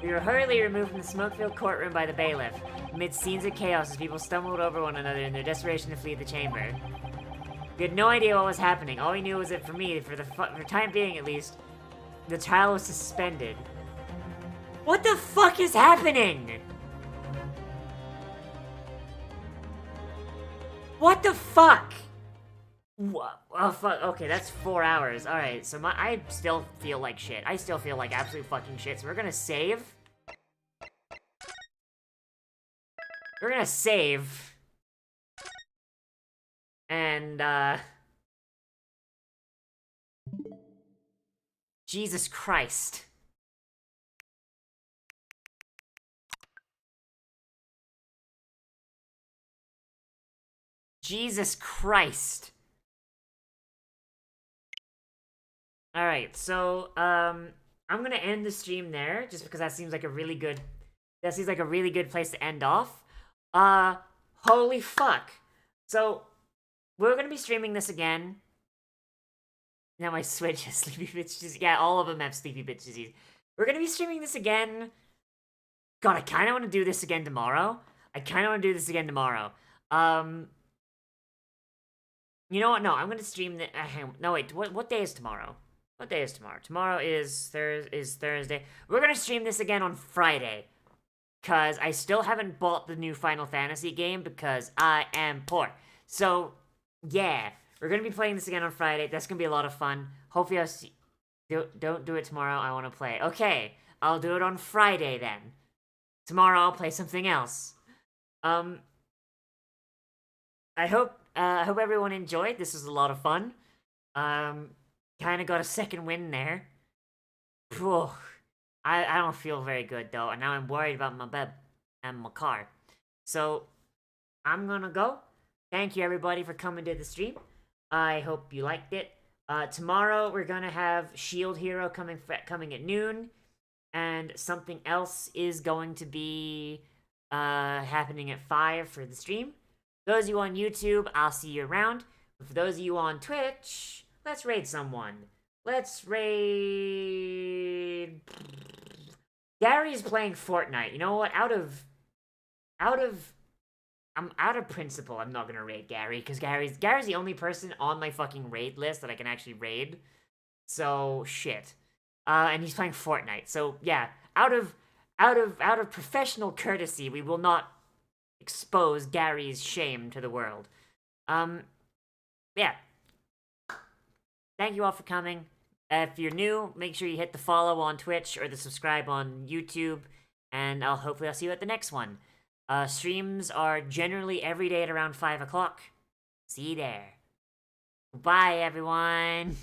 We were hurriedly removed from the smoke-filled courtroom by the bailiff, amid scenes of chaos as people stumbled over one another in their desperation to flee the chamber. We had no idea what was happening. All we knew was that for me, for the time being at least, the trial was suspended. What the fuck is happening? What the fuck? What? Oh fuck, okay, that's 4 hours. Alright, so I still feel like shit. I still feel like absolute fucking shit, so we're gonna save. We're gonna save. And, Jesus Christ. Jesus Christ. Alright, so, I'm gonna end the stream there, just because that seems like a really good place to end off. Holy fuck. So, we're gonna be streaming this again. Now my Switch has sleepy bitch disease. Yeah, all of them have sleepy bitch disease. We're gonna be streaming this again. God, I kinda wanna do this again tomorrow. You know what? No, I'm gonna stream the. No, wait. What day is tomorrow? What day is tomorrow? Tomorrow is Thursday. We're gonna stream this again on Friday, cause I still haven't bought the new Final Fantasy game because I am poor. So yeah, we're gonna be playing this again on Friday. That's gonna be a lot of fun. Hopefully, I'll see. Don't do it tomorrow. I want to play. Okay. I'll do it on Friday then. Tomorrow I'll play something else. I hope everyone enjoyed. This was a lot of fun. Kind of got a second win there. Whew. I don't feel very good though, and now I'm worried about my bed and my car. So I'm gonna go. Thank you everybody for coming to the stream. I hope you liked it. Tomorrow we're gonna have Shield Hero coming at noon, and something else is going to be happening at 5 for the stream. Those of you on YouTube, I'll see you around. For those of you on Twitch, let's raid someone. Let's raid... Gary's playing Fortnite. You know what? Out of principle, I'm not gonna raid Gary, because Gary's the only person on my fucking raid list that I can actually raid. So shit. And he's playing Fortnite. So yeah, out of professional courtesy, we will not expose Gary's shame to the world. Yeah. Thank you all for coming. If you're new, make sure you hit the follow on Twitch or the subscribe on YouTube, and hopefully I'll see you at the next one. Streams are generally every day at around 5 o'clock. See you there. Bye, everyone.